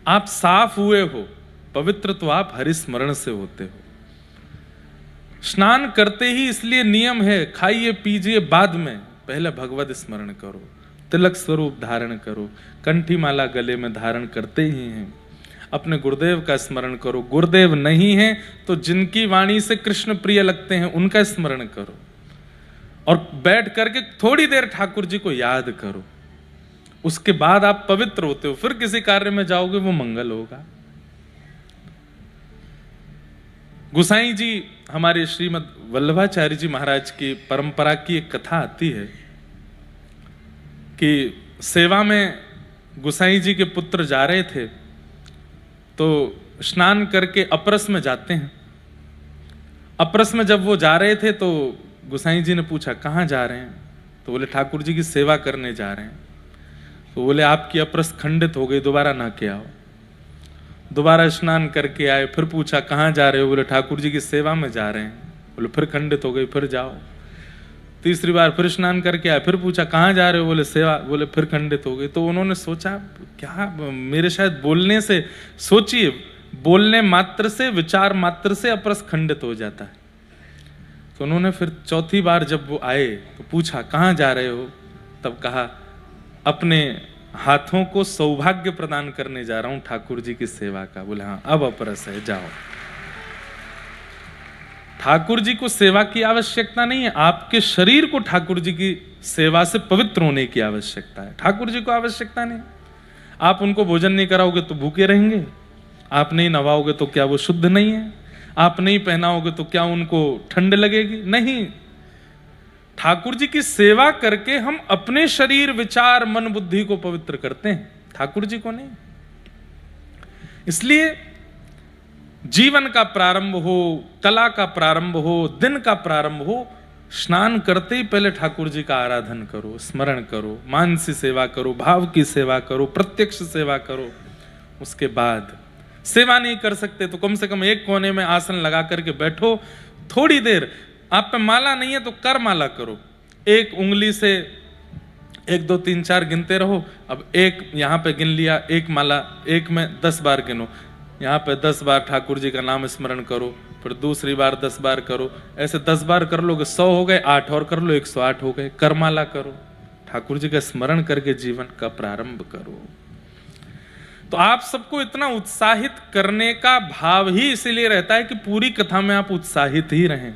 आप साफ हुए हो, पवित्र तो आप हरिस्मरण से होते हो। स्नान करते ही इसलिए नियम है, खाइए पीजिए बाद में, पहले भगवत स्मरण करो, तिलक स्वरूप धारण करो, कंठी माला गले में धारण करते ही हैं, अपने गुरुदेव का स्मरण करो। गुरुदेव नहीं है तो जिनकी वाणी से कृष्ण प्रिय लगते हैं उनका स्मरण करो, और बैठ करके थोड़ी देर ठाकुर जी को याद करो। उसके बाद आप पवित्र होते हो, फिर किसी कार्य में जाओगे वो मंगल होगा। गोसाई जी, हमारे श्रीमद वल्लभाचार्य जी महाराज की परंपरा की एक कथा आती है कि सेवा में गोसाई जी के पुत्र जा रहे थे, तो स्नान करके अपरस में जाते हैं। अपरस में जब वो जा रहे थे तो गोसाई जी ने पूछा कहाँ जा रहे हैं, तो बोले ठाकुर जी की सेवा करने जा रहे हैं। तो बोले आपकी अपरस खंडित हो गई, दोबारा ना के आओ। दोबारा स्नान करके आए, फिर पूछा कहाँ जा रहे हो, बोले ठाकुर जी की सेवा में जा रहे हैं। बोले फिर खंडित हो गई, फिर जाओ। तीसरी बार फिर स्नान करके आए, फिर पूछा कहाँ जा रहे हो, बोले सेवा, बोले फिर खंडित हो गई। तो उन्होंने सोचा क्या मेरे शायद बोलने से, सोचिए बोलने मात्र से, विचार मात्र से अपरस खंडित हो जाता है। तो उन्होंने फिर चौथी बार जब वो आए तो पूछा कहाँ जा रहे हो, तब कहा अपने हाथों को सौभाग्य प्रदान करने जा रहा हूं ठाकुर जी की सेवा का। बोले हाँ अब अपरस है, जाओ। ठाकुर जी को सेवा की आवश्यकता नहीं है, आपके शरीर को ठाकुर जी की सेवा से पवित्र होने की आवश्यकता है। ठाकुर जी को आवश्यकता नहीं। आप उनको भोजन नहीं कराओगे तो भूखे रहेंगे, आप नहीं नवाओगे तो क्या वो शुद्ध नहीं है, आप नहीं पहनाओगे तो क्या उनको ठंड लगेगी? नहीं। ठाकुर जी की सेवा करके हम अपने शरीर, विचार, मन, बुद्धि को पवित्र करते हैं, ठाकुर जी को नहीं। इसलिए जीवन का प्रारंभ हो, कला का प्रारंभ हो, दिन का प्रारंभ हो, स्नान करते ही पहले ठाकुर जी का आराधन करो, स्मरण करो, मानसी सेवा करो, भाव की सेवा करो, प्रत्यक्ष सेवा करो। उसके बाद सेवा नहीं कर सकते तो कम से कम एक कोने में आसन लगा करके बैठो, थोड़ी देर। आप पे माला नहीं है तो कर माला करो, एक उंगली से 1 2 3 4 गिनते रहो। अब एक यहां पे गिन लिया, एक माला, एक में 10 बार गिनो, यहाँ पे 10 बार ठाकुर जी का नाम स्मरण करो, फिर दूसरी बार 10 बार करो। ऐसे 10 बार कर लोगे 100 हो गए, 8 और कर लो 108 हो गए। करमाला करो, ठाकुर जी का स्मरण करके जीवन का प्रारंभ करो। तो आप सबको इतना उत्साहित करने का भाव ही इसीलिए रहता है कि पूरी कथा में आप उत्साहित ही रहें।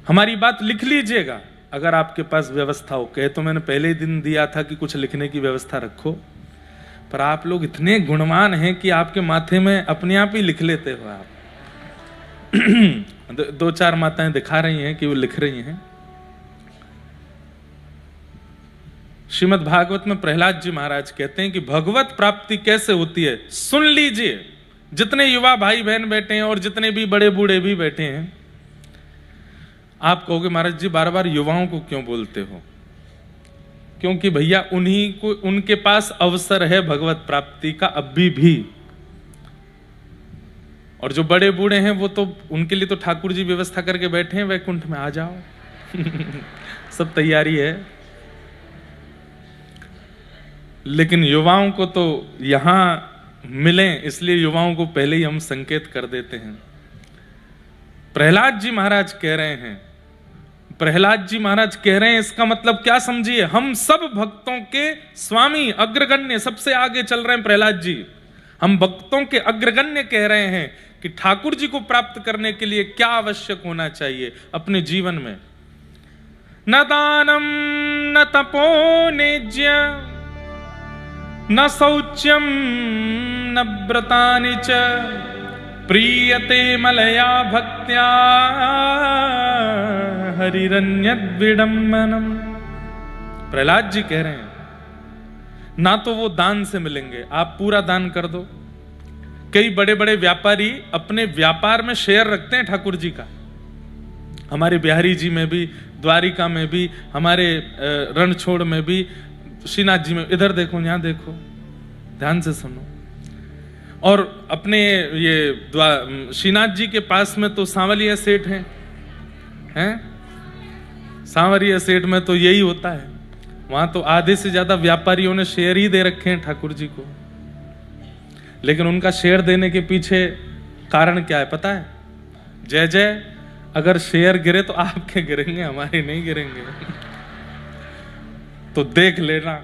हमारी बात लिख लीजिएगा अगर आपके पास व्यवस्था हो। कहे तो मैंने पहले ही दिन दिया था कि कुछ लिखने की व्यवस्था रखो, पर आप लोग इतने गुणवान हैं कि आपके माथे में अपने आप ही लिख लेते हो आप। 2-4 माताएं दिखा रही हैं कि वो लिख रही हैं। श्रीमद् भागवत में प्रहलाद जी महाराज कहते हैं कि भगवत प्राप्ति कैसे होती है, सुन लीजिए। जितने युवा भाई बहन बैठे हैं और जितने भी बड़े बूढ़े भी बैठे हैं, आप कहोगे महाराज जी बार बार युवाओं को क्यों बोलते हो? क्योंकि भैया उन्हीं को, उनके पास अवसर है भगवत प्राप्ति का अभी भी। और जो बड़े बूढ़े हैं वो तो, उनके लिए तो ठाकुर जी व्यवस्था करके बैठे हैं, वैकुंठ में आ जाओ। सब तैयारी है। लेकिन युवाओं को तो यहां मिले, इसलिए युवाओं को पहले ही हम संकेत कर देते हैं। प्रहलाद जी महाराज कह रहे हैं, प्रहलाद जी महाराज कह रहे हैं, इसका मतलब क्या समझिए, हम सब भक्तों के स्वामी, अग्रगण्य, सबसे आगे चल रहे हैं प्रहलाद जी। हम भक्तों के अग्रगण्य कह रहे हैं कि ठाकुर जी को प्राप्त करने के लिए क्या आवश्यक होना चाहिए अपने जीवन में। न दानम न तपो नेज्य न शौच्यम न व्रतानि च प्रीयते मलया भक्त्या हरिरन्यद्विडम्बनम। प्रहलाद जी कह रहे हैं ना तो वो दान से मिलेंगे, आप पूरा दान कर दो। कई बड़े बड़े व्यापारी अपने व्यापार में शेयर रखते हैं ठाकुर जी का। हमारे बिहारी जी में भी, द्वारिका में भी, हमारे रणछोड़ में भी, श्रीनाथ जी में। इधर देखो, यहां देखो, ध्यान से सुनो। और अपने ये श्रीनाथ जी के पास में तो सांवलिया सेठ हैं? सांवरिया सेठ में तो यही होता है। वहां तो आधे से ज्यादा व्यापारियों ने शेयर ही दे रखे हैं ठाकुर जी को। लेकिन उनका शेयर देने के पीछे कारण क्या है पता है? जय जय, अगर शेयर गिरे तो आपके गिरेंगे, हमारे नहीं गिरेंगे। तो देख लेना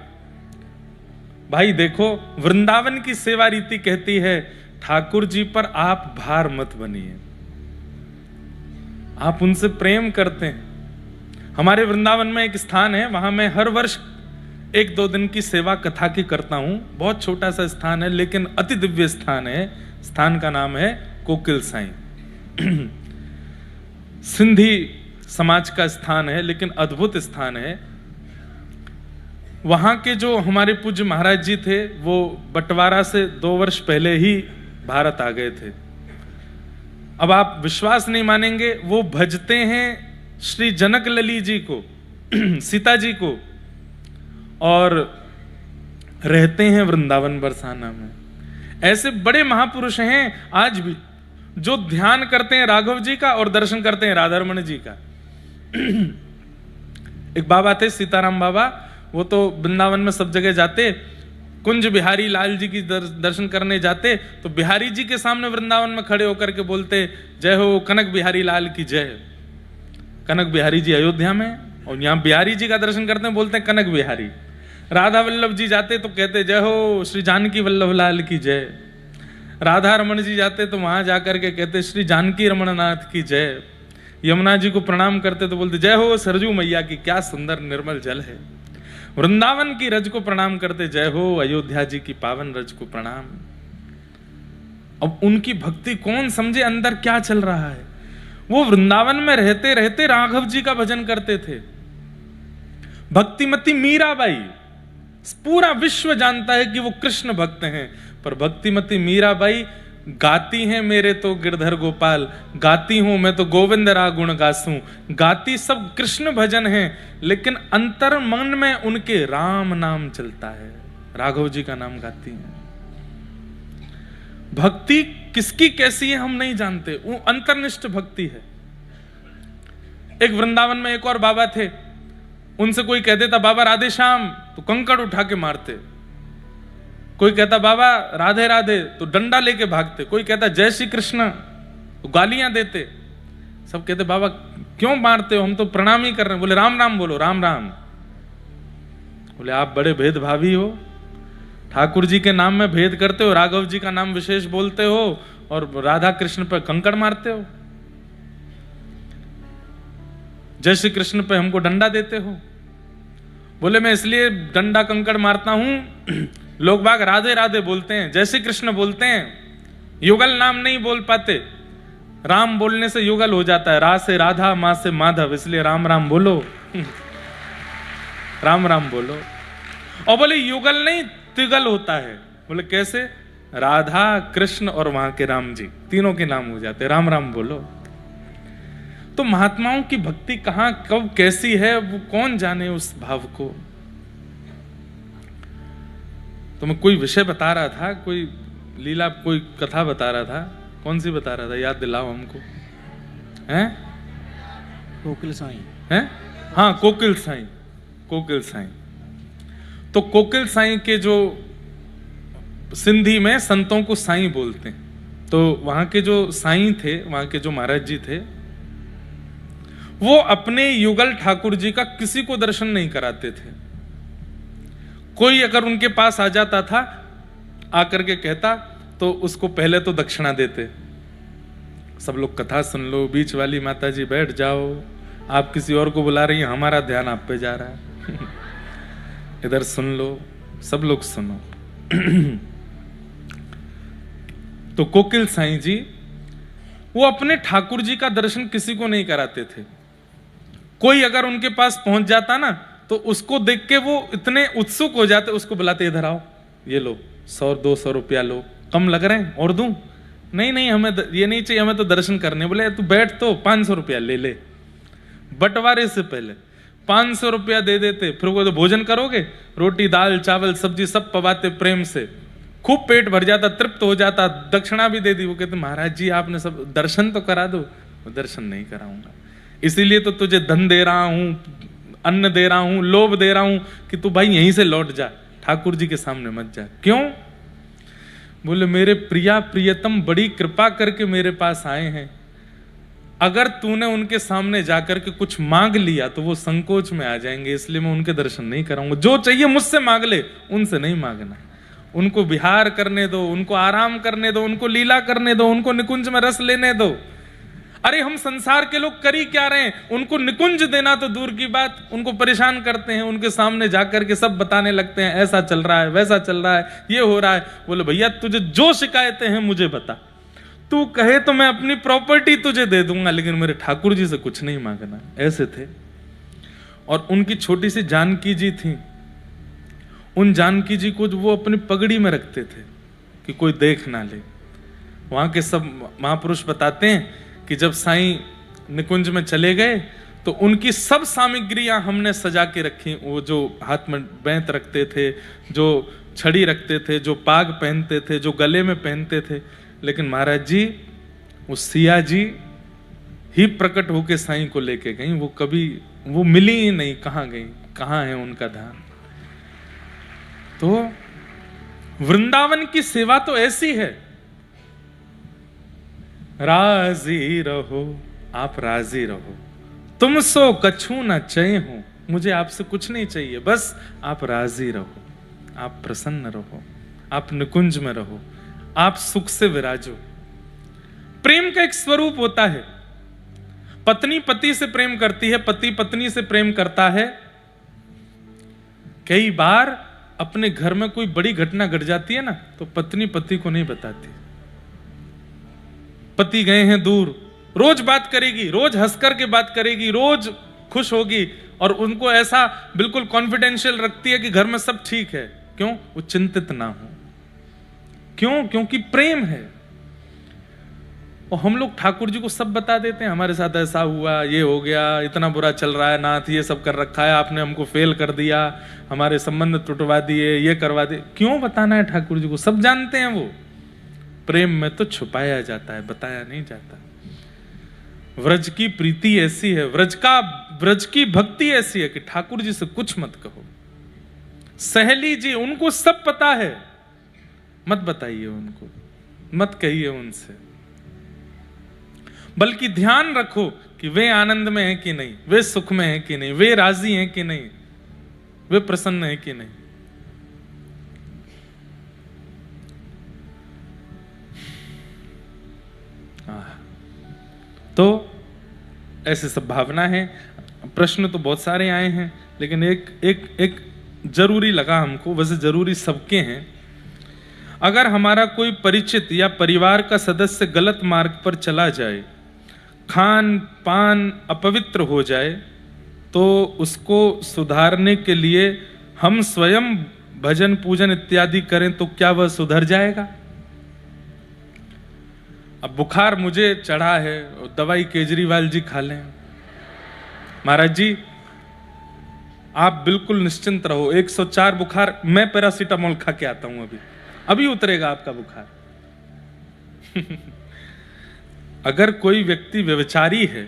भाई। देखो, वृंदावन की सेवा रीति कहती है ठाकुर जी पर आप भार मत बनिए, आप उनसे प्रेम करते हैं। हमारे वृंदावन में एक स्थान है, वहां मैं हर वर्ष 1-2 दिन की सेवा कथा की करता हूं। बहुत छोटा सा स्थान है लेकिन अति दिव्य स्थान है। स्थान का नाम है कोकिल साईं। सिंधी समाज का स्थान है लेकिन अद्भुत स्थान है। वहां के जो हमारे पूज्य महाराज जी थे वो बंटवारा से 2 वर्ष पहले ही भारत आ गए थे। अब आप विश्वास नहीं मानेंगे, वो भजते हैं श्री जनक लली जी को, सीता जी को, और रहते हैं वृंदावन बरसाना में। ऐसे बड़े महापुरुष हैं आज भी जो ध्यान करते हैं राघव जी का और दर्शन करते हैं राधारमण जी का। एक बाबा थे सीताराम बाबा, वो तो वृंदावन में सब जगह जाते। कुंज बिहारी लाल जी की दर्शन करने जाते तो बिहारी जी के सामने वृंदावन में खड़े होकर के बोलते, जय हो कनक बिहारी लाल की जय। कनक बिहारी जी अयोध्या में, और यहां बिहारी जी का दर्शन करते हैं बोलते हैं कनक बिहारी। राधा वल्लभ जी जाते तो कहते जय हो श्री जानकी वल्लभ लाल की जय। राधा रमन जी जाते तो वहां जाकर के कहते श्री जानकी रमणनाथ की जय। यमुना जी को प्रणाम करते तो बोलते जय हो सरजू मैया की, क्या सुंदर निर्मल जल है। वृंदावन की रज को प्रणाम करते जय हो अयोध्या जी की पावन रज को प्रणाम। अब उनकी भक्ति कौन समझे अंदर क्या चल रहा है। वो वृंदावन में रहते रहते राघव जी का भजन करते थे। भक्तिमती मीराबाई, पूरा विश्व जानता है कि वो कृष्ण भक्त हैं, पर भक्तिमती मीराबाई गाती हैं मेरे तो गिरधर गोपाल, गाती हूं मैं तो गोविंद रा गुण गासूं। गाती सब कृष्ण भजन है लेकिन अंतर मन में उनके राम नाम चलता है, राघव जी का नाम गाती हैं। भक्ति किसकी कैसी है हम नहीं जानते, वो अंतर्निष्ठ भक्ति है। एक वृंदावन में एक और बाबा थे, उनसे कोई कह देता बाबा राधे श्याम तो कंकड़ उठा के मारते। कोई कहता बाबा राधे राधे तो डंडा लेके भागते। कोई कहता जय श्री कृष्ण तो गालियां देते। सब कहते बाबा क्यों मारते हो, हम तो प्रणाम ही कर रहे हैं। बोले राम राम बोलो, राम राम। बोले आप बड़े भेदभावी हो, ठाकुर जी के नाम में भेद करते हो, राघव जी का नाम विशेष बोलते हो और राधा कृष्ण पर कंकड़ मारते हो, जय श्री कृष्ण पे हमको डंडा देते हो। बोले मैं इसलिए डंडा कंकड़ मारता हूं, लोग बाग राधे राधे बोलते हैं, जय श्री कृष्ण बोलते हैं, युगल नाम नहीं बोल पाते। राम बोलने से युगल हो जाता है, रा से राधा, मां से माधव, इसलिए राम राम बोलो। राम राम बोलो। और बोले युगल नहीं तिगल होता है। बोले कैसे? राधा कृष्ण और वहां के राम जी, तीनों के नाम हो जाते, राम राम बोलो। तो महात्माओं की भक्ति कहां कब कैसी है वो कौन जाने उस भाव को। तो मैं कोई विषय बता रहा था, कोई लीला, कोई कथा बता रहा था, कौन सी बता रहा था, याद दिलाओ हमको। हैं? कोकिल साईं हैं? हाँ, कोकिल साईं। कोकिल साईं तो कोकिल साईं के जो सिंधी में संतों को साईं बोलते हैं। तो वहां के जो साईं थे, वहां के जो महाराज जी थे, वो अपने युगल ठाकुर जी का किसी को दर्शन नहीं कराते थे। कोई अगर उनके पास आ जाता था, आकर के कहता तो उसको पहले तो दक्षिणा देते। सब लोग कथा सुन लो, बीच वाली माता जी बैठ जाओ, आप किसी और को बुला रही हैं, हमारा ध्यान आप पे जा रहा है। इधर सुन लो, सब लोग सुनो। तो कोकिल साईं जी वो अपने ठाकुर जी का दर्शन किसी को नहीं कराते थे। कोई अगर उनके पास पहुंच जाता ना तो उसको देख के वो इतने उत्सुक हो जाते, उसको बुलाते, इधर आओ, ये लो 100-200 रुपया लो, कम लग रहे हैं और दूं? नहीं नहीं, हमें ये नहीं चाहिए, हमें तो दर्शन करने। बोले तू बैठ तो 500 रुपया ले ले। बंटवारे से पहले 500 रुपया दे देते। फिर वो तो भोजन करोगे, रोटी दाल चावल सब्जी सब पवाते प्रेम से, खूब पेट भर जाता, तृप्त हो जाता, दक्षिणा भी दे दी। वो कहते महाराज जी आपने सब दर्शन तो करा दो। वो दर्शन नहीं कराऊंगा, इसीलिए तो तुझे धन दे रहा हूं, अन्न दे रहा हूं, लोभ दे रहा हूं कि तू भाई यहीं से लौट जा, ठाकुर जी के सामने मत जा। क्यों? बोले मेरे प्रिया प्रियतम बड़ी कृपा करके मेरे पास आए हैं, अगर तूने उनके सामने जाकर के कुछ मांग लिया तो वो संकोच में आ जाएंगे, इसलिए मैं उनके दर्शन नहीं कराऊंगा। जो चाहिए मुझसे मांग ले, उनसे नहीं मांगना। उनको विहार करने दो, उनको आराम करने दो, उनको लीला करने दो, उनको निकुंज में रस लेने दो। अरे हम संसार के लोग कर ही क्या रहे हैं? उनको निकुंज देना तो दूर की बात, उनको परेशान करते हैं, उनके सामने जाकर के सब बताने लगते हैं, ऐसा चल रहा है, वैसा चल रहा है, ये हो रहा है। बोले भैया तुझे जो शिकायतें हैं मुझे बता, तू कहे तो मैं अपनी प्रॉपर्टी तुझे दे दूंगा, लेकिन मेरे ठाकुर जी से कुछ नहीं मांगना। ऐसे थे। और उनकी छोटी सी जानकी जी थी, उन जानकी जी को वो अपनी पगड़ी में रखते थे कि कोई देख ना ले। वहां के सब महापुरुष बताते हैं कि जब साईं निकुंज में चले गए तो उनकी सब सामग्रियां हमने सजा के रखी। वो जो हाथ में बैंत रखते थे, जो छड़ी रखते थे, जो पाग पहनते थे, जो गले में पहनते थे, लेकिन महाराज जी वो सिया जी ही प्रकट होके साईं को लेके गई। वो कभी वो मिली ही नहीं, कहां गई, कहां है उनका धाम। तो वृंदावन की सेवा तो ऐसी है, राजी रहो, आप राजी रहो, तुम सो कछु न चाहिए हो, मुझे आपसे कुछ नहीं चाहिए, बस आप राजी रहो, आप प्रसन्न रहो, आप निकुंज में रहो, आप सुख से विराजो। प्रेम का एक स्वरूप होता है। पत्नी पति से प्रेम करती है, पति पत्नी से प्रेम करता है। कई बार अपने घर में कोई बड़ी घटना घट जाती है ना, तो पत्नी पति को नहीं बताती। पति गए हैं दूर, रोज बात करेगी, रोज हंस करके बात करेगी, रोज खुश होगी, और उनको ऐसा बिल्कुल कॉन्फिडेंशियल रखती है कि घर में सब ठीक है। क्यों? वो चिंतित ना हो। क्यों? क्योंकि प्रेम है। और हम लोग ठाकुर जी को सब बता देते हैं, हमारे साथ ऐसा हुआ, ये हो गया, इतना बुरा चल रहा है, नाथ ये सब कर रखा है, आपने हमको फेल कर दिया, हमारे संबंध टूटवा दिए, ये करवा दिए। क्यों बताना है ठाकुर जी को? सब जानते हैं। वो प्रेम में तो छुपाया जाता है, बताया नहीं जाता। व्रज की प्रीति ऐसी है, व्रज की भक्ति ऐसी है कि ठाकुर जी से कुछ मत कहो। सहेली जी, उनको सब पता है, मत बताइए उनको, मत कहिए उनसे, बल्कि ध्यान रखो कि वे आनंद में हैं कि नहीं, वे सुख में हैं कि नहीं, वे राजी हैं कि नहीं, वे प्रसन्न हैं कि नहीं। तो ऐसे सब भावना है। प्रश्न तो बहुत सारे आए हैं, लेकिन एक जरूरी लगा हमको, वैसे जरूरी सबके हैं। अगर हमारा कोई परिचित या परिवार का सदस्य गलत मार्ग पर चला जाए, खान पान अपवित्र हो जाए, तो उसको सुधारने के लिए हम स्वयं भजन पूजन इत्यादि करें तो क्या वह सुधर जाएगा? अब बुखार मुझे चढ़ा है, दवाई केजरीवाल जी खा लें। महाराज जी आप बिल्कुल निश्चिंत रहो, 104 बुखार, मैं पैरासीटामोल खा के आता हूं, अभी उतरेगा आपका बुखार। अगर कोई व्यक्ति व्यभिचारी है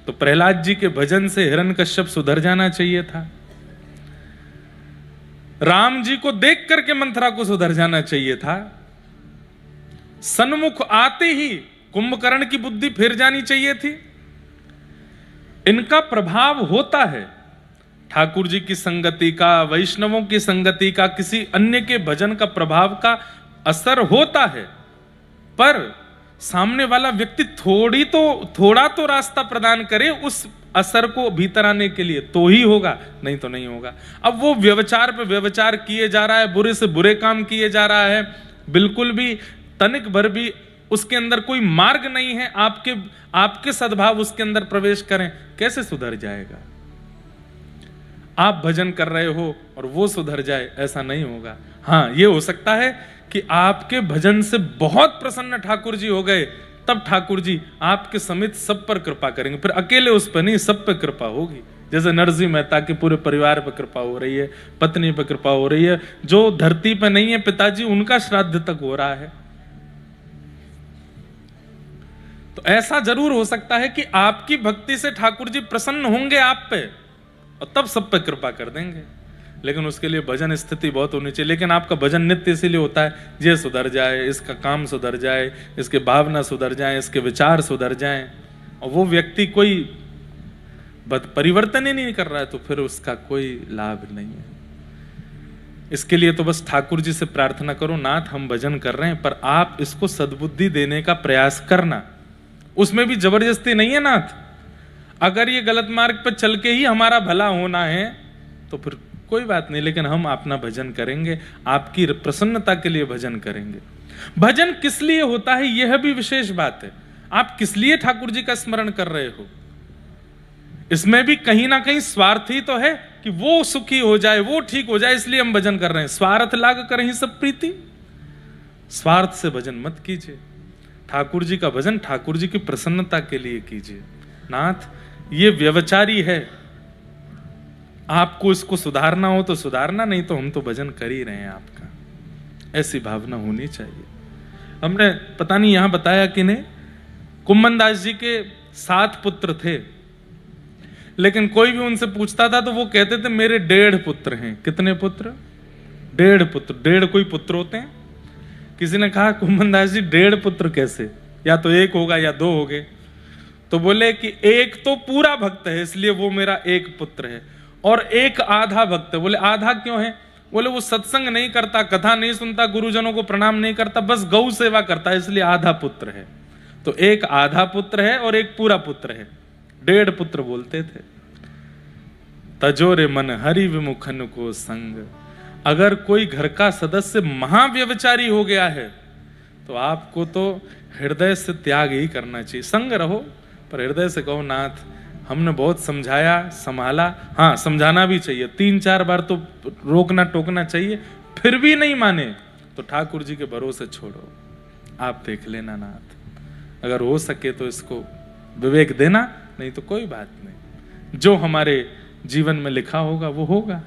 तो प्रहलाद जी के भजन से हिरण्यकश्यप सुधर जाना चाहिए था। राम जी को देख करके मंथरा को सुधर जाना चाहिए था। सन्मुख आते ही कुंभकर्ण की बुद्धि फिर जानी चाहिए थी। इनका प्रभाव होता है, ठाकुर जी की संगति का, वैष्णवों की संगति का, किसी अन्य के भजन का प्रभाव का असर होता है, पर सामने वाला व्यक्ति थोड़ा तो रास्ता प्रदान करे उस असर को भीतर आने के लिए, तो ही होगा, नहीं तो नहीं होगा। अब वो व्यभिचार पे व्यभिचार किए जा रहा है, बुरे से बुरे काम किए जा रहा है, बिल्कुल भी तनिक भर भी उसके अंदर कोई मार्ग नहीं है, आपके सद्भाव उसके अंदर प्रवेश करें, कैसे सुधर जाएगा? आप भजन कर रहे हो और वो सुधर जाए, ऐसा नहीं होगा। हाँ, ये हो सकता है कि आपके भजन से बहुत प्रसन्न ठाकुर जी हो गए, तब ठाकुर जी आपके समेत सब पर कृपा करेंगे। फिर अकेले उस पर नहीं, सब पर कृपा होगी। जैसे नरसिंह मेहता के पूरे परिवार पर कृपा हो रही है, पत्नी पर कृपा हो रही है, जो धरती पर नहीं है पिताजी, उनका श्राद्ध तक हो रहा है। तो ऐसा जरूर हो सकता है कि आपकी भक्ति से ठाकुर जी प्रसन्न होंगे आप पे, और तब सब पे कृपा कर देंगे। लेकिन उसके लिए भजन स्थिति बहुत होनी चाहिए। लेकिन आपका भजन नित्य इसीलिए होता है ये सुधर जाए, इसका काम सुधर जाए, इसके भावना सुधर जाए, इसके विचार सुधर जाएं, और वो व्यक्ति कोई परिवर्तन ही नहीं कर रहा है तो फिर उसका कोई लाभ नहीं है। इसके लिए तो बस ठाकुर जी से प्रार्थना करो, नाथ हम भजन कर रहे हैं पर आप इसको सद्बुद्धि देने का प्रयास करना। उसमें भी जबरदस्ती नहीं है नाथ, अगर ये गलत मार्ग पर चल के ही हमारा भला होना है तो फिर कोई बात नहीं, लेकिन हम अपना भजन करेंगे, आपकी प्रसन्नता के लिए भजन करेंगे। भजन किस लिए होता है यह भी विशेष बात है। आप किस लिए ठाकुर जी का स्मरण कर रहे हो, इसमें भी कहीं ना कहीं स्वार्थ ही तो है कि वो सुखी हो जाए, वो ठीक हो जाए, इसलिए हम भजन कर रहे हैं। स्वार्थ लाग कर ही सब प्रीति, स्वार्थ से भजन मत कीजिए। ठाकुर जी का भजन ठाकुर जी की प्रसन्नता के लिए कीजिए। नाथ ये व्यभिचारी है, आपको इसको सुधारना हो तो सुधारना, नहीं तो हम तो भजन कर ही रहे हैं आपका, ऐसी भावना होनी चाहिए। हमने पता नहीं यहां बताया कि नहीं, कुम्मन दास जी के 7 पुत्र थे, लेकिन कोई भी उनसे पूछता था तो वो कहते थे मेरे 1.5 पुत्र हैं। कितने पुत्र? 1.5 पुत्र। 1.5 कोई पुत्र होते हैं? किसी ने कहा कुम्मन दास जी 1.5 पुत्र कैसे, या तो 1 होगा या 2 हो गए। तो बोले कि 1 तो पूरा भक्त है इसलिए वो मेरा 1 पुत्र है, और 1 आधा भक्त है। बोले आधा क्यों है? बोले वो सत्संग नहीं करता, कथा नहीं सुनता, गुरुजनों को प्रणाम नहीं करता, बस गौ सेवा करता है, इसलिए आधा पुत्र है। तो 1 आधा पुत्र है और 1 पूरा पुत्र है, 1.5 पुत्र बोलते थे। तजोरे मन हरि विमुखन को संग। अगर कोई घर का सदस्य महाव्यभिचारी हो गया है तो आपको तो हृदय से त्याग ही करना चाहिए। संग रहो पर हृदय से कहो नाथ हमने बहुत समझाया संभाला, हाँ समझाना भी चाहिए, 3-4 बार तो रोकना टोकना चाहिए, फिर भी नहीं माने तो ठाकुर जी के भरोसे छोड़ो, आप देख लेना नाथ, अगर हो सके तो इसको विवेक देना, नहीं तो कोई बात नहीं, जो हमारे जीवन में लिखा होगा वो होगा।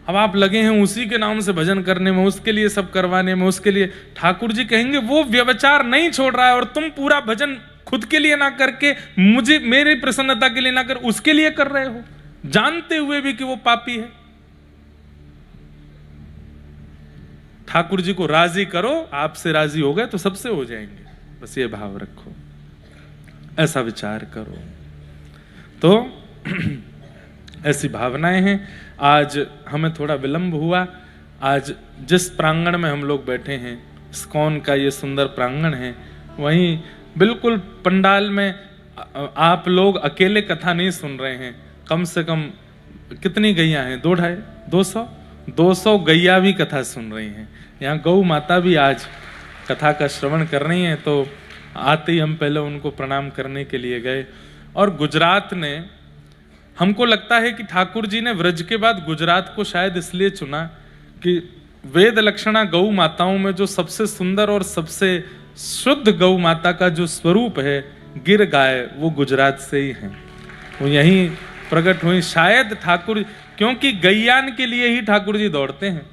अब आप लगे हैं उसी के नाम से भजन करने में, उसके लिए सब करवाने में, उसके लिए ठाकुर जी कहेंगे वो व्यभिचार नहीं छोड़ रहा है और तुम पूरा भजन खुद के लिए ना करके मुझे मेरी प्रसन्नता के लिए ना कर उसके लिए कर रहे हो, जानते हुए भी कि वो पापी है। ठाकुर जी को राजी करो, आपसे राजी हो गए तो सबसे हो जाएंगे, बस ये भाव रखो, ऐसा विचार करो। तो ऐसी भावनाएं हैं। आज हमें थोड़ा विलंब हुआ। आज जिस प्रांगण में हम लोग बैठे हैं, इस्कॉन का ये सुंदर प्रांगण है, वहीं बिल्कुल पंडाल में आप लोग अकेले कथा नहीं सुन रहे हैं, कम से कम कितनी गैया हैं? 200 गैया भी कथा सुन रही हैं। यहाँ गौ माता भी आज कथा का श्रवण कर रही हैं। तो आते ही हम पहले उनको प्रणाम करने के लिए गए। और गुजरात ने, हमको लगता है कि ठाकुर जी ने व्रज के बाद गुजरात को शायद इसलिए चुना कि वेद लक्षणा गौ माताओं में जो सबसे सुंदर और सबसे शुद्ध गौ माता का जो स्वरूप है गिर गाय, वो गुजरात से ही है, वो यहीं प्रकट हुई। शायद ठाकुर, क्योंकि गैयान के लिए ही ठाकुर जी दौड़ते हैं।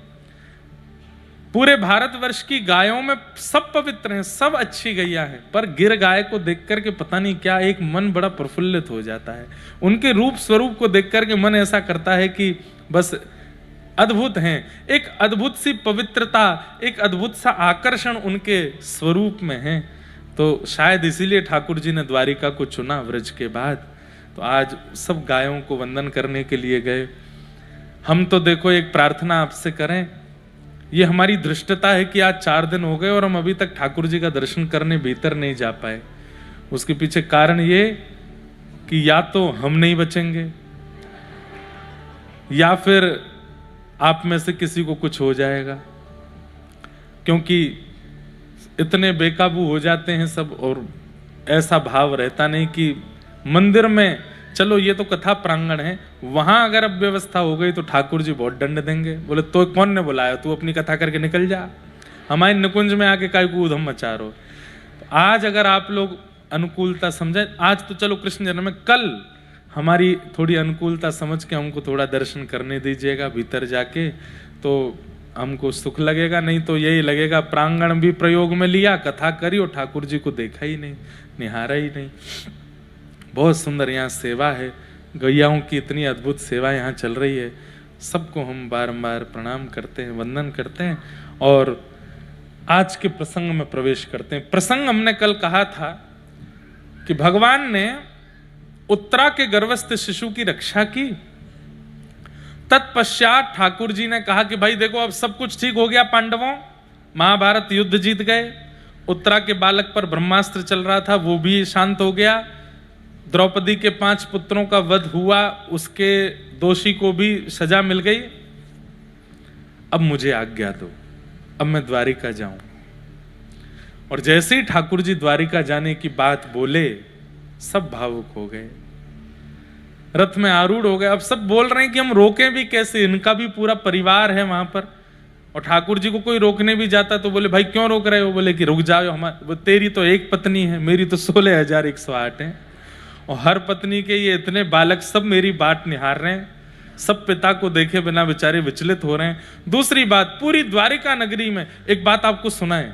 पूरे भारतवर्ष की गायों में सब पवित्र हैं, सब अच्छी गैया है, पर गिर गाय को देख करके पता नहीं क्या एक मन बड़ा प्रफुल्लित हो जाता है। उनके रूप स्वरूप को देख करके मन ऐसा करता है कि बस अद्भुत हैं, एक अद्भुत सी पवित्रता, एक अद्भुत सा आकर्षण उनके स्वरूप में है। तो शायद इसीलिए ठाकुर जी ने द्वारिका को चुना व्रज के बाद। तो आज सब गायों को वंदन करने के लिए गए। हम तो देखो एक प्रार्थना आपसे करें, ये हमारी धृष्टता है कि आज 4 दिन हो गए और हम अभी तक ठाकुर जी का दर्शन करने भीतर नहीं जा पाए। उसके पीछे कारण ये कि या तो हम नहीं बचेंगे या फिर आप में से किसी को कुछ हो जाएगा, क्योंकि इतने बेकाबू हो जाते हैं सब, और ऐसा भाव रहता नहीं कि मंदिर में, चलो ये तो कथा प्रांगण है, वहां अगर अब व्यवस्था हो गई तो ठाकुर जी बहुत दंड देंगे। बोले तो कौन ने बुलाया, तू अपनी कथा करके निकल जा, हमारे निकुंज में आके काय को उधम मचा रहो। आज अगर आप लोग अनुकूलता समझे, आज तो चलो कृष्ण जन्म में, कल हमारी थोड़ी अनुकूलता समझ के हमको थोड़ा दर्शन करने दीजिएगा भीतर जाके, तो हमको सुख लगेगा। नहीं तो यही लगेगा प्रांगण भी प्रयोग में लिया, कथा करी और ठाकुर जी को देखा ही नहीं, निहारा ही नहीं। बहुत सुंदर यहाँ सेवा है, गैयाओं की इतनी अद्भुत सेवा यहाँ चल रही है। सबको हम बारंबार प्रणाम करते हैं, वंदन करते हैं और आज के प्रसंग में प्रवेश करते हैं। प्रसंग हमने कल कहा था कि भगवान ने उत्तरा के गर्भस्थ शिशु की रक्षा की। तत्पश्चात ठाकुर जी ने कहा कि भाई देखो अब सब कुछ ठीक हो गया, पांडवों महाभारत युद्ध जीत गए, उत्तरा के बालक पर ब्रह्मास्त्र चल रहा था वो भी शांत हो गया, द्रौपदी के 5 पुत्रों का वध हुआ, उसके दोषी को भी सजा मिल गई। अब मुझे आज्ञा दो, अब मैं द्वारिका जाऊं। और जैसे ही ठाकुर जी द्वारिका जाने की बात बोले सब भावुक हो गए, रथ में आरूढ़ हो गए। अब सब बोल रहे हैं कि हम रोकें भी कैसे, इनका भी पूरा परिवार है वहां पर। और ठाकुर जी को कोई रोकने भी जाता तो बोले भाई क्यों रोक रहे हो, बोले कि रुक जाओ, हमारे तेरी तो एक पत्नी है, मेरी तो 16,108 है, और हर पत्नी के ये इतने बालक सब मेरी बाट निहार रहे हैं, सब पिता को देखे बिना बेचारे विचलित हो रहे हैं। दूसरी बात, पूरी द्वारिका नगरी में एक बात आपको सुनाएं,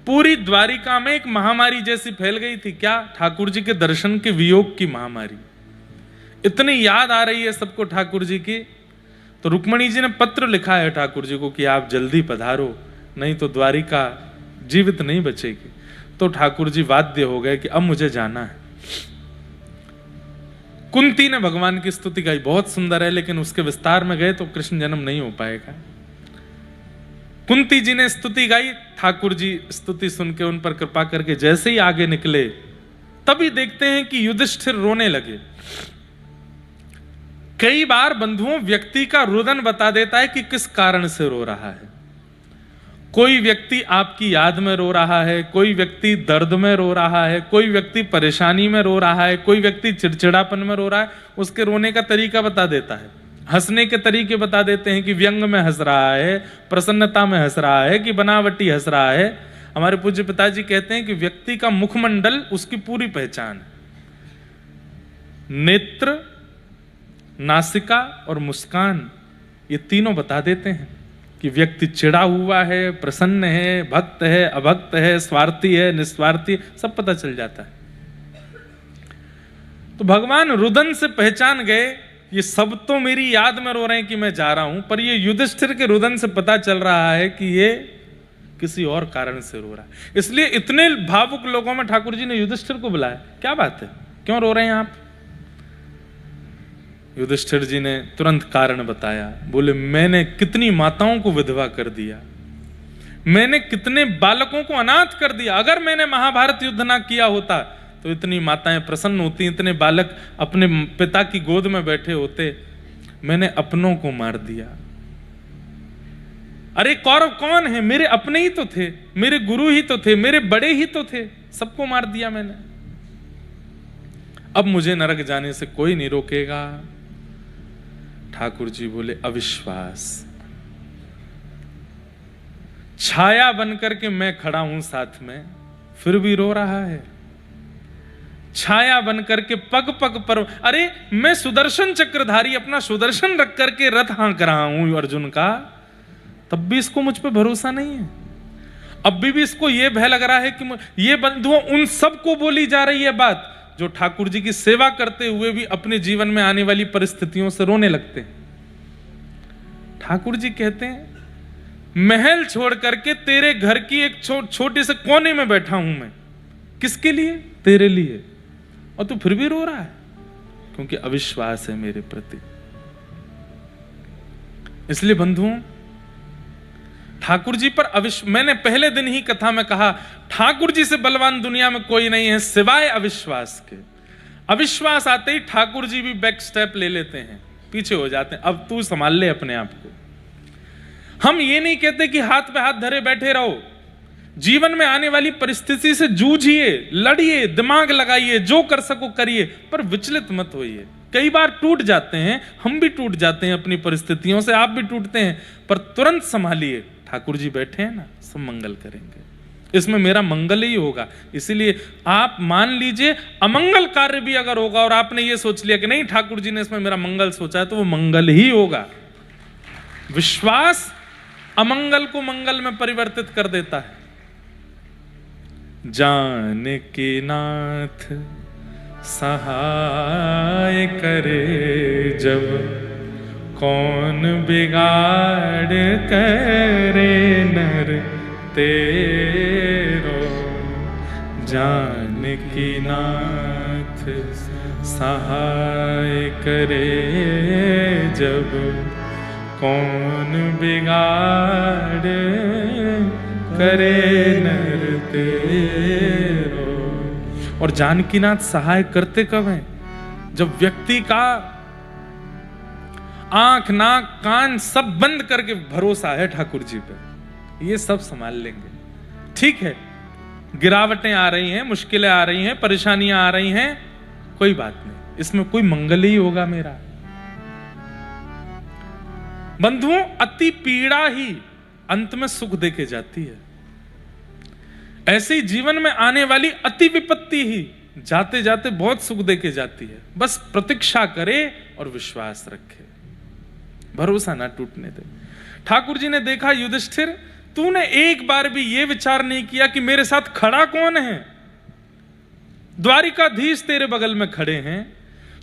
पूरी द्वारिका में एक महामारी जैसी फैल गई थी। क्या? ठाकुर जी के दर्शन के वियोग की महामारी। इतनी याद आ रही है सबको ठाकुर जी की, तो रुक्मणी जी ने पत्र लिखा है ठाकुर जी को कि आप जल्दी पधारो, नहीं तो द्वारिका जीवित नहीं बचेगी। तो ठाकुर जी बाध्य हो गए कि अब मुझे जाना है। कुंती ने भगवान की स्तुति गाई, बहुत सुंदर है, लेकिन उसके विस्तार में गए तो कृष्ण जन्म नहीं हो पाएगा। कुंती जी ने स्तुति गाई, ठाकुर जी स्तुति सुन के उन पर कृपा करके जैसे ही आगे निकले तभी देखते हैं कि युधिष्ठिर रोने लगे। कई बार बंधुओं व्यक्ति का रुदन बता देता है कि किस कारण से रो रहा है। कोई व्यक्ति आपकी याद में रो रहा है, कोई व्यक्ति दर्द में रो रहा है, कोई व्यक्ति परेशानी में रो रहा है, कोई व्यक्ति चिड़चिड़ापन में रो रहा है। उसके रोने का तरीका बता देता है, हंसने के तरीके बता देते हैं कि व्यंग में हंस रहा है, प्रसन्नता में हंस रहा है, कि बनावटी हंस रहा है। हमारे पूज्य पिताजी कहते हैं कि व्यक्ति का मुखमंडल उसकी पूरी पहचान है। नेत्र, नासिका और मुस्कान, ये तीनों बता देते हैं कि व्यक्ति चिड़ा हुआ है, प्रसन्न है, भक्त है, अभक्त है, स्वार्थी है, निस्वार्थी, सब पता चल जाता है। तो भगवान रुदन से पहचान गए, ये सब तो मेरी याद में रो रहे हैं कि मैं जा रहा हूं, पर ये युधिष्ठिर के रुदन से पता चल रहा है कि ये किसी और कारण से रो रहा है। इसलिए इतने भावुक लोगों में ठाकुर जी ने युधिष्ठिर को बुलाया, क्या बात है, क्यों रो रहे हैं आप? युधिष्ठिर जी ने तुरंत कारण बताया। बोले मैंने कितनी माताओं को विधवा कर दिया, मैंने कितने बालकों को अनाथ कर दिया। अगर मैंने महाभारत युद्ध ना किया होता तो इतनी माताएं प्रसन्न होती, इतने बालक अपने पिता की गोद में बैठे होते। मैंने अपनों को मार दिया। अरे कौरव कौन है? मेरे अपने ही तो थे, मेरे गुरु ही तो थे, मेरे बड़े ही तो थे, सबको मार दिया मैंने। अब मुझे नरक जाने से कोई नहीं रोकेगा। ठाकुर जी बोले अविश्वास, छाया बनकर के मैं खड़ा हूं साथ में, फिर भी रो रहा है। छाया बनकर के पग पग पर, अरे मैं सुदर्शन चक्रधारी अपना सुदर्शन रख करके रथ हाँक रहा हूं अर्जुन का, तब भी इसको मुझ पे भरोसा नहीं है। अब भी इसको यह भय लग रहा है कि ये बंधुओं उन सबको बोली जा रही है बात जो ठाकुर जी की सेवा करते हुए भी अपने जीवन में आने वाली परिस्थितियों से रोने लगते हैं। ठाकुर जी कहते हैं महल छोड़ करके तेरे घर की एक छोटे से कोने में बैठा हूं मैं, किसके लिए? तेरे लिए, और तू फिर भी रो रहा है क्योंकि अविश्वास है मेरे प्रति। इसलिए बंधुओं ठाकुर जी पर मैंने पहले दिन ही कथा में कहा, ठाकुर जी से बलवान दुनिया में कोई नहीं है सिवाय अविश्वास के। अविश्वास आते ही ठाकुर जी भी बैक स्टेप ले लेते हैं, पीछे हो जाते हैं, अब तू संभाल ले अपने आप को। हम ये नहीं कहते कि हाथ पे हाथ धरे बैठे रहो, जीवन में आने वाली परिस्थिति से जूझिए, लड़िए, दिमाग लगाइए, जो कर सको करिए, पर विचलित मत होइए। कई बार टूट जाते हैं, हम भी टूट जाते हैं अपनी परिस्थितियों से, आप भी टूटते हैं, पर तुरंत संभालिए। ठाकुर जी बैठे हैं ना, सब मंगल करेंगे, इसमें मेरा मंगल ही होगा। इसीलिए आप मान लीजिए अमंगल कार्य भी अगर होगा और आपने ये सोच लिया कि नहीं ठाकुर जी ने इसमें मेरा मंगल सोचा है, तो वो मंगल ही होगा। विश्वास अमंगल को मंगल में परिवर्तित कर देता है। जान के नाथ सहाय करे जब, कौन बिगाड़ करे नर तेरो, जानकी नाथ सहाय करे जब, कौन बिगाड़ करे नर तेरो। और जानकीनाथ सहाय करते कब हैं? जब व्यक्ति का आंख नाक कान सब बंद करके भरोसा है ठाकुर जी पे, ये सब संभाल लेंगे। ठीक है, गिरावटें आ रही हैं, मुश्किलें आ रही हैं, परेशानियां आ रही हैं, कोई बात नहीं, इसमें कोई मंगल ही होगा मेरा। बंधुओं, अति पीड़ा ही अंत में सुख देके जाती है। ऐसे ही जीवन में आने वाली अति विपत्ति ही जाते जाते बहुत सुख देके जाती है। बस प्रतीक्षा करे और विश्वास रखे, भरोसा ना टूटने दे। ठाकुर जी ने देखा, युधिष्ठिर तूने एक बार भी यह विचार नहीं किया कि मेरे साथ खड़ा कौन है। द्वारिकाधीश तेरे बगल में खड़े हैं,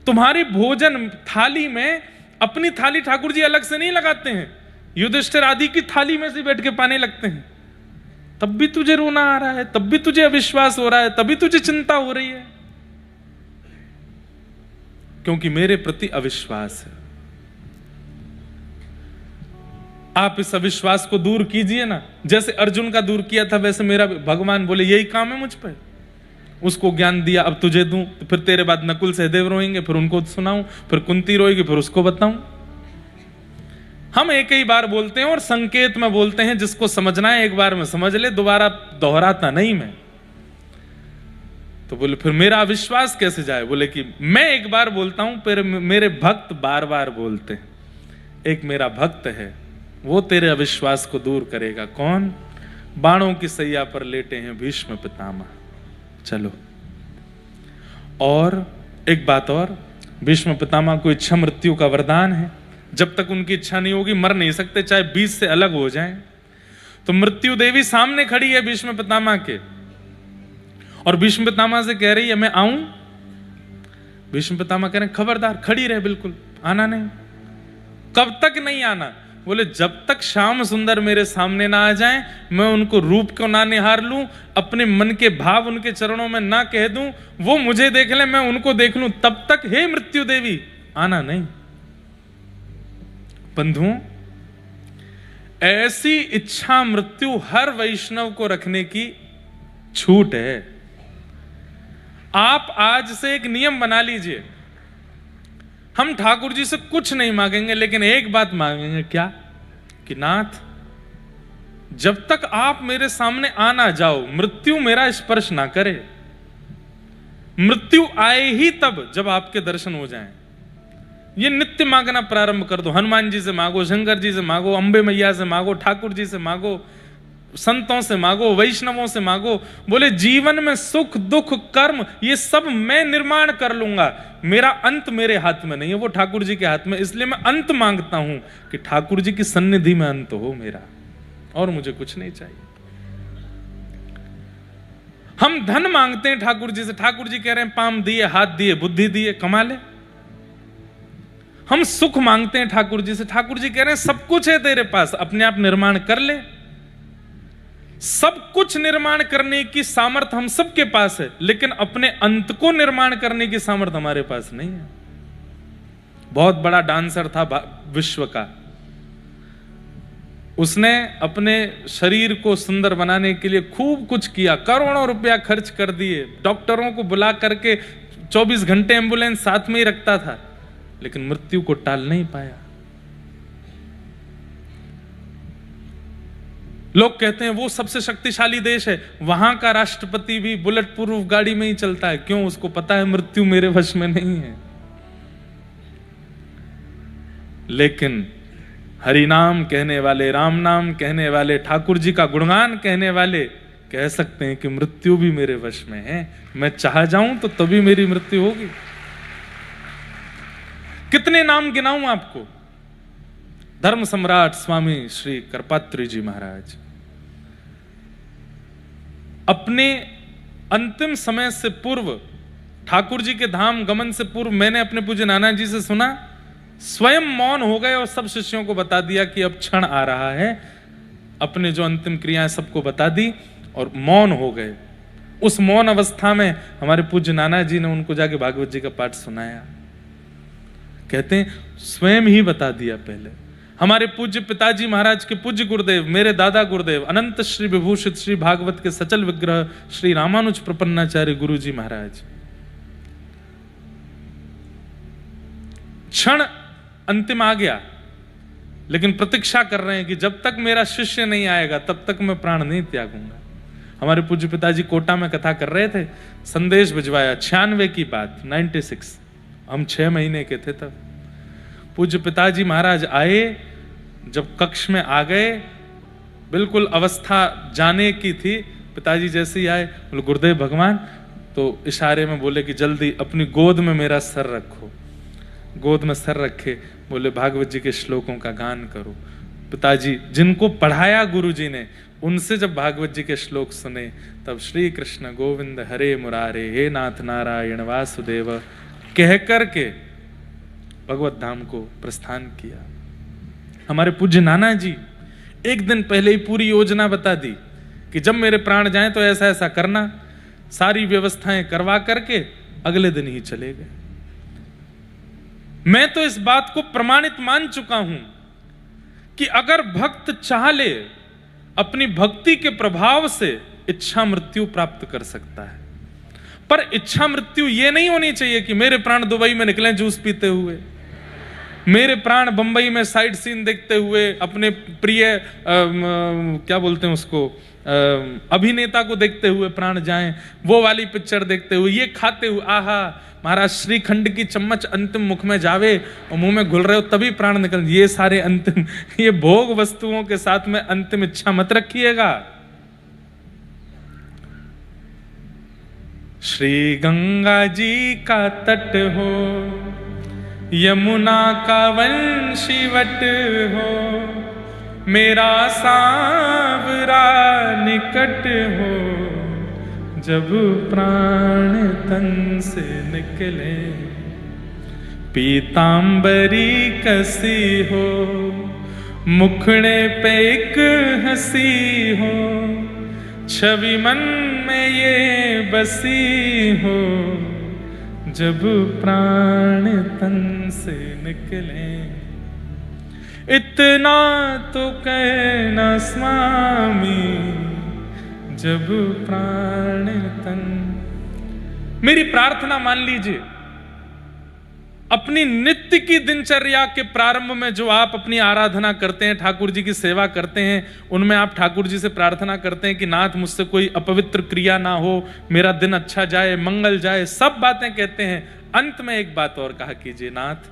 तुम्हारी भोजन थाली में अपनी थाली ठाकुर जी अलग से नहीं लगाते हैं, युधिष्ठिर आदि की थाली में से बैठ के पाने लगते हैं। तब भी तुझे रोना आ रहा है, तब भी तुझे अविश्वास हो रहा है, तभी तुझे चिंता हो रही है, क्योंकि मेरे प्रति अविश्वास है। आप इस अविश्वास को दूर कीजिए ना, जैसे अर्जुन का दूर किया था वैसे मेरा। भगवान बोले यही काम है मुझ पर, उसको ज्ञान दिया, अब तुझे दूं, तो फिर तेरे बाद नकुल सहदेव रोएंगे, फिर उनको सुनाऊं, फिर कुंती रोएगी, फिर उसको बताऊं। हम एक ही बार बोलते हैं और संकेत में बोलते हैं, जिसको समझना है एक बार में समझ ले, दोबारा दोहराता नहीं मैं। तो बोले फिर मेरा अविश्वास कैसे जाए? बोले कि मैं एक बार बोलता हूं, फिर मेरे भक्त बार बार बोलते हैं। एक मेरा भक्त है, वो तेरे अविश्वास को दूर करेगा। कौन? बाणों की सैया पर लेटे हैं भीष्म पितामह। चलो, और एक बात और, भीष्म पितामह को इच्छा मृत्यु का वरदान है। जब तक उनकी इच्छा नहीं होगी मर नहीं सकते, चाहे बीच से अलग हो जाएं। तो मृत्यु देवी सामने खड़ी है भीष्म पितामह के, और भीष्म पितामह से कह रही है मैं आऊं। भीष्म पितामह कह रहे हैं खबरदार, खड़ी रहे, बिल्कुल आना नहीं। कब तक नहीं आना? बोले जब तक श्याम सुंदर मेरे सामने ना आ जाएं, मैं उनको रूप को ना निहार लूं, अपने मन के भाव उनके चरणों में ना कह दूं, वो मुझे देख ले मैं उनको देख लूं, तब तक हे मृत्यु देवी आना नहीं। बंधुओं, ऐसी इच्छा मृत्यु हर वैष्णव को रखने की छूट है। आप आज से एक नियम बना लीजिए, हम ठाकुर जी से कुछ नहीं मांगेंगे, लेकिन एक बात मांगेंगे, क्या? कि नाथ, जब तक आप मेरे सामने आ ना जाओ, मृत्यु मेरा स्पर्श ना करे। मृत्यु आए ही तब जब आपके दर्शन हो जाएं। ये नित्य मांगना प्रारंभ कर दो। हनुमान जी से मांगो, शंकर जी से मांगो, अंबे मैया से मांगो, ठाकुर जी से मांगो, संतों से मांगो, वैष्णवों से मांगो। बोले जीवन में सुख दुख कर्म ये सब मैं निर्माण कर लूंगा, मेरा अंत मेरे हाथ में नहीं है, वो ठाकुर जी के हाथ में। इसलिए मैं अंत मांगता हूं कि ठाकुर जी की सन्निधि में अंत हो मेरा, और मुझे कुछ नहीं चाहिए। हम धन मांगते हैं ठाकुर जी से, ठाकुर जी कह रहे हैं पाम दिए, हाथ दिए, बुद्धि दिए, कमा ले। हम सुख मांगते हैं ठाकुर जी से, ठाकुर जी कह रहे हैं सब कुछ है तेरे पास, अपने आप निर्माण कर ले। सब कुछ निर्माण करने की सामर्थ्य हम सबके पास है, लेकिन अपने अंत को निर्माण करने की सामर्थ्य हमारे पास नहीं है। बहुत बड़ा डांसर था विश्व का, उसने अपने शरीर को सुंदर बनाने के लिए खूब कुछ किया, करोड़ों रुपया खर्च कर दिए, डॉक्टरों को बुला करके 24 घंटे एम्बुलेंस साथ में ही रखता था, लेकिन मृत्यु को टाल नहीं पाया। लोग कहते हैं वो सबसे शक्तिशाली देश है, वहां का राष्ट्रपति भी बुलेट प्रूफ गाड़ी में ही चलता है। क्यों? उसको पता है मृत्यु मेरे वश में नहीं है। लेकिन हरि नाम कहने वाले, राम नाम कहने वाले, ठाकुर जी का गुणगान कहने वाले कह सकते हैं कि मृत्यु भी मेरे वश में है, मैं चाह जाऊं तो तभी मेरी मृत्यु होगी। कितने नाम गिनाऊं आपको? धर्म सम्राट स्वामी श्री करपात्री जी महाराज अपने अंतिम समय से पूर्व, ठाकुर जी के धाम गमन से पूर्व, मैंने अपने पूज्य नाना जी से सुना स्वयं मौन हो गए और सब शिष्यों को बता दिया कि अब क्षण आ रहा है, अपने जो अंतिम क्रियाएं सबको बता दी और मौन हो गए। उस मौन अवस्था में हमारे पूज्य नाना जी ने उनको जाके भागवत जी का पाठ सुनाया। कहते हैं स्वयं ही बता दिया पहले। हमारे पूज्य पिताजी महाराज के पूज्य गुरुदेव, मेरे दादा गुरुदेव अनंत श्री विभूषित श्री भागवत के सचल विग्रह श्री रामानुज प्रपन्नाचार्य गुरु जी महाराज, क्षण अंतिम आ गया, लेकिन प्रतीक्षा कर रहे हैं कि जब तक मेरा शिष्य नहीं आएगा तब तक मैं प्राण नहीं त्यागूंगा। हमारे पूज्य पिताजी कोटा में कथा कर रहे थे, संदेश भिजवाया 96 की बात, 96, हम 6 महीने के थे तब। पूज्य पिताजी महाराज आए, जब कक्ष में आ गए, बिल्कुल अवस्था जाने की थी। पिताजी जैसे ही आए बोले गुरुदेव भगवान, तो इशारे में बोले कि जल्दी अपनी गोद में मेरा सर रखो। गोद में सर रखे, बोले भागवत जी के श्लोकों का गान करो। पिताजी जिनको पढ़ाया गुरुजी ने, उनसे जब भागवत जी के श्लोक सुने, तब श्री कृष्ण गोविंद हरे मुरारे, हे नाथ नारायण वासुदेव कह करके भगवत धाम को प्रस्थान किया। हमारे पूज्य नाना जी एक दिन पहले ही पूरी योजना बता दी कि जब मेरे प्राण जाएं तो ऐसा ऐसा करना, सारी व्यवस्थाएं करवा करके अगले दिन ही चले गए। मैं तो इस बात को प्रमाणित मान चुका हूं कि अगर भक्त चाह ले, अपनी भक्ति के प्रभाव से इच्छा मृत्यु प्राप्त कर सकता है। पर इच्छा मृत्यु ये नहीं होनी चाहिए कि मेरे प्राण दुबई में निकलें जूस पीते हुए, मेरे प्राण बंबई में साइड सीन देखते हुए, अपने प्रिय क्या बोलते हैं उसको, अभिनेता को देखते हुए प्राण जाएं, वो वाली पिक्चर देखते हुए, ये खाते हुए, आहा महाराज श्रीखंड की चम्मच अंतिम मुख में जावे और मुंह में घुल रहे हो तभी प्राण निकल, ये सारे अंतिम, ये भोग वस्तुओं के साथ में अंतिम इच्छा मत रखिएगा। श्री गंगा जी का तट हो, यमुना का वंशीवट हो, मेरा सांवरा निकट हो, जब प्राण तन से निकले, पीतांबरी कसी हो, मुखड़े पे एक हंसी हो, छवि मन में ये बसी हो, जब प्राण तन से निकले। इतना तो कहना स्वामी, जब प्राण तन। मेरी प्रार्थना मान लीजिए, अपनी नित्य की दिनचर्या के प्रारंभ में जो आप अपनी आराधना करते हैं, ठाकुर जी की सेवा करते हैं, उनमें आप ठाकुर जी से प्रार्थना करते हैं कि नाथ मुझसे कोई अपवित्र क्रिया ना हो, मेरा दिन अच्छा जाए, मंगल जाए, सब बातें कहते हैं। अंत में एक बात और कहा कीजिए, नाथ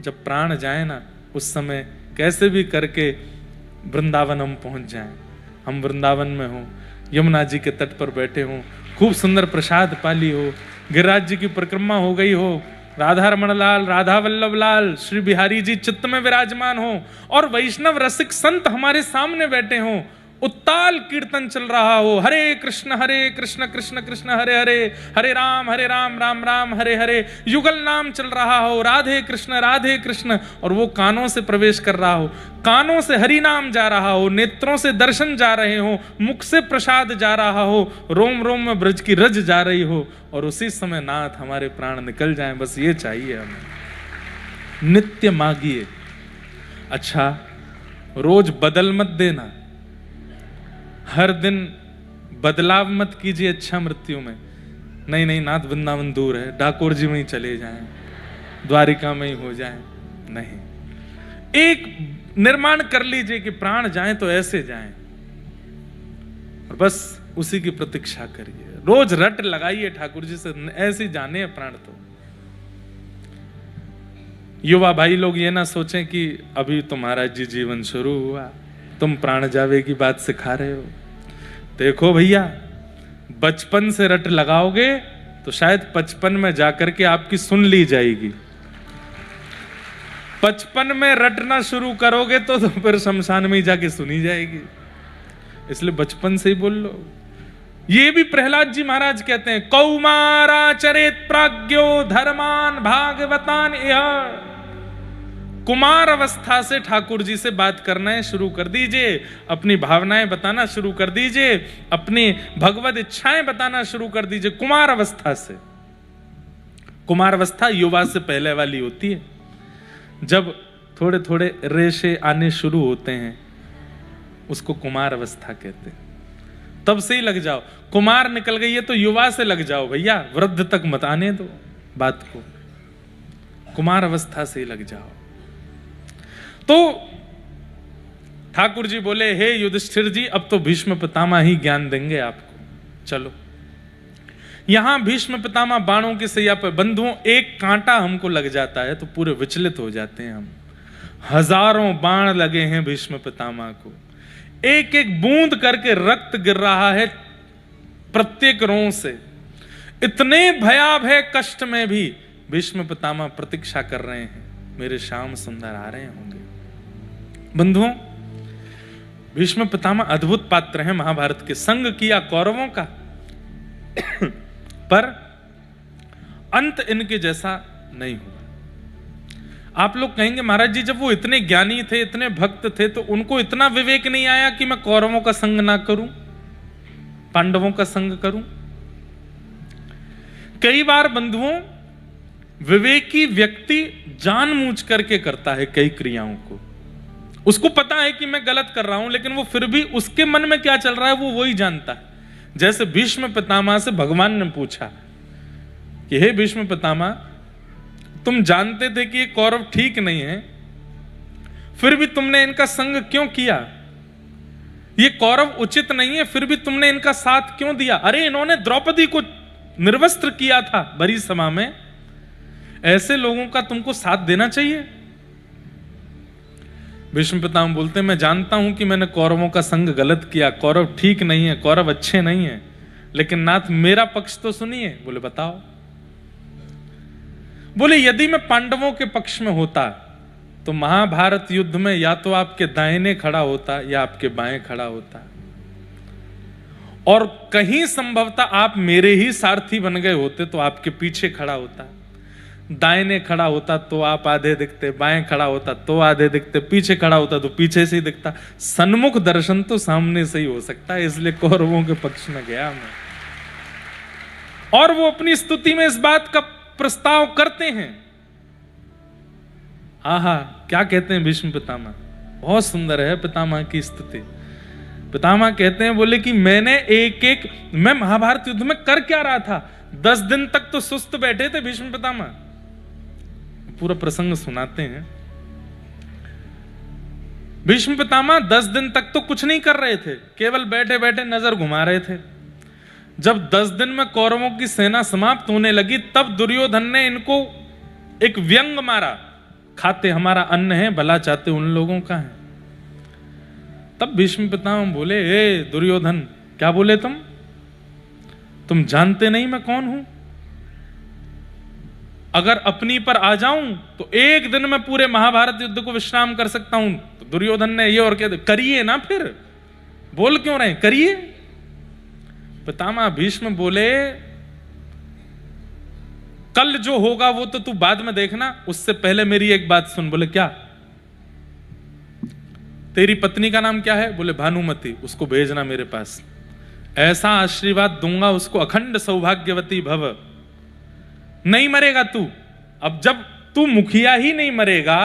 जब प्राण जाए ना, उस समय कैसे भी करके वृंदावन हम पहुंच जाएं। हम वृंदावन में हो, यमुना जी के तट पर बैठे हों, खूब सुंदर प्रसाद पाली हो, गिरिराज जी की परिक्रमा हो गई हो, राधा रमण लाल, राधा वल्लभ लाल, श्री बिहारी जी चित्त में विराजमान हो और वैष्णव रसिक संत हमारे सामने बैठे हों, उत्ताल कीर्तन चल रहा हो, हरे कृष्ण कृष्ण कृष्ण हरे हरे, हरे राम राम राम हरे हरे, युगल नाम चल रहा हो, राधे कृष्ण, और वो कानों से प्रवेश कर रहा हो, कानों से हरि नाम जा रहा हो, नेत्रों से दर्शन जा रहे हो, मुख से प्रसाद जा रहा हो, रोम रोम में ब्रज की रज जा रही हो, और उसी समय नाथ हमारे प्राण निकल जाएं, बस ये चाहिए हमें। नित्य मांगिए। अच्छा, रोज बदल मत देना, हर दिन बदलाव मत कीजिए इच्छा मृत्यु में। नहीं नाथ वृंदावन दूर है, डाकोर जी में ही चले जाएं, द्वारिका में ही हो जाएं। नहीं, एक निर्माण कर लीजिए कि प्राण जाएं तो ऐसे जाएं, और बस उसी की प्रतीक्षा करिए। रोज रट लगाइए ठाकुर जी से, ऐसे जाने प्राण। तो युवा भाई लोग ये ना सोचें कि अभी तो महाराज जी जीवन शुरू हुआ, तुम प्राण जावे की बात सिखा रहे हो। देखो भैया, बचपन से रट लगाओगे तो शायद 55 में जाकर के आपकी सुन ली जाएगी। 55 में रटना शुरू करोगे तो फिर शमशान में ही जाके सुनी जाएगी। इसलिए बचपन से ही बोल लो। ये भी प्रहलाद जी महाराज कहते हैं, कौमारा चरित प्राज्ञो धर्मान भागवतान इह। कुमार अवस्था से ठाकुर जी से बात करना शुरू कर दीजिए, अपनी भावनाएं बताना शुरू कर दीजिए, अपनी भगवत इच्छाएं बताना शुरू कर दीजिए कुमार अवस्था से। कुमार अवस्था युवा से पहले वाली होती है, जब थोड़े थोड़े रेशे आने शुरू होते हैं उसको कुमार अवस्था कहते हैं। तब से ही लग जाओ, कुमार निकल गई है तो युवा से लग जाओ भैया, वृद्ध तक मत आने दो बात को, कुमार अवस्था से ही लग जाओ। तो ठाकुर जी बोले, हे युधिष्ठिर जी, अब तो भीष्म पितामह ही ज्ञान देंगे आपको, चलो। यहां भीष्म पितामह बाणों की सैया पर, बंधुओं एक कांटा हमको लग जाता है तो पूरे विचलित हो जाते हैं हम। हजारों बाण लगे हैं भीष्म पितामह को, एक एक बूंद करके रक्त गिर रहा है प्रत्येक रों से। इतने भयावह कष्ट में भी भीष्म पितामह प्रतीक्षा कर रहे हैं, मेरे श्याम सुंदर आ रहे होंगे। बंधुओं, भीष्म पितामह अद्भुत पात्र हैं महाभारत के। संग किया कौरवों का पर अंत इनके जैसा नहीं हुआ। आप लोग कहेंगे महाराज जी, जब वो इतने ज्ञानी थे, इतने भक्त थे, तो उनको इतना विवेक नहीं आया कि मैं कौरवों का संग ना करूं, पांडवों का संग करूं? कई बार बंधुओं, विवेकी व्यक्ति जानबूझ करके करता है कई क्रियाओं को। उसको पता है कि मैं गलत कर रहा हूं, लेकिन वो फिर भी उसके मन में क्या चल रहा है वो वही जानता है। जैसे भीष्म पितामह से भगवान ने पूछा कि हे भीष्म पितामह, तुम जानते थे कि ये कौरव ठीक नहीं है, फिर भी तुमने इनका संग क्यों किया? ये कौरव उचित नहीं है, फिर भी तुमने इनका साथ क्यों दिया? अरे इन्होंने द्रौपदी को निर्वस्त्र किया था बड़ी सभा में, ऐसे लोगों का तुमको साथ देना चाहिए। भीष्म पितामह बोलते, मैं जानता हूं कि मैंने कौरवों का संग गलत किया, कौरव ठीक नहीं है, कौरव अच्छे नहीं है, लेकिन नाथ मेरा पक्ष तो सुनिए। बोले बताओ। बोले यदि मैं पांडवों के पक्ष में होता तो महाभारत युद्ध में या तो आपके दाहिने खड़ा होता या आपके बाएं खड़ा होता, और कहीं संभवतः आप मेरे ही सारथी बन गए होते तो आपके पीछे खड़ा होता। दाहिने खड़ा होता तो आप आधे दिखते, बाएं खड़ा होता तो आधे दिखते, पीछे खड़ा होता तो पीछे से ही दिखता। सन्मुख दर्शन तो सामने से ही हो सकता है, इसलिए कौरवों के पक्ष में गया मैं। और वो अपनी स्तुति में इस बात का प्रस्ताव करते हैं। आहा, क्या कहते हैं भीष्म पितामह, बहुत सुंदर है पितामह की स्तुति। पितामह कहते हैं, बोले कि मैं महाभारत युद्ध में कर क्या रहा था? 10 दिन तक तो सुस्त बैठे थे भीष्म पितामह। पूरा प्रसंग सुनाते हैं। भीष्म पितामह 10 दिन तक तो कुछ नहीं कर रहे थे, केवल बैठे बैठे नजर घुमा रहे थे। जब 10 दिन में कौरवों की सेना समाप्त होने लगी, तब दुर्योधन ने इनको एक व्यंग मारा, खाते हमारा अन्न है, भला चाहते उन लोगों का है। तब भीष्म पितामह बोले, ए दुर्योधन, क्या बोले तुम जानते नहीं मैं कौन हूं? अगर अपनी पर आ जाऊं तो एक दिन में पूरे महाभारत युद्ध को विश्राम कर सकता हूं। तो दुर्योधन ने ये और क्या, करिए ना, फिर बोल क्यों रहे, करिए। पितामह भीष्म बोले, कल जो होगा वो तो तू बाद में देखना, उससे पहले मेरी एक बात सुन। बोले क्या? तेरी पत्नी का नाम क्या है? बोले भानुमति, उसको भेजना मेरे पास, ऐसा आशीर्वाद दूंगा उसको, अखंड सौभाग्यवती भव। नहीं मरेगा तू। अब जब तू मुखिया ही नहीं मरेगा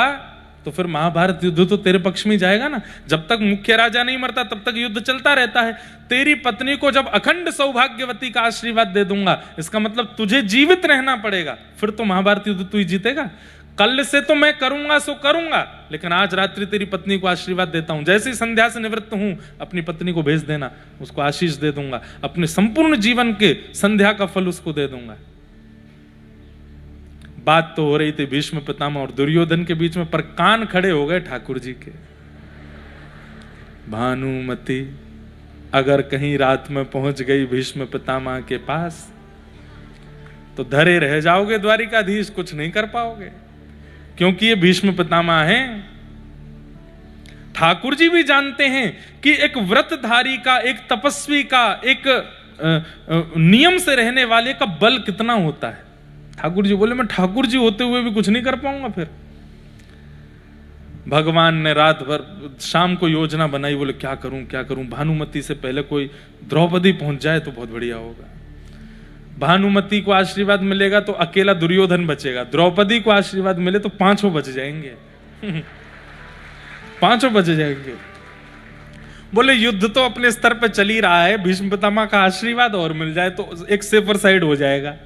तो फिर महाभारत युद्ध तो तेरे पक्ष में जाएगा ना। जब तक मुख्य राजा नहीं मरता तब तक युद्ध चलता रहता है। तेरी पत्नी को जब अखंड सौभाग्यवती का आशीर्वाद दे दूंगा, इसका मतलब तुझे जीवित रहना पड़ेगा, फिर तो महाभारत युद्ध तू ही जीतेगा। कल से तो मैं करूंगा सो करूंगा, लेकिन आज रात्रि तेरी पत्नी को आशीर्वाद देता हूं। जैसे ही संध्या से निवृत्त हूं, अपनी पत्नी को भेज देना, उसको आशीष दे दूंगा, अपने संपूर्ण जीवन के संध्या का फल उसको दे दूंगा। बात तो हो रही थी भीष्म पितामह और दुर्योधन के बीच में, पर कान खड़े हो गए ठाकुर जी के। भानुमति अगर कहीं रात में पहुंच गई भीष्म पितामह के पास तो धरे रह जाओगे द्वारिकाधीश, कुछ नहीं कर पाओगे, क्योंकि ये भीष्म पितामह हैं। ठाकुर जी भी जानते हैं कि एक व्रतधारी का, एक तपस्वी का, एक नियम से रहने वाले का बल कितना होता है। ठाकुर जी बोले, मैं ठाकुर जी होते हुए भी कुछ नहीं कर पाऊंगा फिर। भगवान ने रात भर शाम को योजना बनाई, बोले क्या करूं क्या करूं, भानुमति से पहले कोई द्रौपदी पहुंच जाए तो बहुत बढ़िया होगा। भानुमति को आशीर्वाद मिलेगा तो अकेला दुर्योधन बचेगा, द्रौपदी को आशीर्वाद मिले तो पांचों बच जाएंगे। पांचों बच जाएंगे। बोले युद्ध तो अपने स्तर पे चल ही रहा है, भीष्म पितामह का आशीर्वाद और मिल जाए तो एक सेफर साइड हो जाएगा।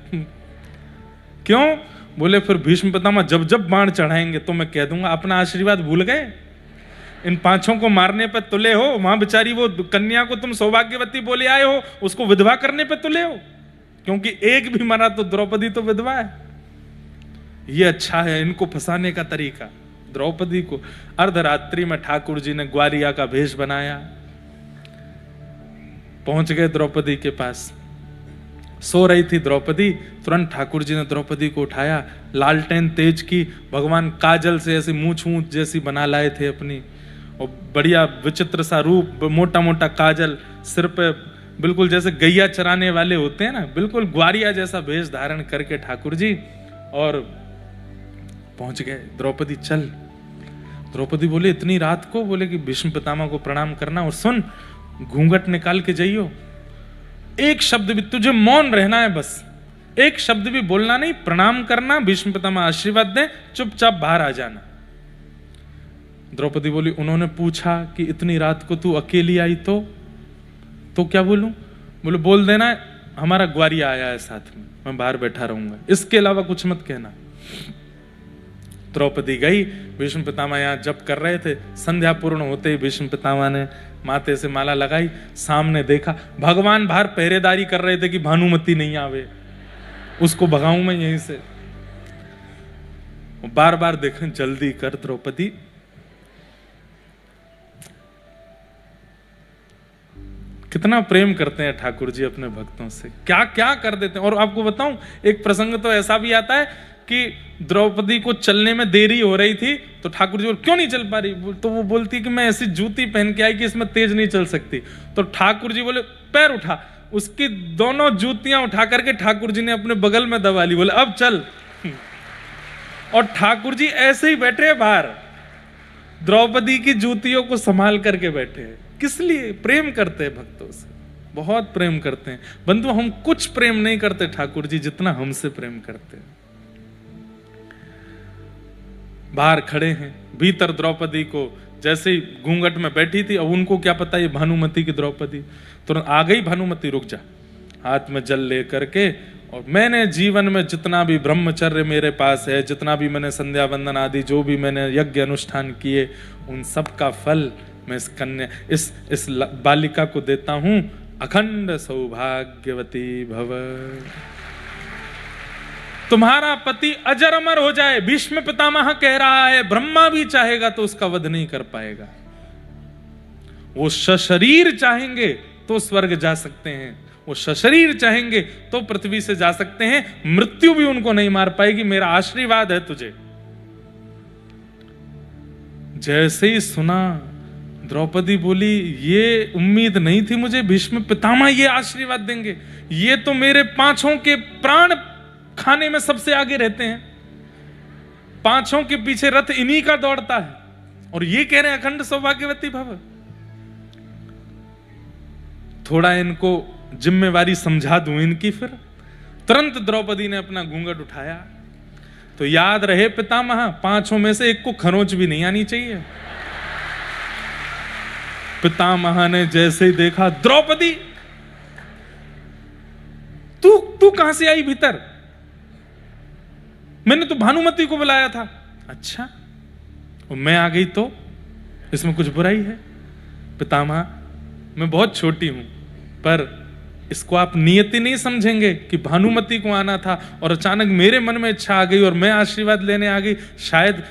क्यों? बोले फिर भीष्म पितामह जब जब बाण चढ़ाएंगे तो मैं कह दूंगा अपना आशीर्वाद भूल गए, इन पांचों को मारने पे तुले हो, वहां बेचारी वो कन्या को तुम सौभाग्यवती बोले आए हो, उसको विधवा करने पे तुले हो, क्योंकि एक भी मरा तो द्रौपदी तो विधवा है। ये अच्छा है इनको फंसाने का तरीका। द्रौपदी को अर्धरात्रि में ठाकुर जी ने ग्वालिया का भेष बनाया, पहुंच गए द्रौपदी के पास। सो रही थी द्रौपदी, तुरंत ठाकुर जी ने द्रौपदी को उठाया, लालटेन तेज की, भगवान काजल से ऐसी मूंछ ऊंच जैसी बना लाए थे अपनी, और बढ़िया विचित्र सा रूप, मोटा मोटा काजल, सिर पे बिल्कुल जैसे गैया चराने वाले होते हैं ना, बिल्कुल ग्वारिया जैसा भेष धारण करके ठाकुर जी और पहुंच गए। द्रौपदी चल, द्रौपदी बोले इतनी रात को? बोले कि भीष्म पितामह को प्रणाम करना, और सुन घूंघट निकाल के जाइयो, एक शब्द भी, तुझे मौन रहना है, बस एक शब्द भी बोलना नहीं, प्रणाम करना, भीष्म पितामह आशीर्वाद दें, चुपचाप बाहर आ जाना। द्रौपदी बोली उन्होंने पूछा कि इतनी रात को तू अकेली आई तो क्या बोलूं? बोले बोल देना हमारा ग्वारिया आया है साथ में, मैं बाहर बैठा रहूंगा, इसके अलावा कुछ मत कहना। द्रौपदी गई, भीष्म पितामह यहाँ जप कर रहे थे, संध्या पूर्ण होते ही भीष्म पितामह ने माथे से माला लगाई, सामने देखा भगवान बाहर पहरेदारी कर रहे थे कि भानुमति नहीं आवे, उसको भगाऊं मैं यहीं से। बार बार देखें जल्दी कर द्रौपदी। कितना प्रेम करते हैं ठाकुर जी अपने भक्तों से, क्या क्या कर देते हैं। और आपको बताऊं एक प्रसंग तो ऐसा भी आता है कि द्रौपदी को चलने में देरी हो रही थी तो ठाकुर जी क्यों नहीं चल पा रही, तो वो बोलती कि मैं ऐसी जूती पहन के आई कि इसमें तेज नहीं चल सकती। तो ठाकुर जी बोले पैर उठा, उसकी दोनों जूतियां उठा करके ठाकुर जी ने अपने बगल में दबा ली, बोले अब चल। और ठाकुर जी ऐसे ही बैठे बाहर, द्रौपदी की जूतियों को संभाल करके बैठे हैं। किस लिए? प्रेम करते हैं भक्तों से, बहुत प्रेम करते हैं। बंधु हम कुछ प्रेम नहीं करते ठाकुर जी जितना हमसे प्रेम करते हैं। बाहर खड़े हैं, भीतर द्रौपदी को जैसे ही घूंघट में बैठी थी, अब उनको क्या पता ये भानुमति की द्रौपदी, तुरंत आ गई भानुमति, रुक जा, हाथ में जल ले करके, और मैंने जीवन में जितना भी ब्रह्मचर्य मेरे पास है, जितना भी मैंने संध्या वंदन आदि जो भी मैंने यज्ञ अनुष्ठान किए, उन सब का फल मैं इस कन्या इस बालिका को देता हूं, अखंड सौभाग्यवती भव। तुम्हारा पति अजर अमर हो जाए, भीष्म पितामह कह रहा है, ब्रह्मा भी चाहेगा तो उसका वध नहीं कर पाएगा। वो सशरीर चाहेंगे तो स्वर्ग जा सकते हैं, वो सशरीर चाहेंगे तो पृथ्वी से जा सकते हैं, मृत्यु भी उनको नहीं मार पाएगी, मेरा आशीर्वाद है तुझे। जैसे ही सुना द्रौपदी बोली ये उम्मीद नहीं थी मुझे, भीष्म पितामह ये आशीर्वाद देंगे, ये तो मेरे पांचों के प्राण खाने में सबसे आगे रहते हैं, पांचों के पीछे रथ इन्हीं का दौड़ता है, और ये कह रहे हैं अखंड सौभाग्यवती भव। थोड़ा इनको जिम्मेवारी समझा दूं इनकी। फिर तुरंत द्रौपदी ने अपना घूंघट उठाया, तो याद रहे पितामह, पांचों में से एक को खरोंच भी नहीं आनी चाहिए। पितामह ने जैसे ही देखा, द्रौपदी तू कहां से आई भीतर? मैंने तो भानुमति को बुलाया था। अच्छा, और मैं आ गई तो इसमें कुछ बुराई है? पितामह मैं बहुत छोटी हूं, पर इसको आप नियति नहीं समझेंगे कि भानुमति को आना था और अचानक मेरे मन में इच्छा आ गई और मैं आशीर्वाद लेने आ गई। शायद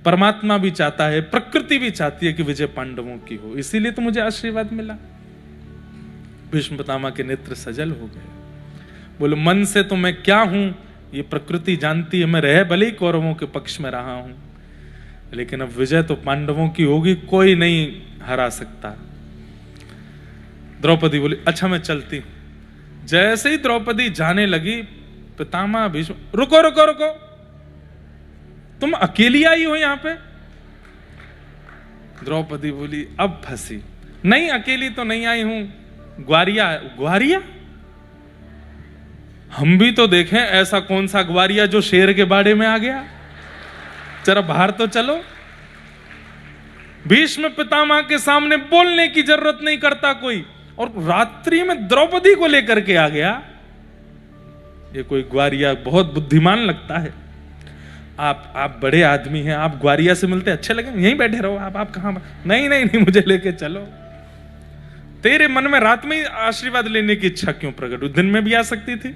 परमात्मा भी चाहता है, प्रकृति भी चाहती है कि विजय पांडवों की हो, इसीलिए तो मुझे आशीर्वाद मिला। भीष्म पितामह के नेत्र सजल हो गए, बोले मन से तो मैं क्या हूं ये प्रकृति जानती है, मैं रह भले ही कौरवों के पक्ष में रहा हूं, लेकिन अब विजय तो पांडवों की होगी, कोई नहीं हरा सकता। द्रौपदी बोली अच्छा मैं चलती हूं। जैसे ही द्रौपदी जाने लगी, पितामह भीष्म रुको रुको रुको, तुम अकेली आई हो यहां पे? द्रौपदी बोली अब फंसी, नहीं अकेली तो नहीं आई हूं, ग्वारिया। ग्वारिया? हम भी तो देखें ऐसा कौन सा ग्वारिया जो शेर के बाड़े में आ गया, जरा बाहर तो चलो। भीष्म पितामह के सामने बोलने की जरूरत नहीं करता कोई, और रात्रि में द्रौपदी को लेकर के आ गया। ये कोई ग्वारिया बहुत बुद्धिमान लगता है। आप बड़े आदमी हैं, आप ग्वारिया से मिलते अच्छे लगे, यहीं बैठे रहो। आप कहां? नहीं नहीं नहीं, मुझे लेके चलो। तेरे मन में रात में ही आशीर्वाद लेने की इच्छा क्यों प्रकट हुई? दिन में भी आ सकती थी।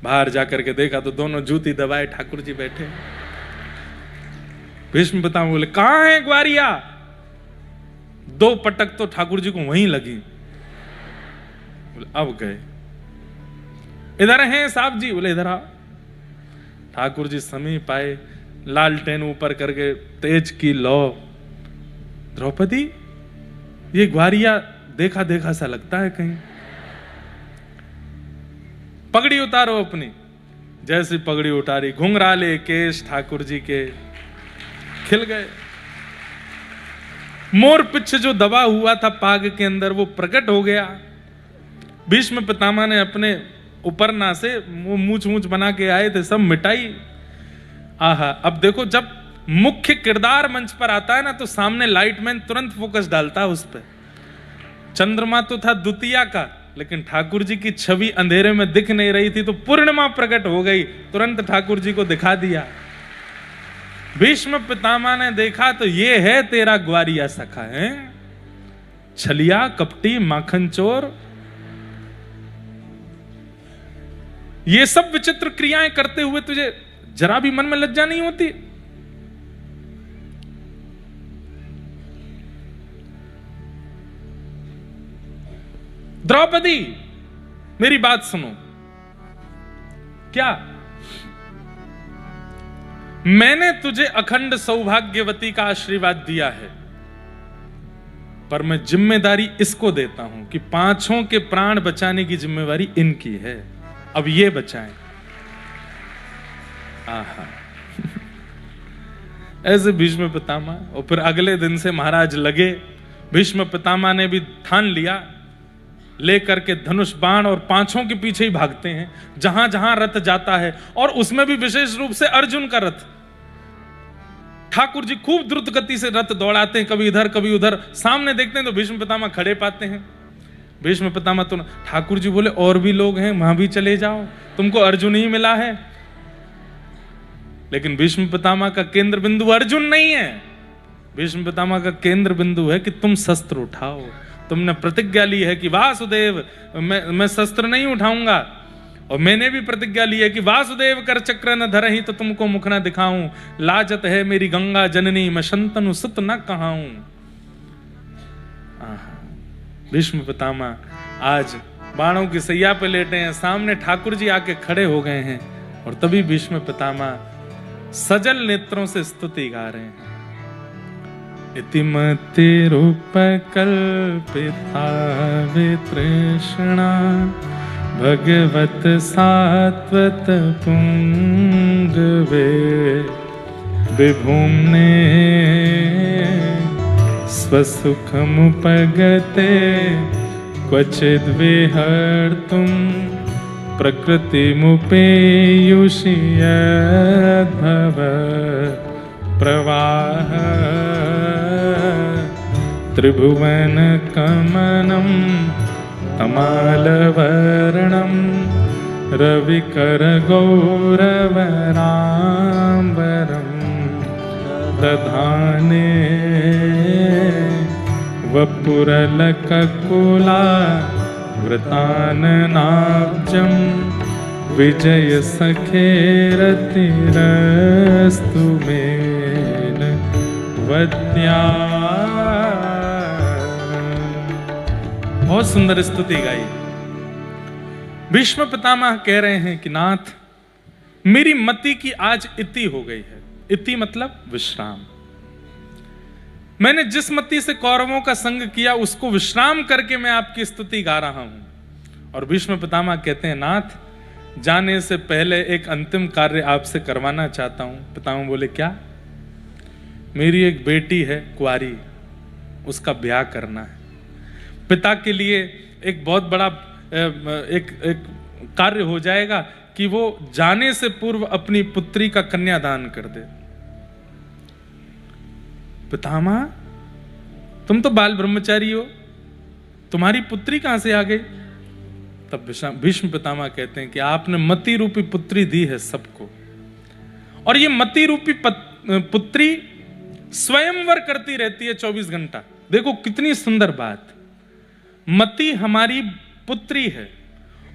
बाहर जाकर के देखा तो दोनों जूती दबाए ठाकुर जी बैठे। भीष्म पितामह बोले कहां है ग्वारिया? 2 पटक तो ठाकुर जी को वहीं लगी। बोले अब गए। इधर हैं साहब जी? बोले इधर आ। ठाकुर जी समीप आए, लालटेन ऊपर करके तेज की लो। द्रौपदी, ये ग्वारिया देखा देखा सा लगता है कहीं। पगड़ी उतारो अपनी। जैसी पगड़ी उतारी, घुंघराले केश ठाकुर जी के खिल गए। मोर पिछ जो दबा हुआ था पाग के अंदर वो प्रकट हो गया। भीष्म पितामह ने अपने उपरना से वो मूछ मूछ बना के आए थे, सब मिटाई। आहा, अब देखो जब मुख्य किरदार मंच पर आता है ना तो सामने लाइटमैन तुरंत फोकस डालता है उस पर। चंद्रमा तो था द्वितीया का, लेकिन ठाकुर जी की छवि अंधेरे में दिख नहीं रही थी तो पूर्णिमा प्रकट हो गई, तुरंत ठाकुर जी को दिखा दिया। भीष्म पितामह ने देखा तो ये है तेरा ग्वारिया सखा है, छलिया कपटी माखन चोर। ये सब विचित्र क्रियाएं करते हुए तुझे जरा भी मन में लज्जा नहीं होती? द्रौपदी मेरी बात सुनो। क्या मैंने तुझे अखंड सौभाग्यवती का आशीर्वाद दिया है, पर मैं जिम्मेदारी इसको देता हूं कि 5 के प्राण बचाने की जिम्मेवारी इनकी है। अब ये बचाएं। आहा ऐसे भीष्म पितामह। और फिर अगले दिन से महाराज लगे। भीष्म पितामह ने भी ठान लिया, लेकर के धनुष बाण और 5 के पीछे ही भागते हैं जहां जहां रथ जाता है। और उसमें भी विशेष रूप से अर्जुन का रथ। ठाकुर जी खूब द्रुत गति से रथ दौड़ाते हैं, कभी इधर कभी उधर। सामने देखते हैं तो भीष्म पितामह खड़े पाते हैं। भीष्म पितामह तो ठाकुर जी बोले और भी लोग हैं, वहां भी चले जाओ, तुमको अर्जुन ही मिला है। लेकिन भीष्म पितामह का केंद्र बिंदु अर्जुन नहीं है। भीष्म पितामह का केंद्र बिंदु है कि तुम शस्त्र उठाओ। तुमने प्रतिज्ञा ली है कि वासुदेव मैं शस्त्र नहीं उठाऊंगा, और मैंने भी प्रतिज्ञा ली है कि वासुदेव कर चक्र न धरहि तो तुमको मुख न दिखाऊं। लाजत है मेरी गंगा जननी, मैं शंतनु सुत न कहाऊं। भीष्म पितामह आज बाणों की सैया पे लेटे हैं, सामने ठाकुर जी आके खड़े हो गए हैं। और तभी भीष्म पितामह सजल नेत्रों से स्तुति गा रहे हैं। इतिमति रूप कल्पिता वितृष्णा, भगवत सात्वत पुंगवे, विभुम्ने स्वसुखमुपगते, क्वचिद् विहर्तुं प्रकृतिमुपेयुषि यद्भव प्रवाह, त्रिभुवन कमनं तमालवर्णं, रविकर गौरवराम्बरं दधाने, वपुरलककुला वृताननाब्जं, विजय सखेरतिरस्तु मेन वद्या। बहुत सुंदर स्तुति गाई। भीष्म पितामह कह रहे हैं कि नाथ, मेरी मति की आज इति हो गई है। इति मतलब विश्राम। मैंने जिस मति से कौरवों का संग किया उसको विश्राम करके मैं आपकी स्तुति गा रहा हूं। और भीष्म पितामह कहते हैं नाथ, जाने से पहले एक अंतिम कार्य आपसे करवाना चाहता हूं। पितामह बोले क्या? मेरी एक बेटी है कुंवारी, उसका ब्याह करना है। पिता के लिए एक बहुत बड़ा एक कार्य हो जाएगा कि वो जाने से पूर्व अपनी पुत्री का कन्यादान कर दे। पितामह, तुम तो बाल ब्रह्मचारी हो, तुम्हारी पुत्री कहां से आ गई? तब भीष्म पितामह कहते हैं कि आपने मति रूपी पुत्री दी है सबको, और ये मति रूपी पुत्री स्वयंवर करती रहती है 24 घंटा। देखो कितनी सुंदर बात। मति हमारी पुत्री है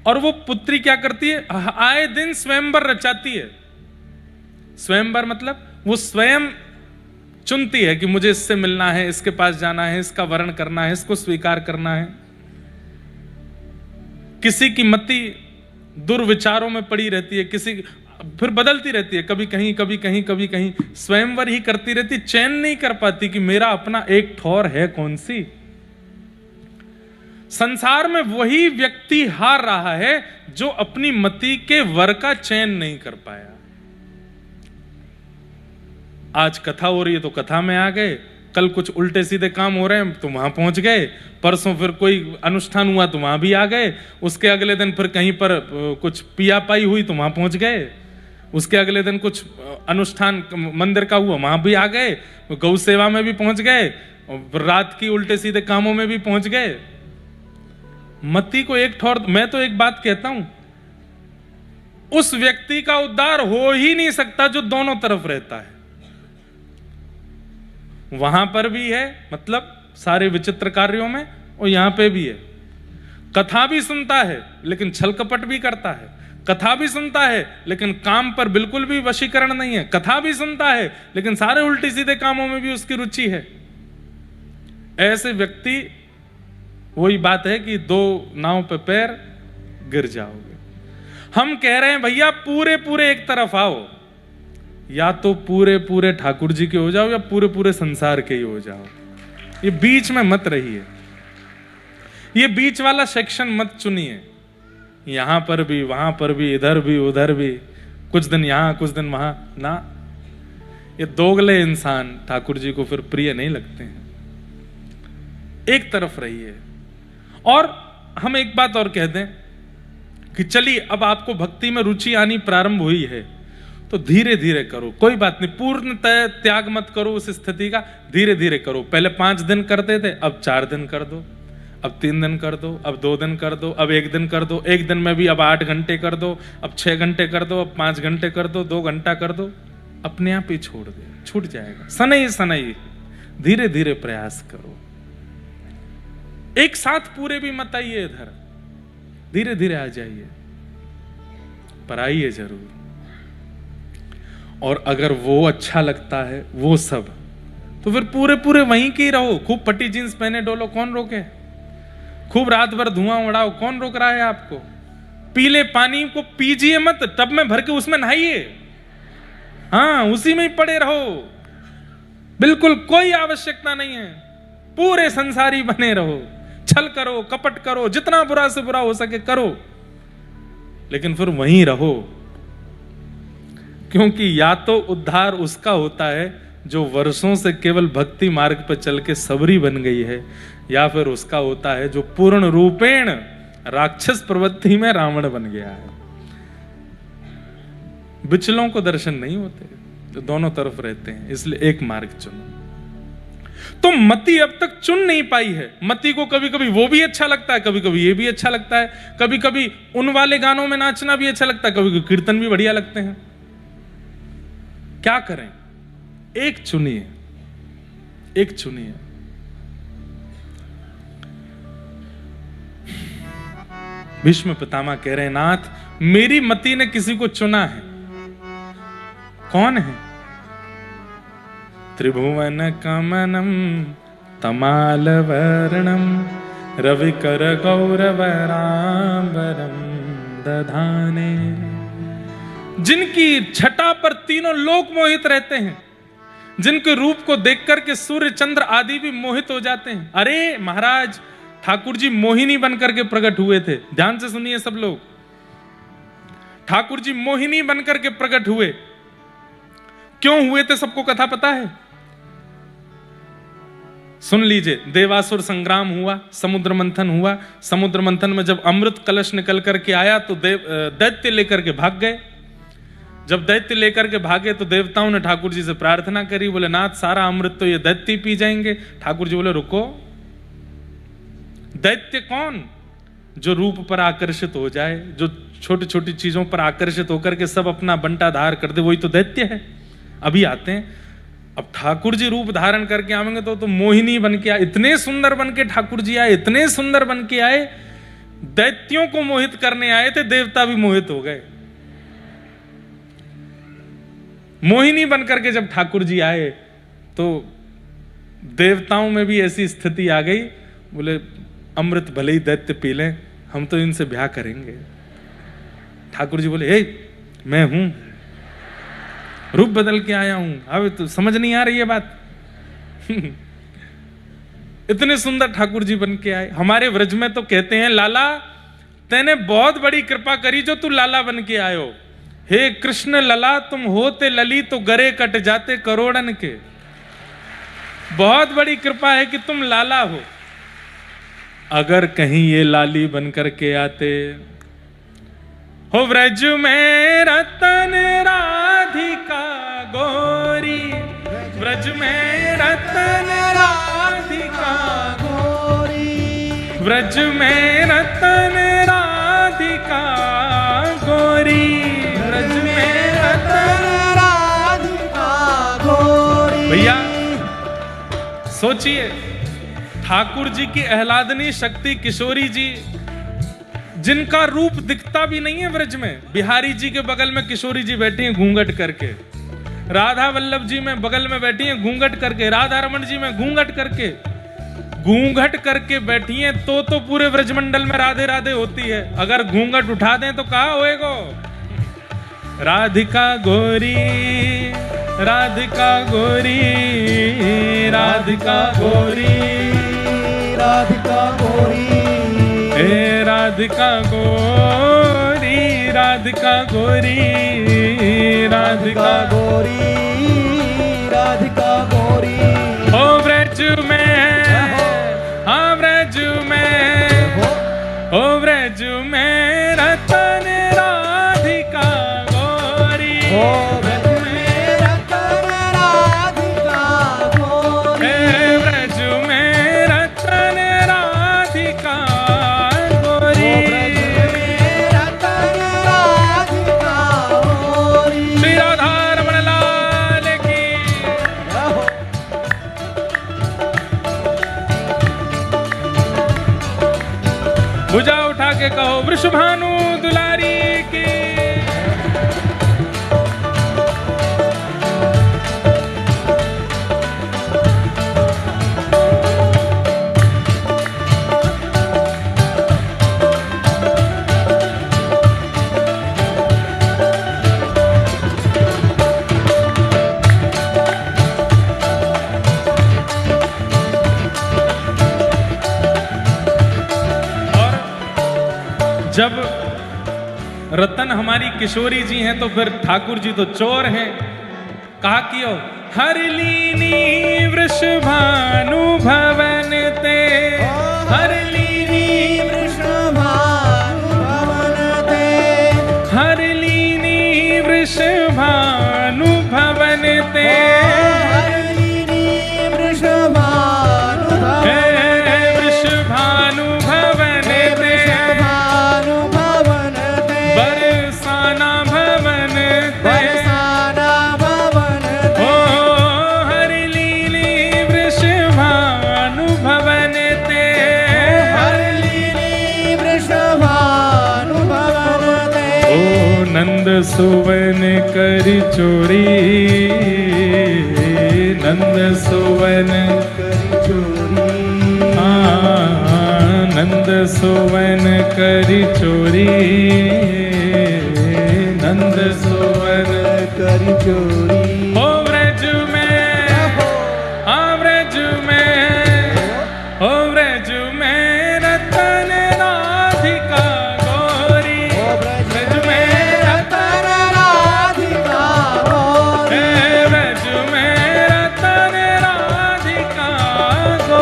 और वो पुत्री क्या करती है? आए दिन स्वयंवर रचाती है। स्वयंवर मतलब वो स्वयं चुनती है कि मुझे इससे मिलना है, इसके पास जाना है, इसका वर्ण करना है, इसको स्वीकार करना है। किसी की मति दुर्विचारों में पड़ी रहती है, किसी फिर बदलती रहती है, कभी कहीं कभी कहीं कभी कहीं, स्वयंवर ही करती रहती, चैन नहीं कर पाती कि मेरा अपना एक ठौर है कौन सी। संसार में वही व्यक्ति हार रहा है जो अपनी मति के वर का चयन नहीं कर पाया। आज कथा हो रही है तो कथा में आ गए, कल कुछ उल्टे सीधे काम हो रहे हैं तो वहां पहुंच गए, परसों फिर कोई अनुष्ठान हुआ तो वहां भी आ गए, उसके अगले दिन फिर कहीं पर कुछ पिया पाई हुई तो वहां पहुंच गए, उसके अगले दिन कुछ अनुष्ठान मंदिर का हुआ वहां भी आ गए, गौ सेवा में भी पहुंच गए, रात की उल्टे सीधे कामों में भी पहुंच गए। मति को एक ठौर। मैं तो एक बात कहता हूं, उस व्यक्ति का उद्धार हो ही नहीं सकता जो दोनों तरफ रहता है। वहां पर भी है, मतलब सारे विचित्र कार्यों में, और यहां पे भी है। कथा भी सुनता है लेकिन छल कपट भी करता है, कथा भी सुनता है लेकिन काम पर बिल्कुल भी वशीकरण नहीं है, कथा भी सुनता है लेकिन सारे उल्टे सीधे कामों में भी उसकी रुचि है। ऐसे व्यक्ति, वही बात है कि दो नाव पे पैर गिर जाओगे। हम कह रहे हैं भैया पूरे पूरे एक तरफ आओ, या तो पूरे पूरे ठाकुर जी के हो जाओ या पूरे पूरे संसार के ही हो जाओ। ये बीच में मत रहिए, ये बीच वाला सेक्शन मत चुनिए। यहां पर भी वहां पर भी, इधर भी उधर भी, कुछ दिन यहां कुछ दिन वहां ना। ये दोगले इंसान ठाकुर जी को फिर प्रिय नहीं लगते हैं। एक तरफ रहिए। और हम एक बात और कह दें कि चलिए अब आपको भक्ति में रुचि आनी प्रारंभ हुई है तो धीरे धीरे करो, कोई बात नहीं, पूर्णतः त्याग मत करो उस स्थिति का, धीरे धीरे करो। पहले 5 दिन करते थे, अब 4 दिन कर दो, अब 3 दिन कर दो, अब 2 दिन कर दो, अब 1 दिन कर दो, 1 दिन में भी अब 8 घंटे कर दो, अब 6 घंटे कर दो, अब 5 घंटे कर दो, 2 घंटा कर दो, अपने आप ही छोड़ दे, छूट जाएगा। सनई सनई धीरे धीरे प्रयास करो। एक साथ पूरे भी मत आइए इधर, धीरे धीरे आ जाइए, पर आइए जरूर। और अगर वो अच्छा लगता है वो सब, तो फिर पूरे पूरे वहीं के ही रहो। खूब फटी जींस पहने डोलो, कौन रोके? खूब रात भर धुआं उड़ाओ, कौन रोक रहा है आपको? पीले पानी को पीजिए मत, टब में भर के उसमें नहाइए, हाँ उसी में ही पड़े रहो, बिल्कुल कोई आवश्यकता नहीं है। पूरे संसारी बने रहो, छल करो, कपट करो, जितना बुरा से बुरा हो सके करो, लेकिन फिर वहीं रहो। क्योंकि या तो उद्धार उसका होता है जो वर्षों से केवल भक्ति मार्ग पर चल के सबरी बन गई है, या फिर उसका होता है जो पूर्ण रूपेण राक्षस प्रवृत्ति में रावण बन गया है। बिचलों को दर्शन नहीं होते, तो दोनों तरफ रहते हैं, इसलिए एक मार्ग चुनो। तो मति अब तक चुन नहीं पाई है। मति को कभी कभी वो भी अच्छा लगता है, कभी कभी ये भी अच्छा लगता है, कभी कभी उन वाले गानों में नाचना भी अच्छा लगता है, कभी कभी कीर्तन भी बढ़िया लगते हैं। क्या करें? एक चुनिए, एक चुनिए। भीष्म पितामह कह रहे हैं, नाथ मेरी मति ने किसी को चुना है। कौन है? त्रिभुवन कमनम तमाल वर्णम रविकर गौरवरांबरम दधाने। जिनकी छटा पर तीनों लोक मोहित रहते हैं, जिनके रूप को देखकर के सूर्य चंद्र आदि भी मोहित हो जाते हैं। अरे महाराज, ठाकुर जी मोहिनी बनकर के प्रकट हुए थे। ध्यान से सुनिए सब लोग, ठाकुर जी मोहिनी बनकर के प्रकट हुए। क्यों हुए थे सबको कथा पता है? सुन लीजिए, देवासुर संग्राम हुआ, समुद्र मंथन हुआ। समुद्र मंथन में जब अमृत कलश निकल करके आया तो दैत्य लेकर के भाग गए। जब दैत्य लेकर के भागे तो देवताओं ने ठाकुर जी से प्रार्थना करी, बोले नाथ सारा अमृत तो ये दैत्य पी जाएंगे। ठाकुर जी बोले रुको, दैत्य कौन? जो रूप पर आकर्षित हो जाए, जो छोटी छोटी चीजों पर आकर्षित होकर के सब अपना बंटा धार कर दे, वही तो दैत्य है। अभी आते हैं। अब ठाकुर जी रूप धारण करके आएंगे तो मोहिनी बन के आए, इतने सुंदर बन के ठाकुर जी आए, इतने सुंदर बन के आए, दैत्यों को मोहित करने आए थे, देवता भी मोहित हो गए। मोहिनी बन करके जब ठाकुर जी आए तो देवताओं में भी ऐसी स्थिति आ गई, बोले अमृत भले ही दैत्य पी लें, हम तो इनसे ब्याह करेंगे। ठाकुर जी बोले मैं हूं, रूप बदल के आया हूं, अब तो समझ नहीं आ रही है बात। इतने सुंदर ठाकुर जी बन के आए। हमारे व्रज में तो कहते हैं लाला तैने बहुत बड़ी कृपा करी जो तू लाला बन के आयो। हे कृष्ण लला तुम होते लली तो गरे कट जाते करोड़न के। बहुत बड़ी कृपा है कि तुम लाला हो। अगर कहीं ये लाली बन करके आते, हो व्रज में रतन राधिका गोरी, व्रज में रतन राधिका गोरी, व्रज में रतन राधिका गोरी, व्रज में रतन राधिका गोरी। भैया सोचिए, ठाकुर जी की आह्लादनी शक्ति किशोरी जी, जिनका रूप दिखता भी नहीं है व्रज में। बिहारी जी के बगल में किशोरी जी बैठी हैं घूंघट करके, राधा वल्लभ जी में बगल में बैठी हैं घूंघट करके, राधा रमन जी में घूंघट करके बैठी हैं, तो पूरे ब्रजमंडल में राधे राधे होती है। अगर घूंघट उठा दें तो कहाँ होएगा? राधिका गोरी, राधिका गोरी, राधिका गोरी, राधिका गोरी, हे राधिका गोरी, राधिका गोरी, राधिका गोरी, राधिका गोरी। हो व्रज में, हाँ व्रज में, हो व्रज में रतन राधिका गोरी, हो व्रज में रतन राधिका गोरी, हे व्रज में रतन राधिका गोरी, रतन राधिका गोरी। श्री राधा रमण लाल की। भुजा उठा के कहो वृषभानु दुलारी की। जब रतन हमारी किशोरी जी हैं तो फिर ठाकुर जी तो चोर हैं। कहा कियो हर लीनी वृषभानु भवन ते, हर लीनी वृषभानु भवन ते, हर लीनी वृषभानु भवन ते, हर लीनी वृषभानु भवन ते, बरसाना भवन ते, ओ हर लीली वृषभानु भवन ते, हर लीली वृषभानु भवन ते। ओ नंद सुवन करि चोरी, नंद सुवन करि चोरी, नंद सुवन करि चोरी, नंद सुवन करि चोरी। हो व्रज में, हाँ व्रज में, हो व्रज में रतन राधिका गोरी, व्रज में रतन राधिका गोरी, व्रज में रतन राधिका गोरी।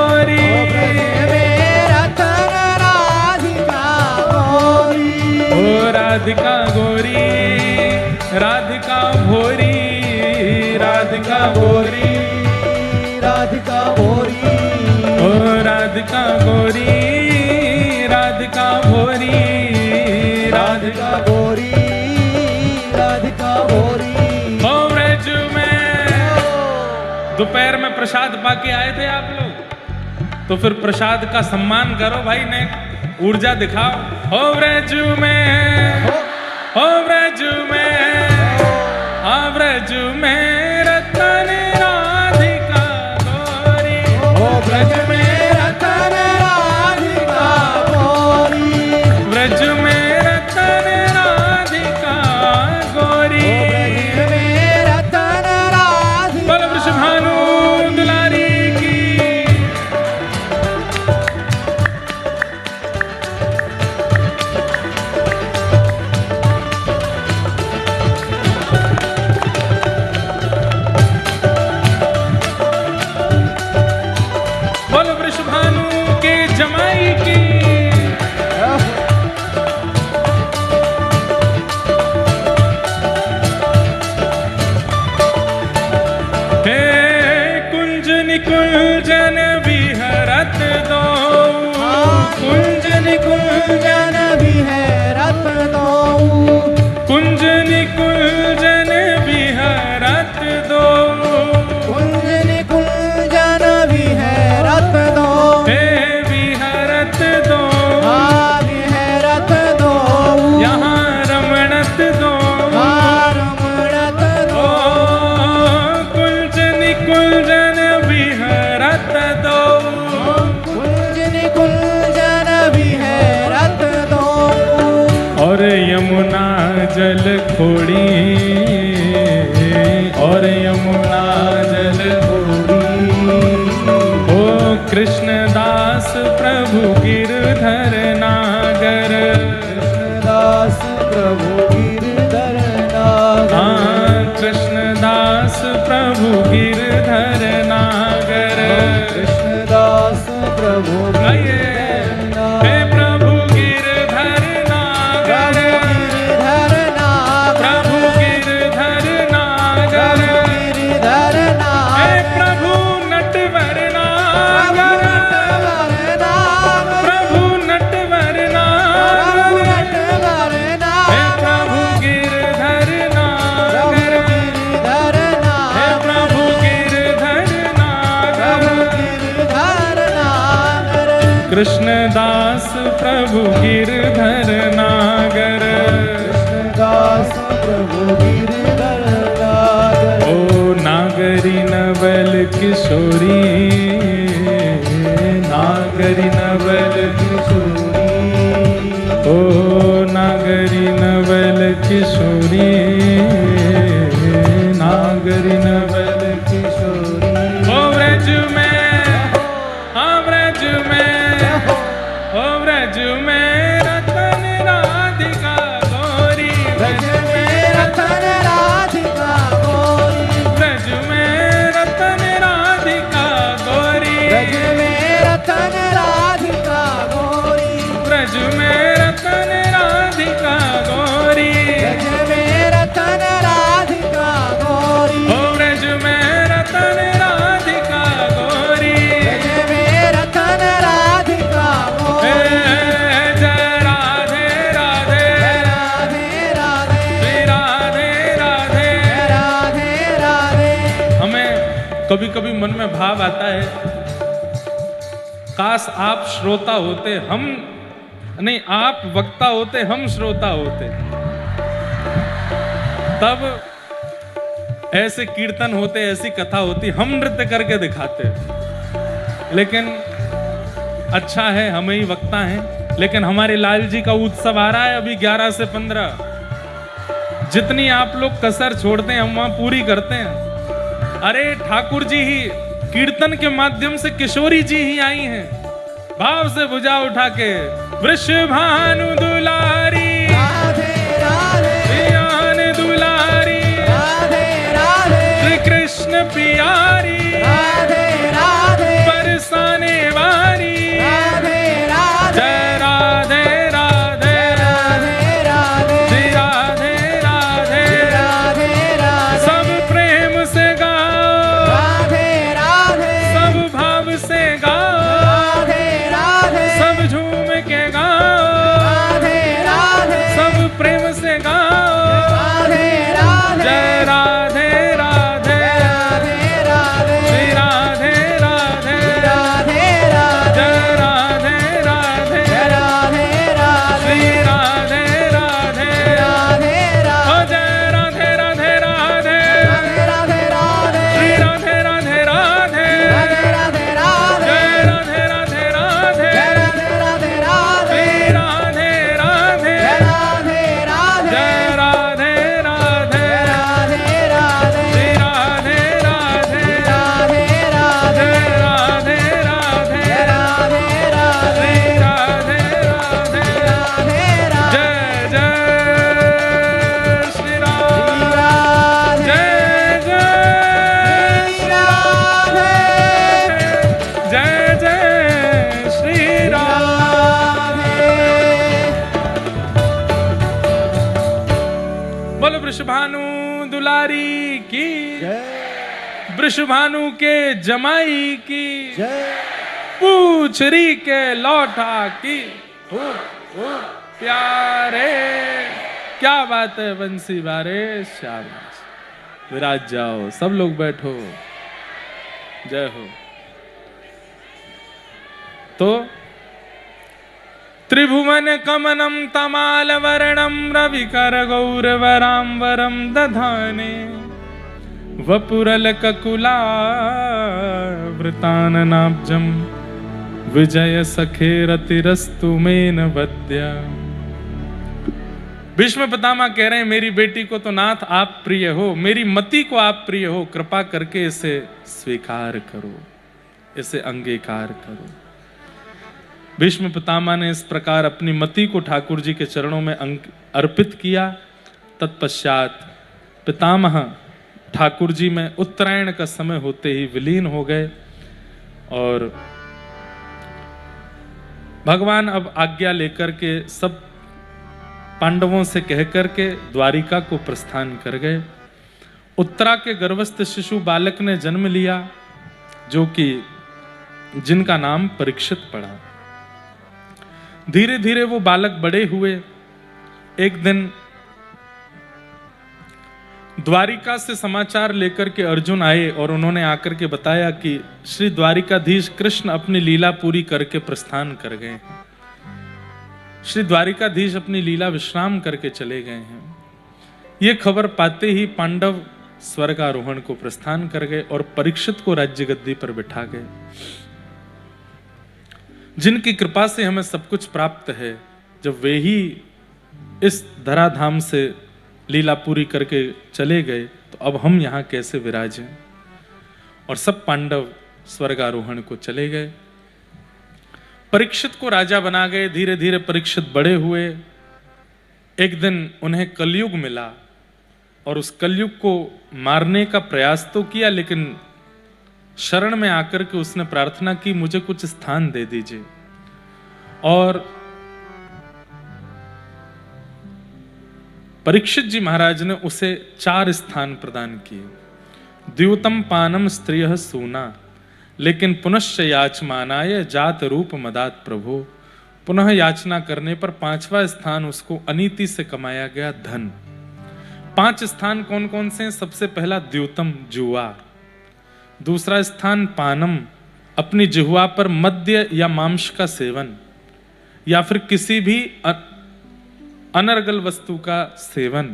राधिका गोरी, राधिका भोरी, राधिका भोरी, राधिका भोरी, ओ राधिका गोरी, राधिका भोरी, राधिका भोरी, राधिका भोरी। ओ ब्रज में दोपहर में प्रसाद पाके आए थे आप लोग, तो फिर प्रसाद का सम्मान करो भाई, ने ऊर्जा दिखाओ। ओ ब्रज में, ओ ब्रज में, आ ब्रज में रतन राधिका गोरी, ओ ब्रज में रतन राधिका गोरी, ब्रज में रतन राधिका गोरी, ब्रज में रतन राधिका। बोलो वृषभानु दुलारी की। बोलो वृषभानु के जमाई की। हे कुंज निकुंजन विहरत दो, कुंज निकुंजन विहरत दो, कुंज निकुंजन विहरत दो, कुंज निकुंजन विहरत दो, हे विहरत दो, विहरत दो, यहाँ रमणत दो, रमणत दो, कुंज निकुंजन विहरत दो, कुंज निकुंजन विहरत दो, और यमुना जल खोड़ी, और यमुना जल खोड़ी, ओ कृष्णदास प्रभु गिरधर नागर, कृष्णदास प्रभु गिरधर नागर, हाँ कृष्णदास प्रभु गिरधर नागर, कृष्णदास प्रभु गाइए, हे प्रभु गिरधर नागर, गिरधर नागर, प्रभु गिरधर नागर, गिरधर हे नागर, प्रभु नटवर नागर, प्रभु नटवर नागर, हे प्रभु गिरधर नागर, हे प्रभु गिरधर नागर, कृष्णदास प्रभु गिरधर नागर, कृष्णदास प्रभु गिरधर नागर, ओ नागरी नवल किशोरी, नागरी नवल किशोरी, ओ नागरी नवल किशोरी, नागरी नवल किशोरी, ओ ब्रज में, हाँ ब्रज में, ओ ब्रज में रतन राधिका गोरी, ब्रज में रतन राधिका गोरी, ब्रज में रतन राधिका गोरी, ब्रज में रतन राधिका गोरी, ब्रज में रतन राधिका गोरी, ब्रज में रतन राधिका गोरी, ओ ब्रज में रतन राधिका गोरी, ब्रज में रतन राधिका हे गोरी। जय राधे राधे, राधे राधे, श्री राधे राधे। राधे राधे, हमें कभी कभी मन में भाव आता है, काश आप श्रोता होते, हम नहीं, आप वक्ता होते, हम श्रोता होते, तब ऐसे कीर्तन होते, ऐसी कथा होती, हम नृत्य करके दिखाते। लेकिन अच्छा है हम ही वक्ता हैं, लेकिन हमारे लाल जी का उत्सव आ रहा है अभी 11 से 15। जितनी आप लोग कसर छोड़ते हैं हम वहां पूरी करते हैं। अरे ठाकुर जी ही कीर्तन के माध्यम से, किशोरी जी ही आई हैं, भाव से भुजा उठा के, वृषभानु दुलारी, राधे राधे, प्रियान दुलारी, राधे राधे, श्री कृष्ण प्यारी, राधे राधे, बरसाने वारी, राधे राधे, जय राधे राधे, राधे राधे, श्री वृषभानु दुलारी की, जय वृषभानु के जमाई की, जय पूछरी के लौटा की। हो प्यारे, क्या बात है बंसी बारे, शाबाश। विराज जाओ, सब लोग बैठो, जय हो। तो त्रिभुवन कमनम तमाल वर्णम रविकर गौरवरांबरम दधाने वपुरल ककुला वृताननाब्जम विजय सखे रतिरस्तु मेन वद्या। भीष्म पितामह कह रहे हैं मेरी बेटी को तो नाथ आप प्रिय हो, मेरी मति को आप प्रिय हो, कृपा करके इसे स्वीकार करो, इसे अंगीकार करो। भीष्म पितामह ने इस प्रकार अपनी मति को ठाकुर जी के चरणों में अर्पित किया। तत्पश्चात पितामह ठाकुर जी में उत्तरायण का समय होते ही विलीन हो गए और भगवान अब आज्ञा लेकर के सब पांडवों से कहकर के द्वारिका को प्रस्थान कर गए। उत्तरा के गर्भस्थ शिशु बालक ने जन्म लिया, जो कि जिनका नाम परीक्षित पड़ा। धीरे धीरे वो बालक बड़े हुए। एक दिन द्वारिका से समाचार लेकर के अर्जुन आए और उन्होंने आकर के बताया कि श्री द्वारिकाधीश कृष्ण अपनी लीला पूरी करके प्रस्थान कर गए हैं। श्री द्वारिकाधीश अपनी लीला विश्राम करके चले गए हैं। ये खबर पाते ही पांडव स्वर्गारोहण को प्रस्थान कर गए और परीक्षित को राज्य गद्दी पर बिठा गए। जिनकी कृपा से हमें सब कुछ प्राप्त है, जब वे ही इस धराधाम से लीला पूरी करके चले गए, तो अब हम यहां कैसे विराजें। और सब पांडव स्वर्गारोहण को चले गए। परीक्षित को राजा बना गए। धीरे धीरे परीक्षित बड़े हुए। एक दिन उन्हें कलयुग मिला और उस कलयुग को मारने का प्रयास तो किया, लेकिन शरण में आकर के उसने प्रार्थना की मुझे कुछ स्थान दे दीजिए। और परीक्षित जी महाराज ने उसे 4 स्थान प्रदान किए। द्यूतम पानम स्त्रियः सूना, लेकिन पुनश्च याचमानाय जात रूप मदात प्रभो। पुनः याचना करने पर 5वां स्थान उसको अनीति से कमाया गया धन। 5 स्थान कौन कौन से हैं? सबसे पहला द्यूतम, जुआ। दूसरा स्थान पानम, अपनी जिह्वा पर मद्य या मांस का सेवन या फिर किसी भी अनर्गल वस्तु का सेवन।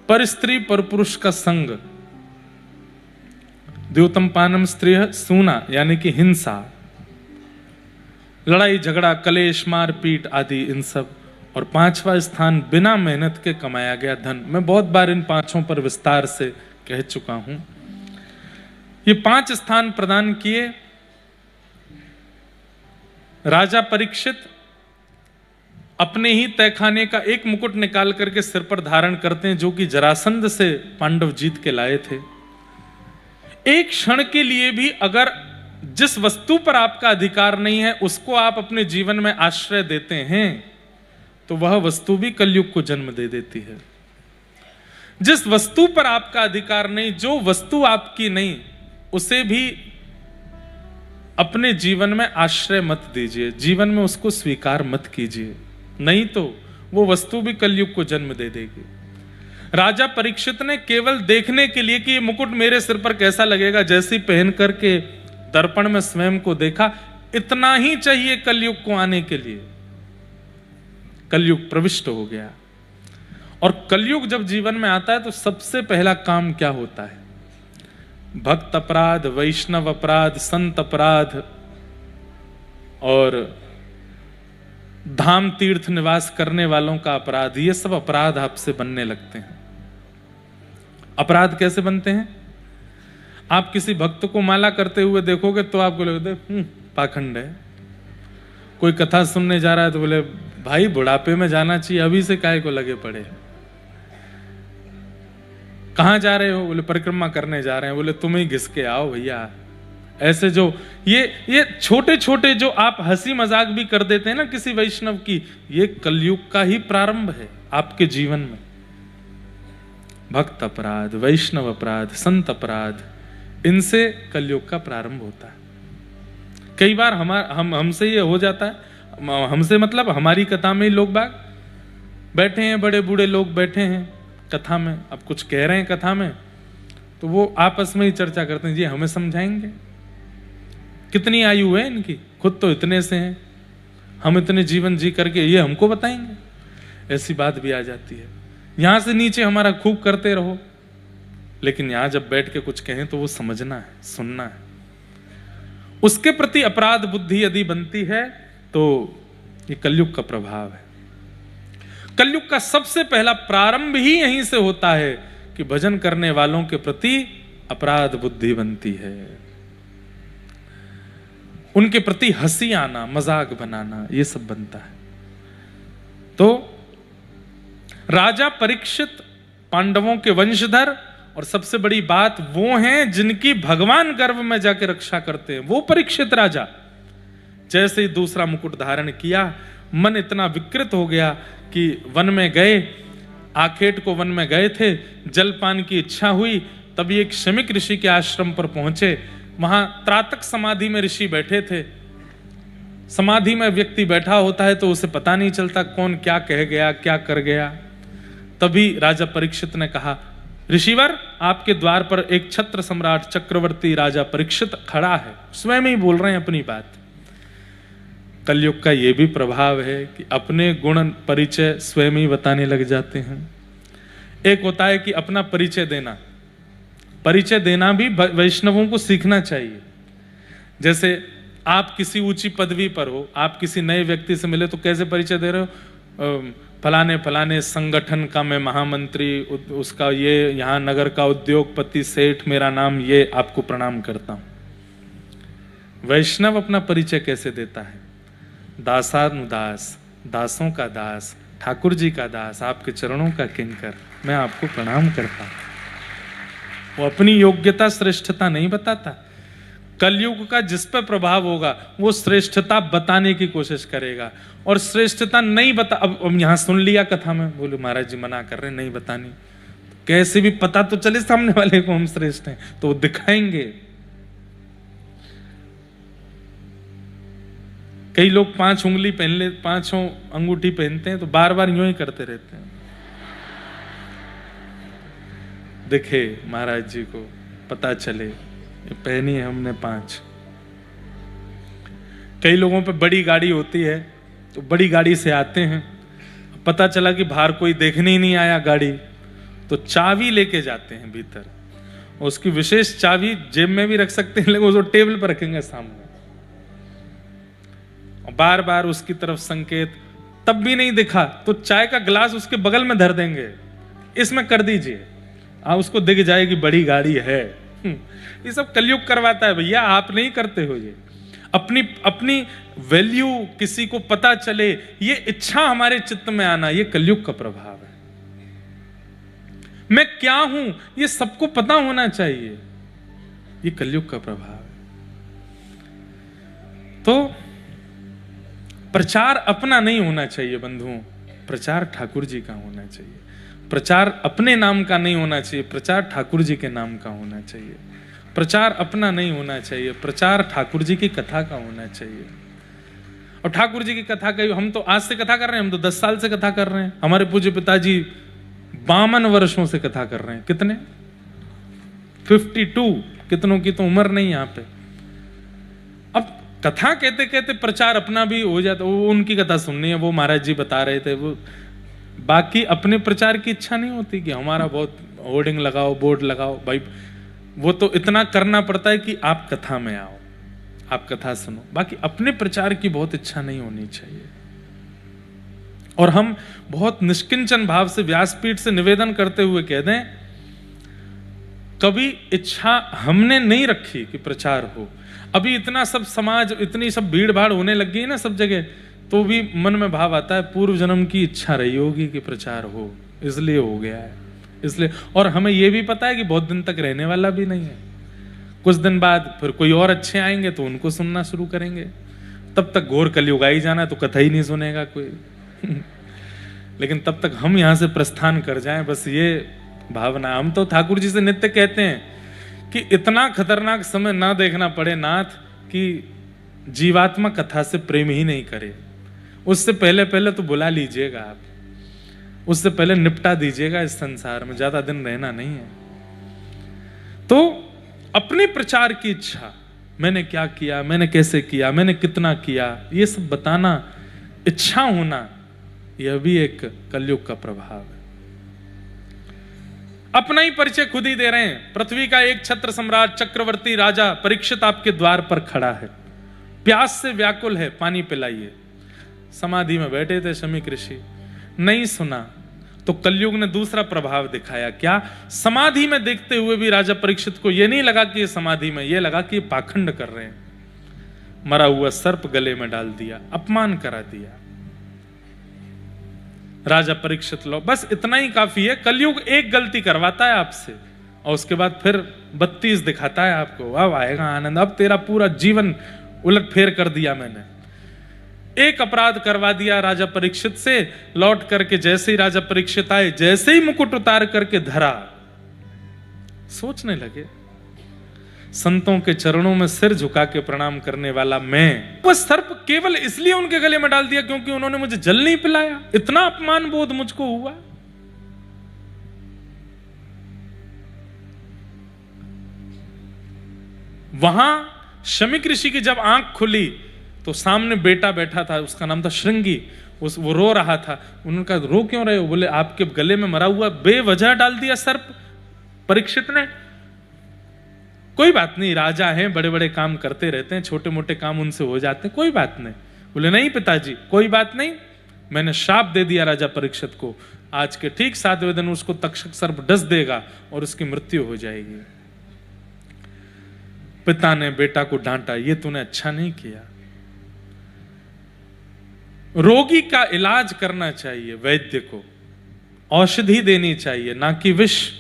पर स्त्री पर पुरुष का संग। द्यूतम पानम स्त्रियः सूना यानी कि हिंसा, लड़ाई झगड़ा, कलेश, मारपीट आदि इन सब। और 5वां स्थान बिना मेहनत के कमाया गया धन। मैं बहुत बार इन 5 पर विस्तार से कह चुका हूं। ये 5 स्थान प्रदान किए। राजा परीक्षित अपने ही तहखाने का एक मुकुट निकाल करके सिर पर धारण करते हैं, जो कि जरासंध से पांडव जीत के लाए थे। एक क्षण के लिए भी अगर जिस वस्तु पर आपका अधिकार नहीं है उसको आप अपने जीवन में आश्रय देते हैं, तो वह वस्तु भी कलयुग को जन्म दे देती है। जिस वस्तु पर आपका अधिकार नहीं, जो वस्तु आपकी नहीं, उसे भी अपने जीवन में आश्रय मत दीजिए, जीवन में उसको स्वीकार मत कीजिए, नहीं तो वो वस्तु भी कलयुग को जन्म दे देगी। राजा परीक्षित ने केवल देखने के लिए कि ये मुकुट मेरे सिर पर कैसा लगेगा, जैसे ही पहन करके दर्पण में स्वयं को देखा, इतना ही चाहिए कलयुग को आने के लिए। कलयुग प्रविष्ट हो गया। और कलयुग जब जीवन में आता है तो सबसे पहला काम क्या होता है? भक्त अपराध, वैष्णव अपराध, संत अपराध और धाम तीर्थ निवास करने वालों का अपराध, ये सब अपराध आपसे बनने लगते हैं। अपराध कैसे बनते हैं? आप किसी भक्त को माला करते हुए देखोगे तो आपको लगेगा पाखंड है। कोई कथा सुनने जा रहा है तो बोले भाई बुढ़ापे में जाना चाहिए, अभी से काहे को लगे पड़े। कहां जा रहे हो? बोले परिक्रमा करने जा रहे हैं। बोले तुम ही घिस के आओ भैया। ऐसे जो ये छोटे छोटे जो आप हंसी मजाक भी कर देते हैं ना किसी वैष्णव की, ये कलयुग का ही प्रारंभ है आपके जीवन में। भक्त अपराध, वैष्णव अपराध, संत अपराध, इनसे कलयुग का प्रारंभ होता है। कई बार हमसे ये हो जाता है, हमसे मतलब हमारी कथा में ही लोग बाग बैठे हैं, बड़े बूढ़े लोग बैठे हैं कथा में, अब कुछ कह रहे हैं कथा में, तो वो आपस में ही चर्चा करते हैं, जी हमें समझाएंगे, कितनी आयु है इनकी, खुद तो इतने से हैं, हम इतने जीवन जी करके ये हमको बताएंगे। ऐसी बात भी आ जाती है। यहां से नीचे हमारा खूब करते रहो, लेकिन यहां जब बैठ के कुछ कहें तो वो समझना है, सुनना है। उसके प्रति अपराध बुद्धि यदि बनती है तो ये कलयुग का प्रभाव है। कलयुग का सबसे पहला प्रारंभ ही यहीं से होता है कि भजन करने वालों के प्रति अपराध बुद्धि बनती है, उनके प्रति हंसी आना, मजाक बनाना, ये सब बनता है। तो राजा परीक्षित पांडवों के वंशधर, और सबसे बड़ी बात वो हैं जिनकी भगवान गर्भ में जाके रक्षा करते हैं, वो परीक्षित राजा। जैसे ही दूसरा मुकुट धारण किया, मन इतना विकृत हो गया कि वन में गए, आखेट को वन में गए थे, जलपान की इच्छा हुई, तभी एक शमिक ऋषि के आश्रम पर पहुंचे। वहां त्रातक समाधि में ऋषि बैठे थे। समाधि में व्यक्ति बैठा होता है तो उसे पता नहीं चलता कौन क्या कह गया, क्या कर गया। तभी राजा परीक्षित ने कहा, ऋषिवर, आपके द्वार पर एक छत्र सम्राट चक्रवर्ती राजा परीक्षित खड़ा है। स्वयं ही बोल रहे हैं अपनी बात। कलयुग का यह भी प्रभाव है कि अपने गुण परिचय स्वयं ही बताने लग जाते हैं। एक होता है कि अपना परिचय देना, परिचय देना भी वैष्णवों को सीखना चाहिए। जैसे आप किसी ऊंची पदवी पर हो, आप किसी नए व्यक्ति से मिले तो कैसे परिचय दे रहे हो, फलाने फलाने संगठन का मैं महामंत्री, उसका ये यहाँ नगर का उद्योगपति सेठ, मेरा नाम ये, आपको प्रणाम करता हूं। वैष्णव अपना परिचय कैसे देता है, दासानुदास, दासों का दास, ठाकुर जी का दास, आपके चरणों का किंकर, मैं आपको प्रणाम करता हूं। वो अपनी योग्यता श्रेष्ठता नहीं बताता। कलयुग का जिस पर प्रभाव होगा वो श्रेष्ठता बताने की कोशिश करेगा, और श्रेष्ठता नहीं बता। अब यहां सुन लिया कथा में, बोले महाराज जी मना कर रहे नहीं बतानी, कैसे भी पता तो चले सामने वाले को हम श्रेष्ठ हैं, तो वो दिखाएंगे। कई लोग 5 उंगली पहन ले, 5 अंगूठी पहनते हैं तो बार बार यूं ही करते रहते हैं। दिखे महाराज जी को, पता चले पहनी है हमने 5। कई लोगों पे बड़ी गाड़ी होती है तो बड़ी गाड़ी से आते हैं, पता चला कि बाहर कोई देखने ही नहीं आया गाड़ी, तो चाबी लेके जाते हैं भीतर, और उसकी विशेष चाबी जेब में भी रख सकते हैं, लेकिन उसको टेबल पर रखेंगे सामने, और बार बार उसकी तरफ संकेत, तब भी नहीं दिखा तो चाय का गिलास उसके बगल में धर देंगे, इसमें कर दीजिए, उसको दिख जाएगी बड़ी गाड़ी है। ये सब कलयुग करवाता है भैया, आप नहीं करते हो। ये अपनी वैल्यू किसी को पता चले, ये इच्छा हमारे चित्त में आना, ये कलयुग का प्रभाव है। मैं क्या हूं ये सबको पता होना चाहिए, ये कलयुग का प्रभाव है। तो प्रचार अपना नहीं होना चाहिए बंधुओं, प्रचार ठाकुर जी का होना चाहिए। प्रचार अपने नाम का नहीं होना चाहिए, प्रचार ठाकुर जी के नाम का होना चाहिए। प्रचार अपना नहीं होना चाहिए, प्रचार ठाकुर जी की कथा का होना चाहिए। और ठाकुर जी की कथा का हम तो आज से कथा कर रहे हैं, हम तो 10 साल से कथा कर रहे हैं। हमारे पूज्य पिताजी 52 वर्षों से कथा कर रहे हैं। कितने? 52। कितनों की तो उम्र नहीं यहाँ पे। अब कथा कहते कहते प्रचार अपना भी हो जाता, वो उनकी कथा सुननी है, वो महाराज जी बता रहे थे, वो बाकी अपने प्रचार की इच्छा नहीं होती कि हमारा बहुत होर्डिंग लगाओ, बोर्ड लगाओ। भाई वो तो इतना करना पड़ता है कि आप कथा में आओ, आप कथा सुनो, बाकी अपने प्रचार की बहुत इच्छा नहीं होनी चाहिए। और हम बहुत निष्किंचन भाव से व्यासपीठ से निवेदन करते हुए कह दें, कभी इच्छा हमने नहीं रखी कि प्रचार हो। अभी इतना सब समाज, इतनी सब भीड़ भाड़ होने लग गई ना सब जगह, तो भी मन में भाव आता है पूर्व जन्म की इच्छा रही होगी कि प्रचार हो, इसलिए हो गया है, इसलिए। और हमें यह भी पता है कि बहुत दिन तक रहने वाला भी नहीं है, कुछ दिन बाद फिर कोई और अच्छे आएंगे तो उनको सुनना शुरू करेंगे, तब तक घोर कलयुग ही जाना है तो कथा ही नहीं सुनेगा कोई। लेकिन तब तक हम यहां से प्रस्थान कर जाएं, बस ये भावना। हम तो ठाकुर जी से नित्य कहते हैं कि इतना खतरनाक समय ना देखना पड़े नाथ कि जीवात्मा कथा से प्रेम ही नहीं करे। उससे पहले पहले तो बुला लीजिएगा आप, उससे पहले निपटा दीजिएगा इस संसार में, ज्यादा दिन रहना नहीं है। तो अपने प्रचार की इच्छा, मैंने क्या किया, मैंने कैसे किया, मैंने कितना किया, ये सब बताना, इच्छा होना, यह भी एक कलयुग का प्रभाव है। अपना ही परिचय खुद ही दे रहे हैं। पृथ्वी का एक छत्र सम्राट चक्रवर्ती राजा परीक्षित आपके द्वार पर खड़ा है, प्यास से व्याकुल है, पानी पिलाइए। समाधि में बैठे थे शमीक ऋषि, नहीं सुना तो कलयुग ने दूसरा प्रभाव दिखाया। क्या? समाधि में देखते हुए भी राजा परीक्षित को यह नहीं लगा कि ये समाधि में, यह लगा कि ये पाखंड कर रहे हैं। मरा हुआ सर्प गले में डाल दिया, अपमान करा दिया। राजा परीक्षित लो, बस इतना ही काफी है। कलयुग एक गलती करवाता है आपसे और उसके बाद फिर 32 दिखाता है आपको, अब आएगा आनंद, अब तेरा पूरा जीवन उलट फेर कर दिया मैंने। एक अपराध करवा दिया राजा परीक्षित से, लौट करके जैसे ही राजा परीक्षित आए, जैसे ही मुकुट उतार करके धरा, सोचने लगे संतों के चरणों में सिर झुका के प्रणाम करने वाला मैं, वह सर्प केवल इसलिए उनके गले में डाल दिया क्योंकि उन्होंने मुझे जल नहीं पिलाया। इतना अपमान बोध मुझको हुआ। वहां शमीक ऋषि की जब आंख खुली तो सामने बेटा बैठा था, उसका नाम था श्रृंगी, वो रो रहा था। उन्होंने कहा रो क्यों रहे हो? बोले आपके गले में मरा हुआ बेवजह डाल दिया सर्प परीक्षित ने। कोई बात नहीं, राजा हैं, बड़े बड़े काम करते रहते हैं, छोटे मोटे काम उनसे हो जाते हैं, कोई बात नहीं। बोले नहीं पिताजी कोई बात नहीं, मैंने श्राप दे दिया राजा परीक्षित को, आज के ठीक 7वें दिन उसको तक्षक सर्प डस देगा और उसकी मृत्यु हो जाएगी। पिता ने बेटा को डांटा, ये तूने अच्छा नहीं किया। रोगी का इलाज करना चाहिए, वैद्य को औषधि देनी चाहिए, ना कि विष।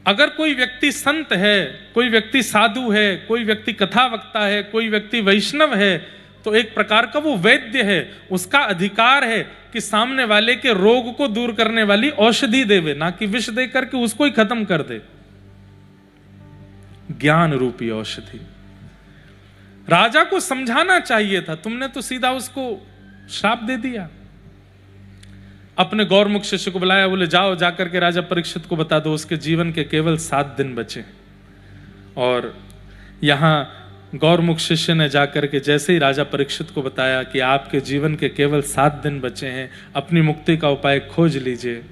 अगर कोई व्यक्ति संत है, कोई व्यक्ति साधु है, कोई व्यक्ति कथा वक्ता है, कोई व्यक्ति वैष्णव है, तो एक प्रकार का वो वैद्य है। उसका अधिकार है कि सामने वाले के रोग को दूर करने वाली औषधि देवे, ना कि विष दे करके उसको ही खत्म कर दे। ज्ञान रूपी औषधि। राजा को समझाना चाहिए था, तुमने तो सीधा उसको श्राप दे दिया। अपने गौरमुख शिष्य को बुलाया, बोले जाओ जाकर के राजा परीक्षित को बता दो उसके जीवन के केवल 7 दिन बचे। और यहां गौरमुख शिष्य ने जाकर के जैसे ही राजा परीक्षित को बताया कि आपके जीवन के केवल 7 दिन बचे हैं, अपनी मुक्ति का उपाय खोज लीजिए।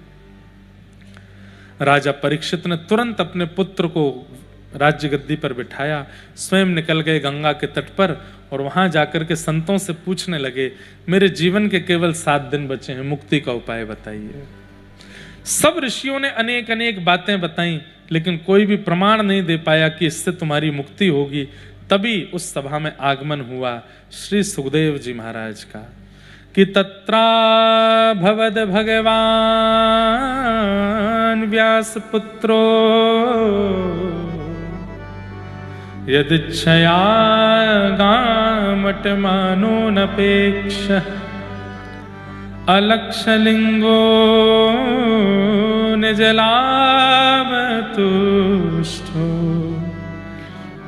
राजा परीक्षित ने तुरंत अपने पुत्र को राज्य गद्दी पर बिठाया, स्वयं निकल गए गंगा के तट पर और वहां जाकर के संतों से पूछने लगे, मेरे जीवन के केवल 7 दिन बचे हैं, मुक्ति का उपाय बताइए। सब ऋषियों ने अनेक अनेक बातें बताई, लेकिन कोई भी प्रमाण नहीं दे पाया कि इससे तुम्हारी मुक्ति होगी। तभी उस सभा में आगमन हुआ श्री सुखदेव जी महाराज का कि तत्रा भवद भगवान व्यास पुत्रो यदिच्छया गामटमानो नपेक्ष अलक्षलिंगो निजलावतुष्टो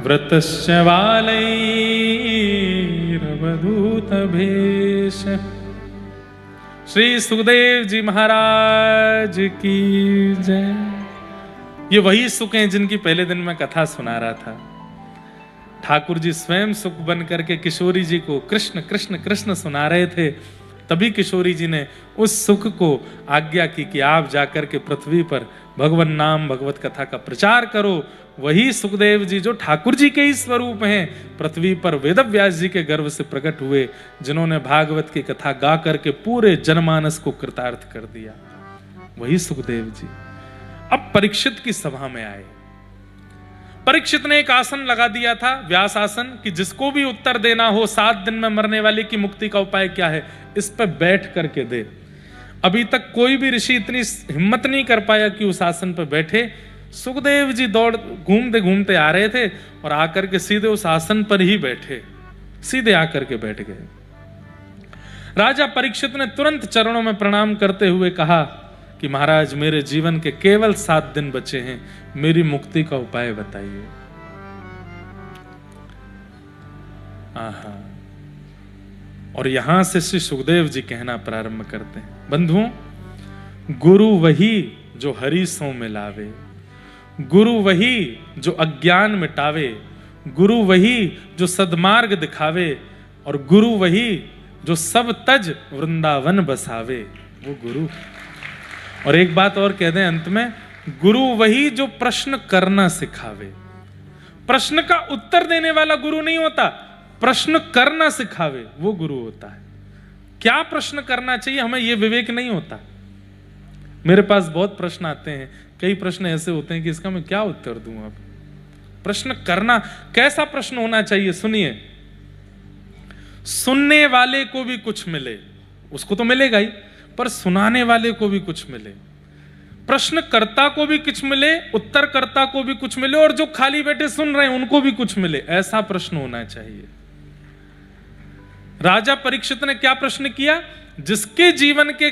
व्रतश्च वालैरवधूतभेष। श्री सुखदेव जी महाराज की जय। ये वही सुख हैं जिनकी पहले दिन में कथा सुना रहा था। ठाकुर जी स्वयं सुख बन करके किशोरी जी को कृष्ण कृष्ण कृष्ण सुना रहे थे। तभी किशोरी जी ने उस सुख को आज्ञा की कि आप जाकर के पृथ्वी पर भगवान नाम भगवत कथा का प्रचार करो। वही सुखदेव जी जो ठाकुर जी के ही स्वरूप हैं, पृथ्वी पर वेदव्यास जी के गर्भ से प्रकट हुए, जिन्होंने भागवत की कथा गा करके पूरे जनमानस को कृतार्थ कर दिया, वही सुखदेव जी अब परीक्षित की सभा में आए। परीक्षित ने एक आसन लगा दिया था, व्यास आसन, कि जिसको भी उत्तर देना हो 7 दिन में मरने वाले की मुक्ति का उपाय क्या है, इस पर बैठ करके दे। अभी तक कोई भी ऋषि इतनी हिम्मत नहीं कर पाया कि उस आसन पर बैठे। सुखदेव जी दौड़ घूमते घूमते आ रहे थे और आकर के सीधे उस आसन पर ही बैठे, सीधे आकर के बैठ गए। राजा परीक्षित ने तुरंत चरणों में प्रणाम करते हुए कहा कि महाराज मेरे जीवन के केवल 7 दिन बचे हैं, मेरी मुक्ति का उपाय बताइए। आहा। और यहां से श्री सुखदेव जी कहना प्रारंभ करते हैं, बंधुओं, गुरु वही जो हरि सो मिलावे, गुरु वही जो अज्ञान मिटावे, गुरु वही जो सद्मार्ग दिखावे, और गुरु वही जो सब तज वृंदावन बसावे, वो गुरु। और एक बात और कह दें अंत में, गुरु वही जो प्रश्न करना सिखावे। प्रश्न का उत्तर देने वाला गुरु नहीं होता, प्रश्न करना सिखावे वो गुरु होता है। क्या प्रश्न करना चाहिए हमें ये विवेक नहीं होता। मेरे पास बहुत प्रश्न आते हैं, कई प्रश्न ऐसे होते हैं कि इसका मैं क्या उत्तर दूं। अब प्रश्न करना, कैसा प्रश्न होना चाहिए सुनिए। सुनने वाले को भी कुछ मिले, उसको तो मिलेगा ही, पर सुनाने वाले को भी कुछ मिले, प्रश्नकर्ता को भी कुछ मिले, उत्तरकर्ता को भी कुछ मिले, और जो खाली बैठे सुन रहे हैं उनको भी कुछ मिले। ऐसा प्रश्न होना चाहिए। राजा परीक्षित ने क्या प्रश्न किया? जिसके जीवन के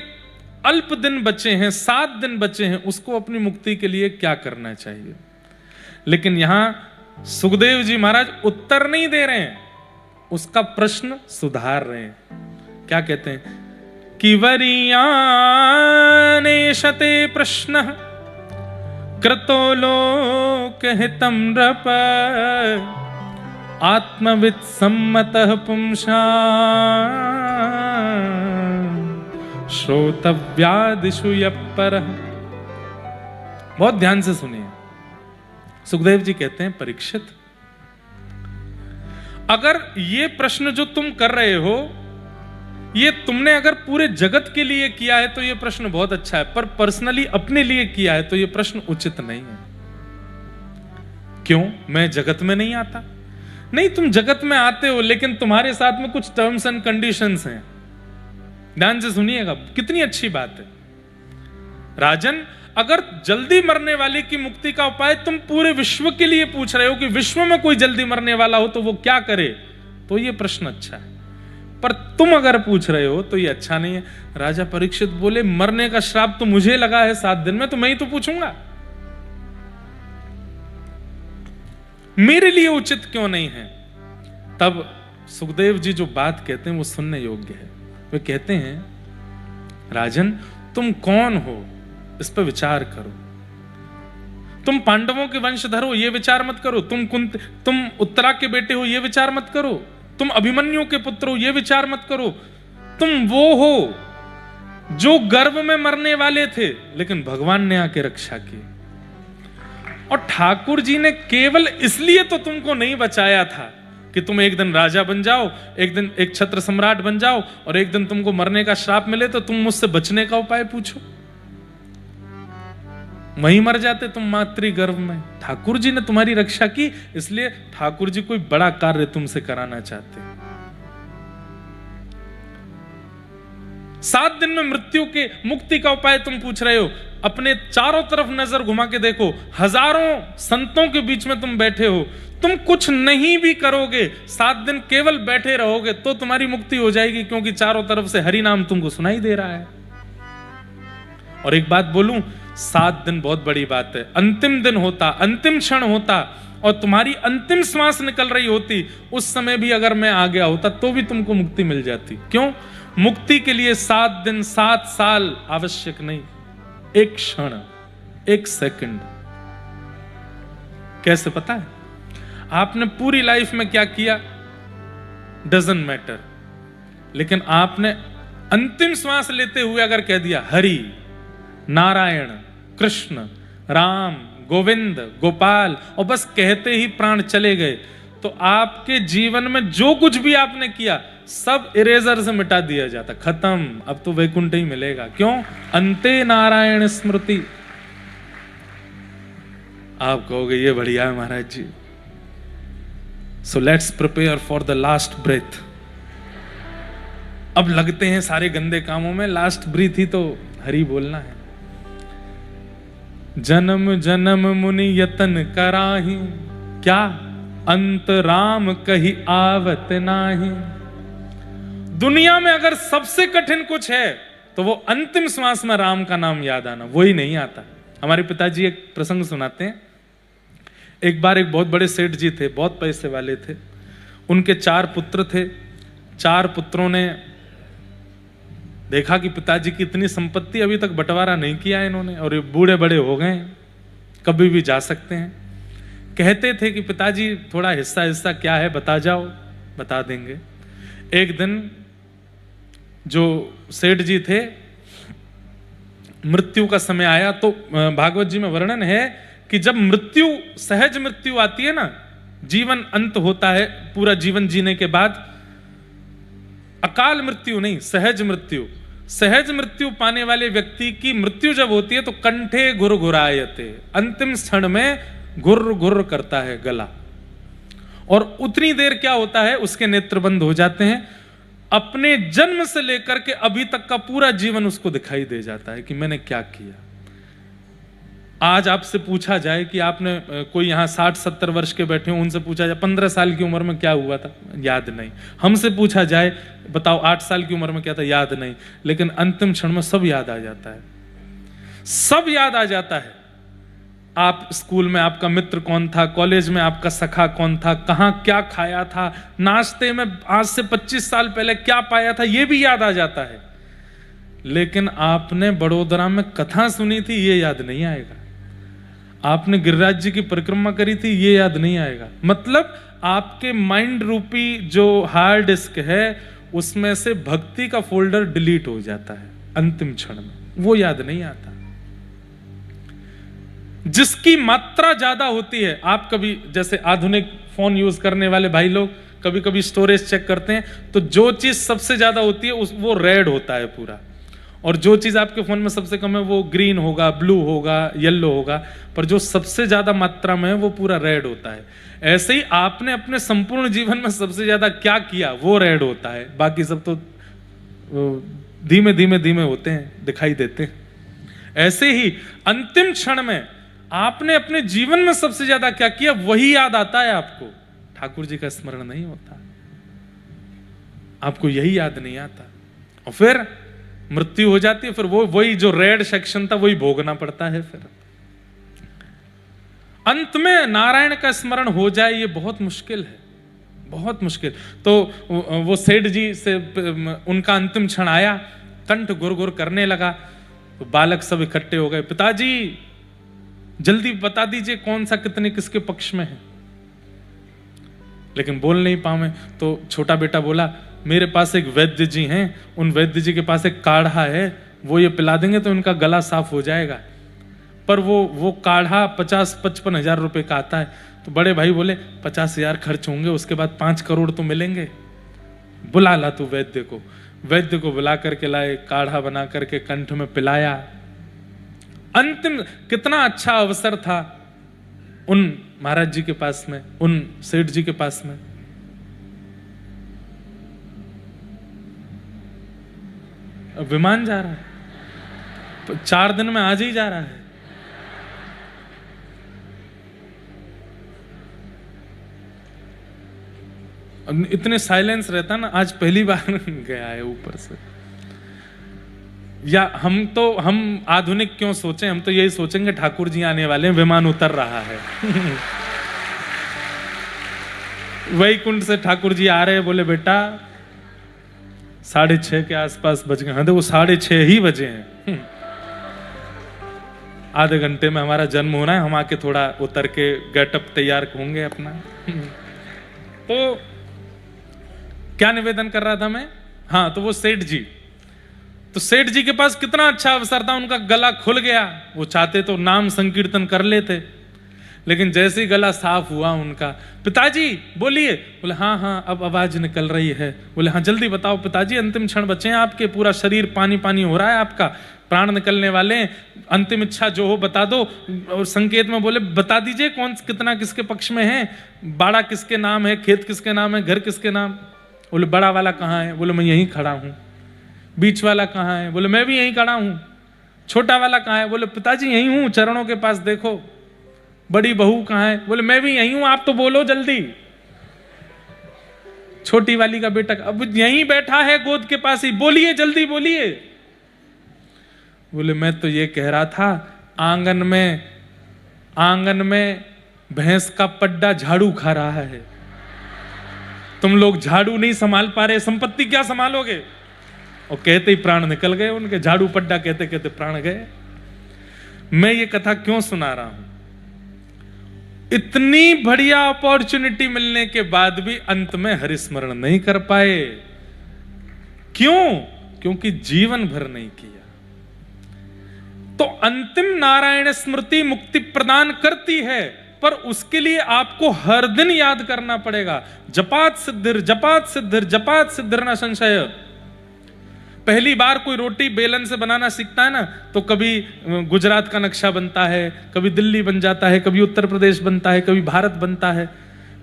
अल्प दिन बचे हैं, 7 दिन बचे हैं, उसको अपनी मुक्ति के लिए क्या करना चाहिए। लेकिन यहां सुखदेव जी महाराज उत्तर नहीं दे रहे हैं, उसका प्रश्न सुधार रहे हैं। क्या कहते हैं कि वरीयानेशते प्रश्न कृतो लोक हितं नृप आत्मवित् सम्मतः पुंसा श्रोतव्यादिषु यप्परः। बहुत ध्यान से सुनिए। सुखदेव जी कहते हैं, परीक्षित, अगर ये प्रश्न जो तुम कर रहे हो, ये तुमने अगर पूरे जगत के लिए किया है तो ये प्रश्न बहुत अच्छा है, पर पर्सनली अपने लिए किया है तो ये प्रश्न उचित नहीं है। क्यों? मैं जगत में नहीं आता? नहीं, तुम जगत में आते हो, लेकिन तुम्हारे साथ में कुछ टर्म्स एंड कंडीशंस हैं। ध्यान से सुनिएगा, कितनी अच्छी बात है। राजन, अगर जल्दी मरने वाले की मुक्ति का उपाय तुम पूरे विश्व के लिए पूछ रहे हो कि विश्व में कोई जल्दी मरने वाला हो तो वो क्या करे, तो ये प्रश्न अच्छा है। पर तुम अगर पूछ रहे हो तो ये अच्छा नहीं है। राजा परीक्षित बोले, मरने का श्राप तो मुझे लगा है 7 दिन में, तो मैं ही तो पूछूंगा, मेरे लिए उचित क्यों नहीं है। तब सुखदेव जी जो बात कहते हैं वो सुनने योग्य है। वे कहते हैं, राजन, तुम कौन हो इस पर विचार करो। तुम पांडवों के वंशधर हो ये विचार मत करो, तुम उत्तरा के बेटे हो ये विचार मत करो, तुम अभिमन्यु के पुत्र हो ये विचार मत करो। तुम वो हो जो गर्भ में मरने वाले थे, लेकिन भगवान ने आके रक्षा की। और ठाकुर जी ने केवल इसलिए तो तुमको नहीं बचाया था कि तुम एक दिन राजा बन जाओ, एक दिन एक छत्र सम्राट बन जाओ, और एक दिन तुमको मरने का श्राप मिले तो तुम मुझसे बचने का उपाय पूछो। वहीं मर जाते तुम मातृ गर्भ में। ठाकुर जी ने तुम्हारी रक्षा की, इसलिए ठाकुर जी कोई बड़ा कार्य तुमसे कराना चाहते। 7 दिन में मृत्यु के मुक्ति का उपाय तुम पूछ रहे हो। अपने चारों तरफ नजर घुमा के देखो, हजारों संतों के बीच में तुम बैठे हो, तुम कुछ नहीं भी करोगे, 7 दिन केवल बैठे रहोगे तो तुम्हारी मुक्ति हो जाएगी, क्योंकि चारों तरफ से हरि नाम तुमको सुनाई दे रहा है। और एक बात बोलूं, 7 दिन बहुत बड़ी बात है। अंतिम दिन होता, अंतिम क्षण होता, और तुम्हारी अंतिम श्वास निकल रही होती, उस समय भी अगर मैं आ गया होता तो भी तुमको मुक्ति मिल जाती। क्यों? मुक्ति के लिए 7 दिन 7 साल आवश्यक नहीं, एक क्षण, एक सेकंड। कैसे पता है? आपने पूरी लाइफ में क्या किया डजंट मैटर, लेकिन आपने अंतिम श्वास लेते हुए अगर कह दिया हरि, नारायण, कृष्ण, राम, गोविंद, गोपाल, और बस कहते ही प्राण चले गए, तो आपके जीवन में जो कुछ भी आपने किया सब इरेजर से मिटा दिया जाता, खत्म, अब तो वैकुंठ ही मिलेगा। क्यों? अंते नारायण स्मृति। आप कहोगे ये बढ़िया है Maharaj ji, so let's prepare for the last breath. अब लगते हैं सारे गंदे कामों में, लास्ट ब्रीथ ही तो हरि बोलना है। जन्म जन्म मुनि यतन कराही, क्या अंत राम कही आवत नाही। दुनिया में अगर सबसे कठिन कुछ है तो वो अंतिम श्वास में राम का नाम याद आना वही नहीं आता। हमारे पिताजी एक प्रसंग सुनाते हैं। एक बार एक बहुत बड़े सेठ जी थे, बहुत पैसे वाले थे। उनके 4 पुत्र थे। 4 पुत्रों ने देखा कि पिताजी की इतनी संपत्ति अभी तक बंटवारा नहीं किया इन्होंने, और ये बूढ़े बड़े हो गए, कभी भी जा सकते हैं। कहते थे कि पिताजी थोड़ा हिस्सा हिस्सा क्या है बता जाओ, बता देंगे। एक दिन जो सेठ जी थे, मृत्यु का समय आया, तो भागवत जी में वर्णन है कि जब मृत्यु, सहज मृत्यु आती है ना, जीवन अंत होता है पूरा जीवन जीने के बाद, अकाल मृत्यु नहीं, सहज मृत्यु। सहज मृत्यु पाने वाले व्यक्ति की मृत्यु जब होती है तो कंठे घुरघुरायते, अंतिम क्षण में घुर घुर करता है गला, और उतनी देर क्या होता है, उसके नेत्र बंद हो जाते हैं। अपने जन्म से लेकर के अभी तक का पूरा जीवन उसको दिखाई दे जाता है कि मैंने क्या किया। आज आपसे पूछा जाए कि आपने, कोई यहां 60-70 वर्ष के बैठे हो, उनसे पूछा जाए 15 साल की उम्र में क्या हुआ था, याद नहीं। हमसे पूछा जाए बताओ 8 साल की उम्र में क्या था, याद नहीं। लेकिन अंतिम क्षण में सब याद आ जाता है, सब याद आ जाता है। आप स्कूल में आपका मित्र कौन था, कॉलेज में आपका सखा कौन था, कहां क्या खाया था, नाश्ते में आज से 25 साल पहले क्या पाया था, यह भी याद आ जाता है। लेकिन आपने बड़ोदरा में कथा सुनी थी, ये याद नहीं आएगा। आपने गिरिराज जी की परिक्रमा करी थी, ये याद नहीं आएगा। मतलब आपके माइंड रूपी जो हार्ड डिस्क है, उसमें से भक्ति का फोल्डर डिलीट हो जाता है अंतिम क्षण में, वो याद नहीं आता। जिसकी मात्रा ज्यादा होती है, आप कभी जैसे आधुनिक फोन यूज करने वाले भाई लोग कभी कभी स्टोरेज चेक करते हैं, तो जो चीज सबसे ज्यादा होती है वो रेड होता है पूरा, और जो चीज आपके फोन में सबसे कम है वो ग्रीन होगा, ब्लू होगा, येलो होगा, पर जो सबसे ज्यादा मात्रा में है वो पूरा रेड होता है। ऐसे ही आपने अपने संपूर्ण जीवन में सबसे ज्यादा क्या किया, वो रेड होता है, बाकी सब तो धीमे धीमे धीमे होते हैं, दिखाई देते हैं। ऐसे ही अंतिम क्षण में आपने अपने जीवन में सबसे ज्यादा क्या किया, वही याद आता है आपको। ठाकुर जी का स्मरण नहीं होता, आपको यही याद नहीं आता, और फिर मृत्यु हो जाती है। फिर वो वही जो रेड सेक्शन था वही भोगना पड़ता है। फिर अंत में नारायण का स्मरण हो जाए, ये बहुत मुश्किल है, बहुत मुश्किल। तो वो सेठ जी से उनका अंतिम क्षण आया, कंठ गुर गुर करने लगा, तो बालक सब इकट्ठे हो गए। पिताजी जल्दी बता दीजिए कौन सा कितने किसके पक्ष में है, लेकिन बोल नहीं पावे। तो छोटा बेटा बोला, मेरे पास एक वैद्य जी हैं, उन वैद्य जी के पास एक काढ़ा है, वो ये पिला देंगे तो इनका गला साफ हो जाएगा। पर वो काढ़ा 50-55 हजार रुपए का आता है। तो बड़े भाई बोले 50,000 खर्च होंगे, उसके बाद 5 करोड़ तो मिलेंगे, बुला ला तू वैद्य को। वैद्य को बुला करके लाए, काढ़ा बना करके कंठ में पिलाया। अंतिम कितना अच्छा अवसर था उन महाराज जी के पास में, उन सेठ जी के पास में। विमान जा रहा है, तो 4 दिन में आज ही जा रहा है। इतने साइलेंस रहता ना, आज पहली बार गया है ऊपर से। या हम आधुनिक क्यों सोचें, हम तो यही सोचेंगे ठाकुर जी आने वाले हैं, विमान उतर रहा है। वैकुंठ से ठाकुर जी आ रहे हैं, बोले बेटा 6:30 के आसपास बज गए। हाँ देखो 6:30 ही बजे हैं, आधे घंटे में हमारा जन्म होना है, हम आके थोड़ा उतर के गेटअप तैयार होंगे अपना। तो क्या निवेदन कर रहा था मैं, हाँ, तो वो सेठ जी, तो सेठ जी के पास कितना अच्छा अवसर था, उनका गला खुल गया। वो चाहते तो नाम संकीर्तन कर लेते, लेकिन जैसे ही गला साफ हुआ उनका, पिताजी बोलिए। बोले हाँ हाँ अब आवाज निकल रही है। बोले हाँ जल्दी बताओ पिताजी, अंतिम क्षण बचे हैं आपके, पूरा शरीर पानी पानी हो रहा है आपका, प्राण निकलने वाले, अंतिम इच्छा जो हो बता दो। और संकेत में बोले बता दीजिए कौन कितना किसके पक्ष में है, बाड़ा किसके नाम है, खेत किसके नाम है, घर किसके नाम। बोले बड़ा वाला कहाँ है? बोले मैं यहीं खड़ा हूँ। बीच वाला कहाँ है? बोले मैं भी यहीं खड़ा हूँ। छोटा वाला कहाँ है? बोले पिताजी यहीं हूँ, चरणों के पास देखो। बड़ी बहू कहाँ है? बोले मैं भी यहीं हूँ, आप तो बोलो जल्दी। छोटी वाली का बेटा अब यहीं बैठा है गोद के पास ही, बोलिए जल्दी बोलिए। बोले मैं तो ये कह रहा था आंगन में भैंस का पड्डा झाड़ू खा रहा है, तुम लोग झाड़ू नहीं संभाल पा रहे, संपत्ति क्या संभालोगे। और कहते ही प्राण निकल गए उनके, झाड़ू पड्डा कहते कहते प्राण गए। मैं ये कथा क्यों सुना रहा हूं, इतनी बढ़िया अपॉर्चुनिटी मिलने के बाद भी अंत में हरिस्मरण नहीं कर पाए। क्यों? क्योंकि जीवन भर नहीं किया। तो अंतिम नारायण स्मृति मुक्ति प्रदान करती है, पर उसके लिए आपको हर दिन याद करना पड़ेगा, जपात सिद्धिर जपात सिद्धिर जपात सिद्धिर न संशय। पहली बार कोई रोटी बेलन से बनाना सीखता है ना, तो कभी गुजरात का नक्शा बनता है, कभी दिल्ली बन जाता है, कभी उत्तर प्रदेश बनता है, कभी भारत बनता है।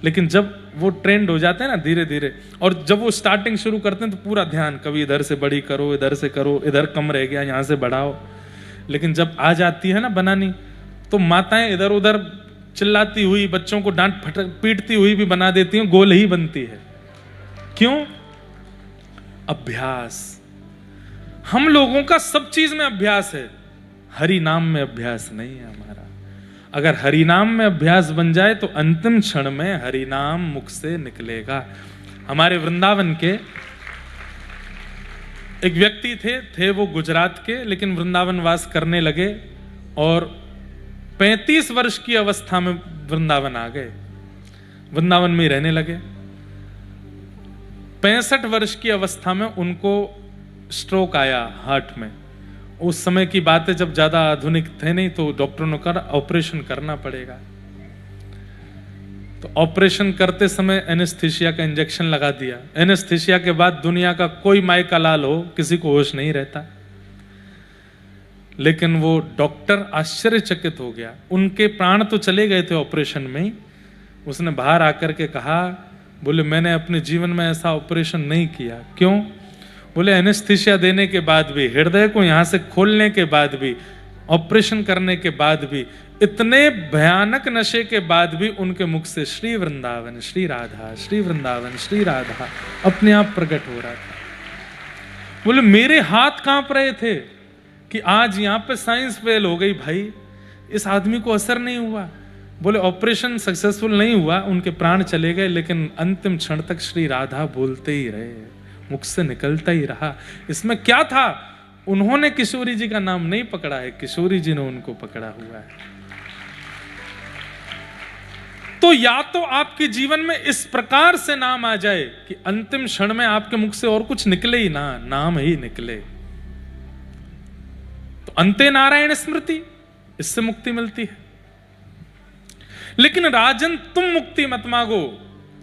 लेकिन जब वो ट्रेंड हो जाते हैं ना धीरे धीरे, और जब वो स्टार्टिंग शुरू करते हैं तो पूरा ध्यान, कभी इधर से बड़ी करो, इधर से करो, इधर कम रह गया यहां से बढ़ाओ। लेकिन जब आ जाती है ना बनानी, तो माताएं इधर उधर चिल्लाती हुई, बच्चों को डांट पीटती हुई भी बना देती हैं, गोल ही बनती है। क्यों? अभ्यास। हम लोगों का सब चीज में अभ्यास है, हरि नाम में अभ्यास नहीं है हमारा। अगर हरि नाम में अभ्यास बन जाए तो अंतिम क्षण में हरि नाम मुख से निकलेगा। हमारे वृंदावन के एक व्यक्ति थे वो गुजरात के, लेकिन वृंदावन वास करने लगे और 35 वर्ष की अवस्था में वृंदावन आ गए, वृंदावन में रहने लगे। 65 वर्ष की अवस्था में उनको स्ट्रोक आया हार्ट में। उस समय की बात है जब ज्यादा आधुनिक थे नहीं, तो डॉक्टरों ने कहा ऑपरेशन करना पड़ेगा। तो ऑपरेशन करते समय एनेस्थीसिया का इंजेक्शन लगा दिया। एनेस्थीसिया के बाद दुनिया का कोई माई का लाल हो, किसी को होश नहीं रहता। लेकिन वो डॉक्टर आश्चर्यचकित हो गया, उनके प्राण तो चले गए थे ऑपरेशन में ही। उसने बाहर आकर के कहा, बोले मैंने अपने जीवन में ऐसा ऑपरेशन नहीं किया। क्यों? बोले एनेस्थीसिया देने के बाद भी, हृदय को यहां से खोलने के बाद भी, ऑपरेशन करने के बाद भी, इतने भयानक नशे के बाद भी उनके मुख से श्री वृंदावन श्री राधा, श्री वृंदावन श्री राधा अपने आप प्रकट हो रहा था। बोले मेरे हाथ कांप रहे थे कि आज यहां पे साइंस फेल हो गई भाई, इस आदमी को असर नहीं हुआ। बोले ऑपरेशन सक्सेसफुल नहीं हुआ, उनके प्राण चले गए, लेकिन अंतिम क्षण तक श्री राधा बोलते ही रहे, मुख से निकलता ही रहा। इसमें क्या था? उन्होंने किशोरी जी का नाम नहीं पकड़ा है, किशोरी जी ने उनको पकड़ा हुआ है। तो या तो आपके जीवन में इस प्रकार से नाम आ जाए कि अंतिम क्षण में आपके मुख से और कुछ निकले ही ना, नाम ही निकले। तो अंते नारायण स्मृति, इससे मुक्ति मिलती है। लेकिन राजन तुम मुक्ति मत मांगो,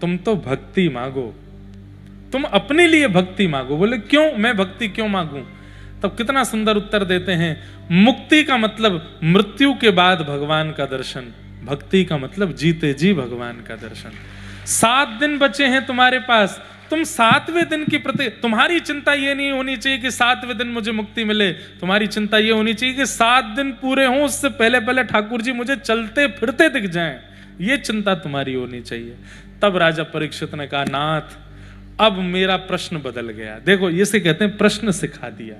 तुम तो भक्ति मांगो, तुम अपने लिए भक्ति मांगो। बोले क्यों? मैं भक्ति क्यों मांगूं? तब कितना सुंदर उत्तर देते हैं, मुक्ति का मतलब मृत्यु के बाद भगवान का दर्शन, भक्ति का मतलब जीते जी भगवान का दर्शन। 7 दिन बचे हैं तुम्हारे पास, तुम 7वें दिन की प्रति, तुम्हारी चिंता ये नहीं होनी चाहिए कि 7वें दिन मुझे मुक्ति मिले, तुम्हारी चिंता ये होनी चाहिए कि 7 दिन पूरे हों, उससे पहले पहले ठाकुर जी मुझे चलते फिरते दिख जाएं। ये चिंता तुम्हारी होनी चाहिए। तब राजा परीक्षित ने कहा, नाथ अब मेरा प्रश्न बदल गया। देखो इसे कहते हैं प्रश्न सिखा दिया।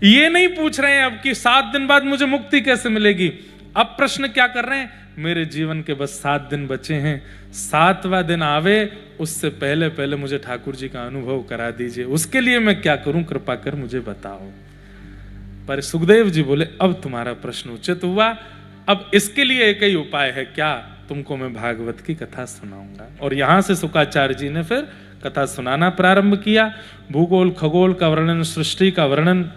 ये नहीं पूछ रहे हैं अब कि 7 दिन बाद मुझे मुक्ति कैसे मिलेगी। अब प्रश्न क्या कर रहे हैं? मेरे जीवन के बस 7 दिन बचे हैं, 7वां दिन आवे उससे पहले पहले मुझे ठाकुर जी का अनुभव करा दीजिए, उसके लिए मैं क्या करूं, कृपा कर मुझे बताओ। पर सुखदेव जी बोले, अब तुम्हारा प्रश्न उचित हुआ, अब इसके लिए एक ही उपाय है। क्या? तुमको मैं भागवत की कथा सुनाऊंगा। और यहां से शुकाचार्य जी ने फिर कथा सुनाना प्रारंभ किया। भूगोल खगोल का वर्णन, सृष्टि का वर्णन,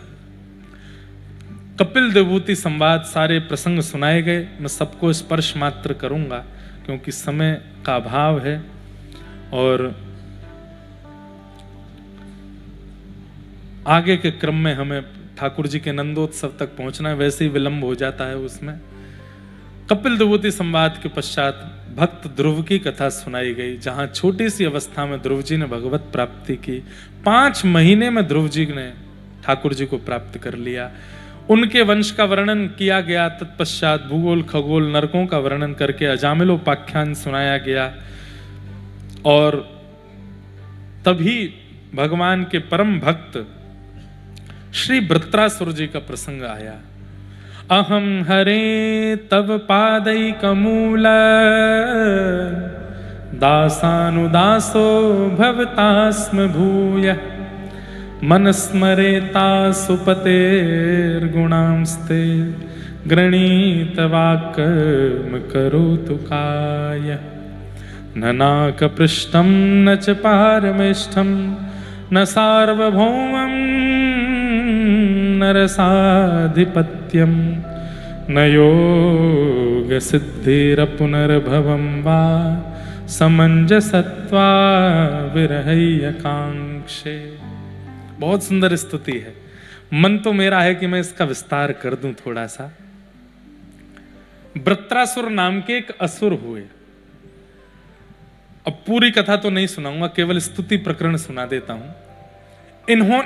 कपिल देवभूति संवाद, सारे प्रसंग सुनाए गए। मैं सबको स्पर्श मात्र करूंगा क्योंकि समय का अभाव है और आगे के क्रम में हमें ठाकुर जी के नंदोत्सव तक पहुंचना है, वैसे ही विलंब हो जाता है उसमें। कपिल देवभूति संवाद के पश्चात भक्त ध्रुव की कथा सुनाई गई, जहां छोटी सी अवस्था में ध्रुव जी ने भगवत प्राप्ति की। 5 महीने में ध्रुव जी ने ठाकुर जी को प्राप्त कर लिया। उनके वंश का वर्णन किया गया। तत्पश्चात भूगोल खगोल नरकों का वर्णन करके अजामिलोपाख्यान सुनाया गया। और तभी भगवान के परम भक्त श्री वृत्रासुर जी का प्रसंग आया। अहम हरे तव पादैकमूल दासानुदासो भवतास्म भूय मनस्मरेता सुपतेर्गुणांस्ते गृणीत वाक्कर्म करोतु काय न नाकपृष्ठं न च पारमेष्ठं न सार्वभौमं न रसाधिपत्यं न योगसिद्धिरपुनर्भवं वा समंजसत्वा विरहय्यकांक्षे। बहुत सुंदर स्तुति है। मन तो मेरा है कि मैं इसका विस्तार कर दूं थोड़ा सा। वृत्रासुर नाम के एक असुर हुए। अब पूरी कथा तो नहीं सुनाऊंगा, केवल स्तुति प्रकरण सुना देता हूं।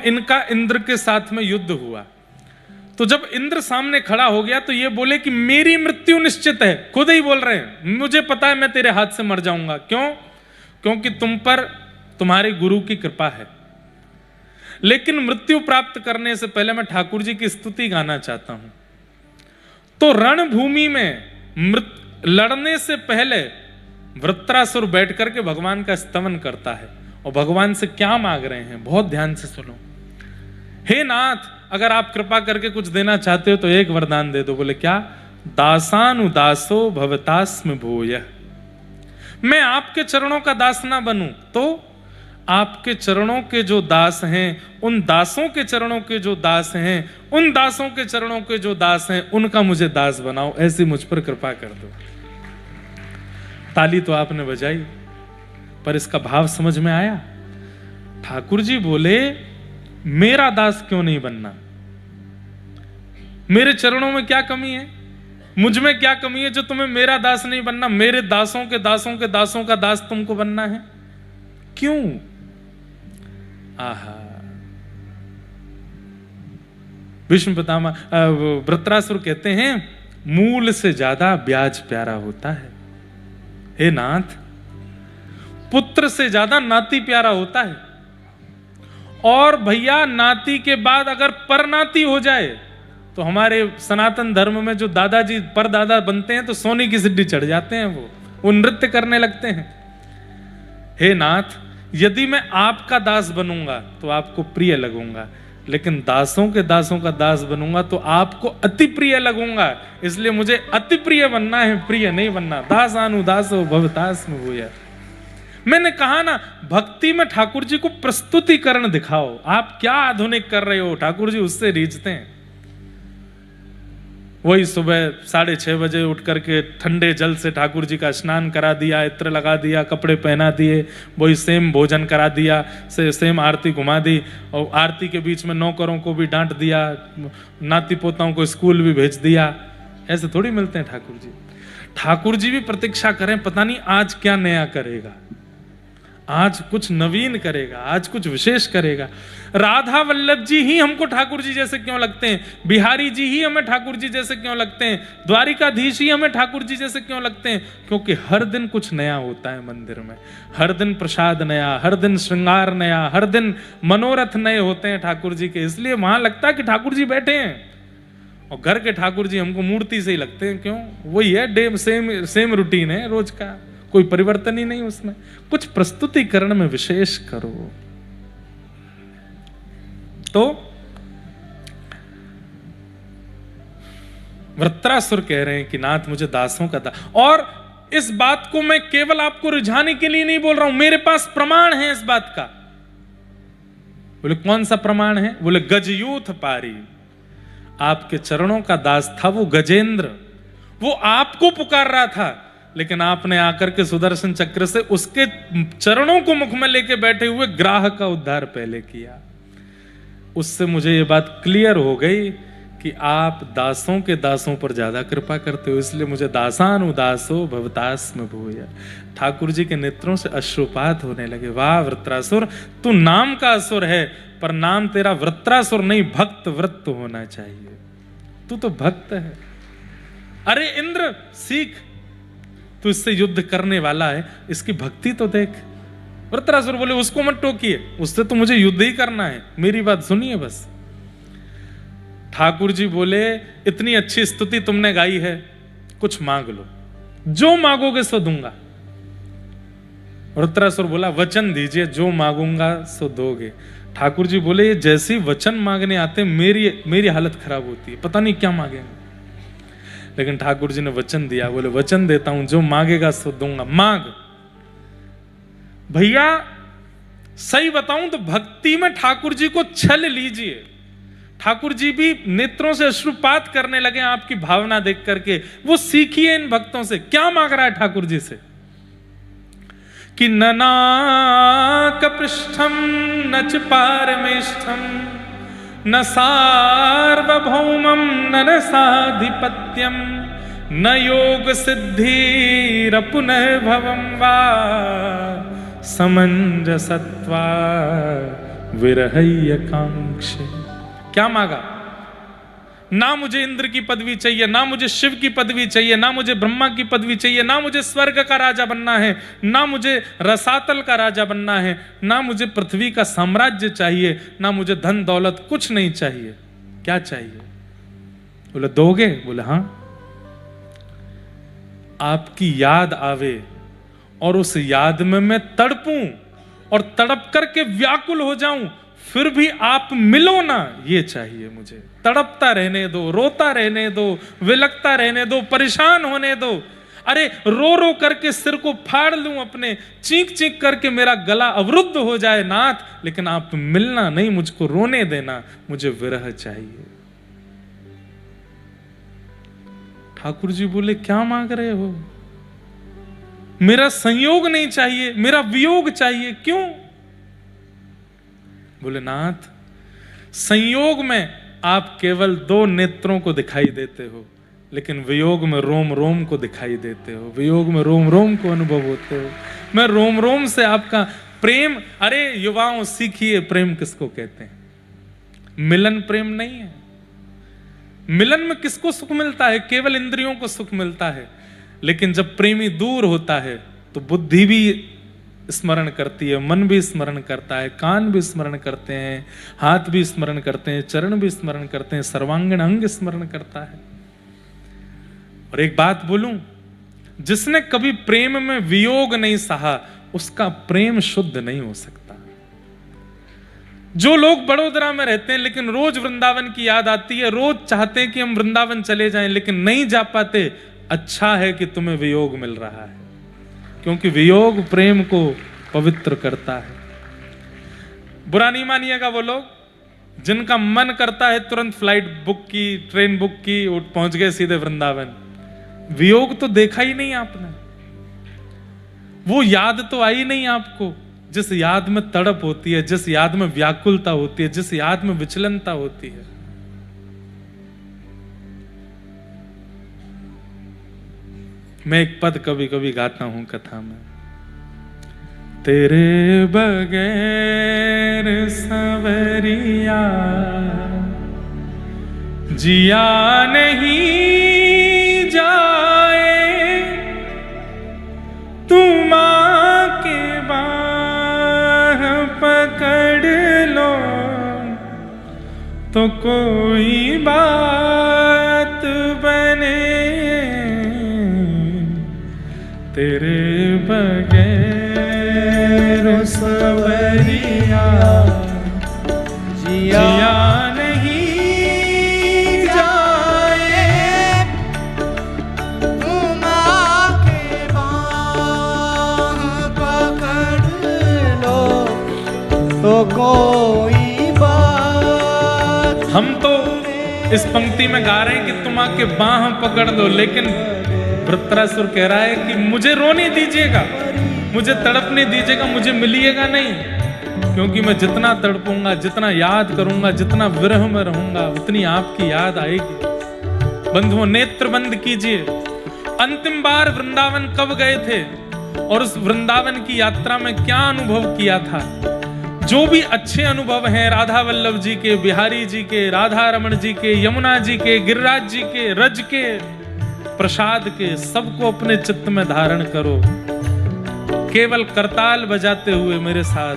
इनका इंद्र के साथ में युद्ध हुआ। तो जब इंद्र सामने खड़ा हो गया तो ये बोले कि मेरी मृत्यु निश्चित है। खुद ही बोल रहे हैं, मुझे पता है मैं तेरे हाथ से मर जाऊंगा। क्यों? क्योंकि तुम पर तुम्हारे गुरु की कृपा है। लेकिन मृत्यु प्राप्त करने से पहले मैं ठाकुर जी की स्तुति गाना चाहता हूं। तो रणभूमि में लड़ने से पहले वृत्रासुर बैठ करके भगवान का स्तवन करता है और भगवान से क्या मांग रहे हैं, बहुत ध्यान से सुनो। हे नाथ, अगर आप कृपा करके कुछ देना चाहते हो तो एक वरदान दे दो। बोले क्या? दासानुदासो भवतास्म भूय। मैं आपके चरणों का दास ना बनूं तो आपके चरणों के जो दास हैं, उन दासों के चरणों के जो दास हैं, उन दासों के चरणों के जो दास हैं, उनका मुझे दास बनाओ, ऐसी मुझ पर कृपा कर दो। ताली तो आपने बजाई, पर इसका भाव समझ में आया? ठाकुर जी बोले मेरा दास क्यों नहीं बनना? मेरे चरणों में क्या कमी है, मुझ में क्या कमी है जो तुम्हें मेरा दास नहीं बनना? मेरे दासों के दासों के दासों का दास तुमको बनना है, क्यों? आहा, विष्णु पितामह वृत्रासुर कहते हैं मूल से ज्यादा ब्याज प्यारा होता है। हे नाथ, पुत्र से ज्यादा नाती प्यारा होता है। और भैया नाती के बाद अगर परनाती हो जाए तो हमारे सनातन धर्म में जो दादाजी परदादा बनते हैं तो सोने की सिद्धि चढ़ जाते हैं, वो नृत्य करने लगते हैं। हे नाथ, यदि मैं आपका दास बनूंगा तो आपको प्रिय लगूंगा, लेकिन दासों के दासों का दास बनूंगा तो आपको अति प्रिय लगूंगा। इसलिए मुझे अति प्रिय बनना है, प्रिय नहीं बनना। दासानुदासो भवतास्म भूय। मैंने कहा ना, भक्ति में ठाकुर जी को प्रस्तुतिकरण दिखाओ। आप क्या आधुनिक कर रहे हो, ठाकुर जी उससे रीझते हैं। वही सुबह 6:30 बजे उठ करके ठंडे जल से ठाकुर जी का स्नान करा दिया, इत्र लगा दिया, कपड़े पहना दिए, वही सेम भोजन करा दिया, सेम आरती घुमा दी, और आरती के बीच में नौकरों को भी डांट दिया, नाती पोताओं को स्कूल भी भेज दिया। ऐसे थोड़ी मिलते हैं ठाकुर जी। ठाकुर जी भी प्रतीक्षा करें, पता नहीं आज क्या नया करेगा, आज कुछ नवीन करेगा, आज कुछ विशेष करेगा। राधा वल्लभ जी ही हमको ठाकुर जी जैसे क्यों लगते हैं? बिहारी जी ही हमें ठाकुर जी जैसे क्यों लगते हैं? द्वारिकाधीश ही हमें ठाकुर जी जैसे क्यों लगते हैं? क्योंकि हर दिन कुछ नया होता है मंदिर में, हर दिन प्रसाद नया, हर दिन श्रृंगार नया, हर दिन मनोरथ नए होते हैं ठाकुर जी के। इसलिए वहां लगता है कि ठाकुर जी बैठे हैं। और घर के ठाकुर जी हमको मूर्ति से ही लगते हैं। क्यों? वही है, सेम रूटीन है रोज का, कोई परिवर्तन ही नहीं उसमें। कुछ प्रस्तुतिकरण में विशेष करो। तो वृत्रासुर कह रहे हैं कि नाथ मुझे दासों का दास। और इस बात को मैं केवल आपको रिझाने के लिए नहीं बोल रहा हूं, मेरे पास प्रमाण है इस बात का। बोले कौन सा प्रमाण है? बोले गजयूथ पारी, आपके चरणों का दास था वो गजेंद्र, वो आपको पुकार रहा था, लेकिन आपने आकर के सुदर्शन चक्र से उसके चरणों को मुख में लेके बैठे हुए ग्राह का उद्धार पहले किया। उससे मुझे ये बात क्लियर हो गई कि आप दासों के दासों पर ज्यादा कृपा करते हो, इसलिए मुझे दासानुदासो भवतास्म भूय। ठाकुर जी के नेत्रों से अश्रुपात होने लगे। वाह वृत्रासुर, तू नाम का असुर है, पर नाम तेरा वृत्रासुर नहीं भक्त वृत्त होना चाहिए। तू तो भक्त है। अरे इंद्र सीख, तू इससे युद्ध करने वाला है, इसकी भक्ति तो देख। वृत्रासुर बोले उसको मत टोकिए, उससे तो मुझे युद्ध ही करना है, मेरी बात सुनिए बस। ठाकुर जी बोले इतनी अच्छी स्तुति तुमने गाई है, कुछ मांग लो, जो मांगोगे सो दूंगा। वृत्रासुर बोला वचन दीजिए, जो मांगूंगा सो दोगे। ठाकुर जी बोले जैसे वचन मांगने आते मेरी हालत खराब होती है, पता नहीं क्या मांगेंगे। लेकिन ठाकुर जी ने वचन दिया, बोले वचन देता हूं, जो मांगेगा सो दूंगा, मांग। भैया सही बताऊं तो भक्ति में ठाकुर जी को छल लीजिए। ठाकुर जी भी नेत्रों से अश्रुपात करने लगे आपकी भावना देख करके। वो सीखिए इन भक्तों से, क्या मांग रहा है ठाकुर जी से कि ननाक पृष्ठम न च पारमेष्ठम न सार्वभौमम न रसाधिपत्यम न योग सिद्धिर पुनर्भवम वा समंजसत्वा विरहय्य कांक्षे। क्या मांगा? ना मुझे इंद्र की पदवी चाहिए, ना मुझे शिव की पदवी चाहिए, ना मुझे ब्रह्मा की पदवी चाहिए, ना मुझे स्वर्ग का राजा बनना है, ना मुझे रसातल का राजा बनना है, ना मुझे पृथ्वी का साम्राज्य चाहिए, ना मुझे धन दौलत, कुछ नहीं चाहिए। क्या चाहिए? बोले दोगे? बोले हाँ। आपकी याद आवे और उस याद में मैं तड़पूं और तड़प करके व्याकुल हो जाऊं, फिर भी आप मिलो ना, ये चाहिए मुझे। तड़पता रहने दो, रोता रहने दो, विलकता रहने दो, परेशान होने दो। अरे रो रो करके सिर को फाड़ लूं अपने, चीख चीख करके मेरा गला अवरुद्ध हो जाए नाथ, लेकिन आप मिलना नहीं, मुझको रोने देना, मुझे विरह चाहिए। ठाकुर जी बोले क्या मांग रहे हो? मेरा संयोग नहीं चाहिए, मेरा वियोग चाहिए। क्यों? बोले नाथ संयोग में आप केवल दो नेत्रों को दिखाई देते हो, लेकिन वियोग में रोम रोम को दिखाई देते हो, वियोग में रोम रोम को अनुभव होते हो। मैं रोम रोम से आपका प्रेम, अरे युवाओं सीखिए प्रेम किसको कहते हैं। मिलन प्रेम नहीं है। मिलन में किसको सुख मिलता है? केवल इंद्रियों को सुख मिलता है। लेकिन जब प्रेमी दूर होता है तो बुद्धि भी स्मरण करती है, मन भी स्मरण करता है, कान भी स्मरण करते हैं, हाथ भी स्मरण करते हैं, चरण भी स्मरण करते हैं, सर्वांगीण अंग स्मरण करता है। और एक बात बोलूं, जिसने कभी प्रेम में वियोग नहीं सहा, उसका प्रेम शुद्ध नहीं हो सकता। जो लोग बड़ोदरा में रहते हैं लेकिन रोज वृंदावन की याद आती है, रोज चाहते हैं कि हम वृंदावन चले जाएं लेकिन नहीं जा पाते, अच्छा है कि तुम्हें वियोग मिल रहा है, क्योंकि वियोग प्रेम को पवित्र करता है। बुरा नहीं मानिएगा वो लोग जिनका मन करता है तुरंत फ्लाइट बुक की, ट्रेन बुक की, पहुंच गए सीधे वृंदावन। वियोग तो देखा ही नहीं आपने, वो याद तो आई नहीं आपको, जिस याद में तड़प होती है, जिस याद में व्याकुलता होती है, जिस याद में विचलनता होती है। मैं एक पद कभी कभी गाता हूं कथा में, तेरे बगैर सवरिया जिया नहीं जाए, तुम आके बाह पकड़ लो तो कोई बात बने, तेरे बगैर सवरिया जिया नहीं जाए, तुम आके बाह पकड़ लो तो कोई बात। हम तो इस पंक्ति में गा रहे हैं कि तुम आके बाह पकड़ लो, लेकिन वृत्रासुर कह रहा है कि मुझे रोने दीजिएगा, मुझे तड़पने दीजिएगा, मुझे मिलिएगा नहीं, क्योंकि मैं जितना तड़पूंगा, जितना याद करूंगा, जितना विरह में रहूंगा, उतनी आपकी याद आएगी। बंधुओं नेत्र बंद कीजिए। अंतिम बार वृंदावन कब गए थे और उस वृंदावन की यात्रा में क्या अनुभव किया था? जो भी अच्छे अनुभव हैं राधा वल्लभ जी के, बिहारी जी के, राधा रमण जी के, यमुना जी के, गिरिराज जी के, रज के, प्रसाद के, सबको अपने चित्त में धारण करो। केवल करताल बजाते हुए मेरे साथ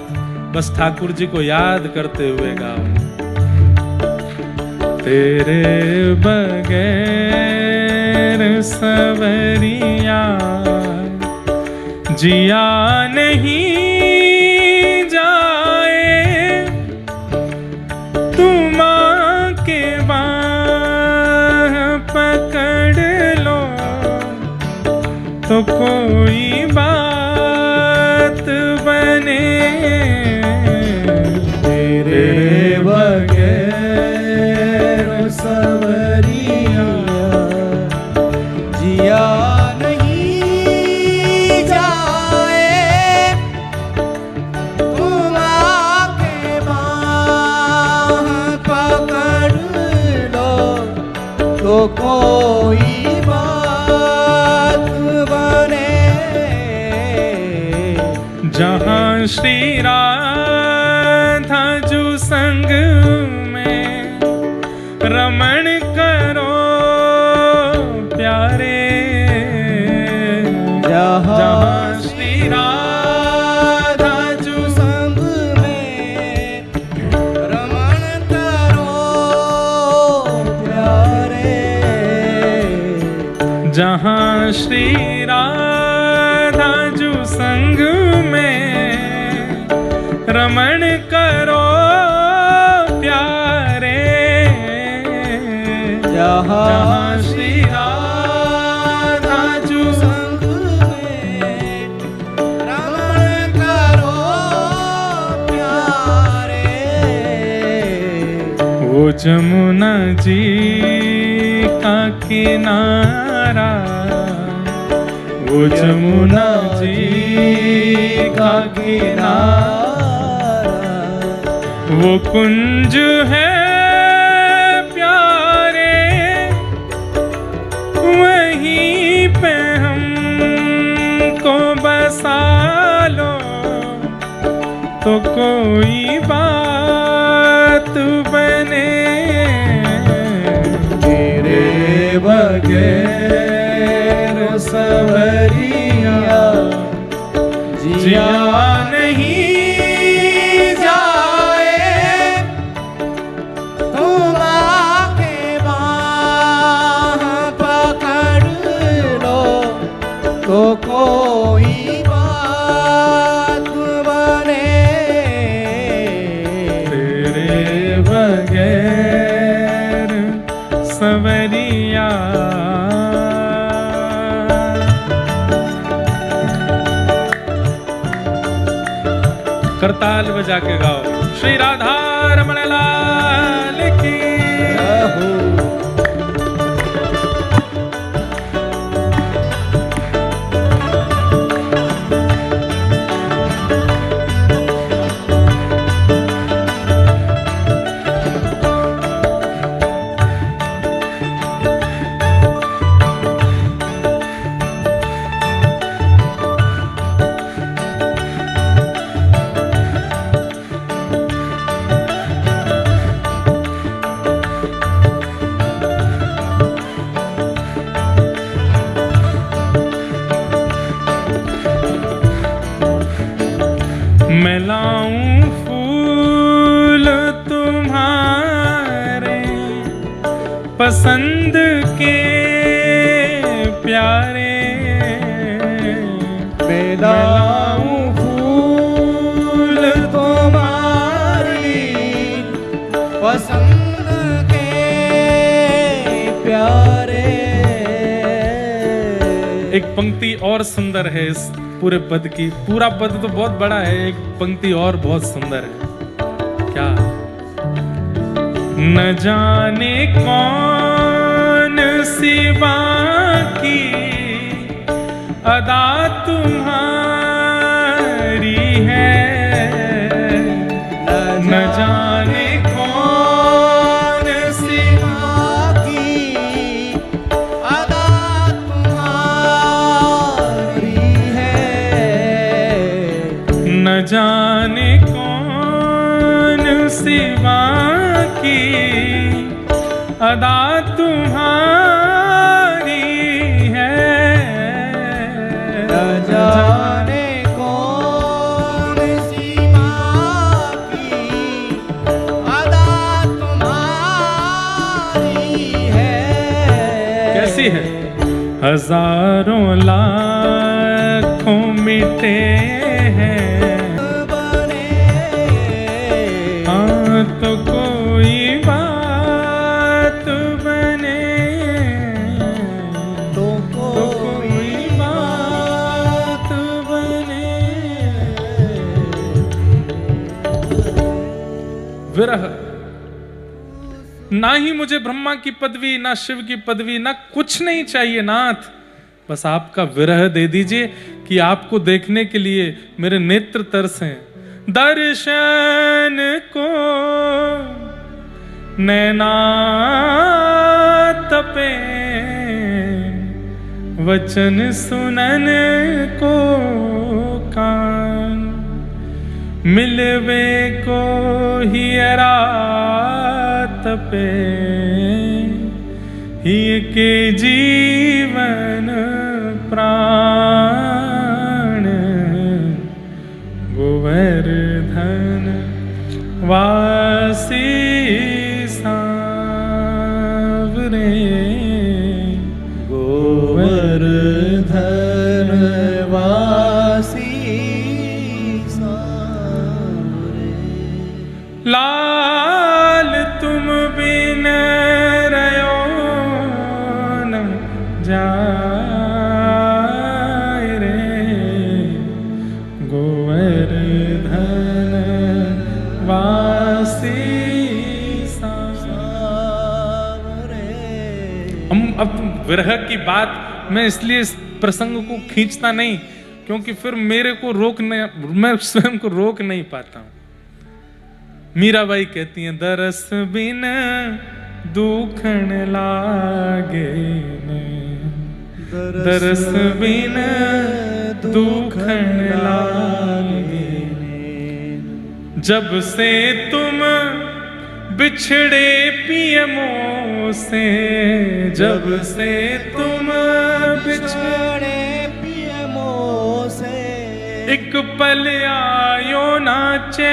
बस ठाकुर जी को याद करते हुए गाओ। तेरे बगैर सवरिया जिया नहीं जाए, तुम आके बाह पकड़ लो तो कोई बात बने। तेरे बगैर सवरिया जिया नहीं जाए, तुम आके बाह पकड़ लो तो कोई बात बने। जहाँ श्री राधा जो संग में रमण करो प्यारे, जहाँ श्री राधा जो संग में रमण करो प्यारे, जहाँ श्री राधा जो संग में रमण करो प्यारे, जहाँ श्री राधा जो संग में रमण करो प्यारे। वो जमुना जी का किनारा, वो जमुना जी का किनारा, वो कुंज है प्यारे, वहीं पे हमको बसा लो तो कोई बात बने। तेरे बगैर सवरिया जिया नहीं जाए, तुम आके बाह पकड़ लो तो कोई बात बने। तेरे बगैर सवरिया। करताल बजा के गाओ श्री राधा रमण लाल की। मैं लाऊं फूल तुम्हारे पसंद के प्यारे, मैं लाऊं फूल तुम्हारी पसंद के प्यारे। एक पंक्ति और सुंदर है इस पूरे पद की। पूरा पद तो बहुत बड़ा है, एक पंक्ति और बहुत सुंदर है। क्या? न जाने कौन सी बाकी अदा तुम्हारी है, न जाने कौन सी बाकी अदा तुम्हारी है, न जाने कौन सी बाकी अदा तुम्हारी है, न जाने कौन सी बाकी अदा तुम्हारी है, हजारों लाखों मिटे हैं, हाँ तो कोई बात बने, तो कोई बात बने। विरह, ना ही मुझे ब्रह्मा की पदवी, ना शिव की पदवी, ना कुछ नहीं चाहिए नाथ, बस आपका विरह दे दीजिए कि आपको देखने के लिए मेरे नेत्र तरसें। दर्शन को नैना तपे, वचन सुनन को कान, मिलवे को हियरा तपे, हिय के जीवन प्राण, गोवर्धन वासी सांवरे, गोवर्धन वासी सांवरे। लाल तुम बिन रयो न जाए रे, गोवर्धन वासी सांवरे। अब विरह की बात मैं इसलिए इस प्रसंग को खींचता नहीं क्योंकि फिर मेरे को मैं स्वयं को रोक नहीं पाता हूं। मीराबाई कहती हैं, दरस बिन दुखन लागे ने, दरस बिन दुखन लागे ने, जब से तुम बिछड़े पिय मोह से, जब से तुम बिछड़े पिय मोह से, एक पल आयो ना चैन,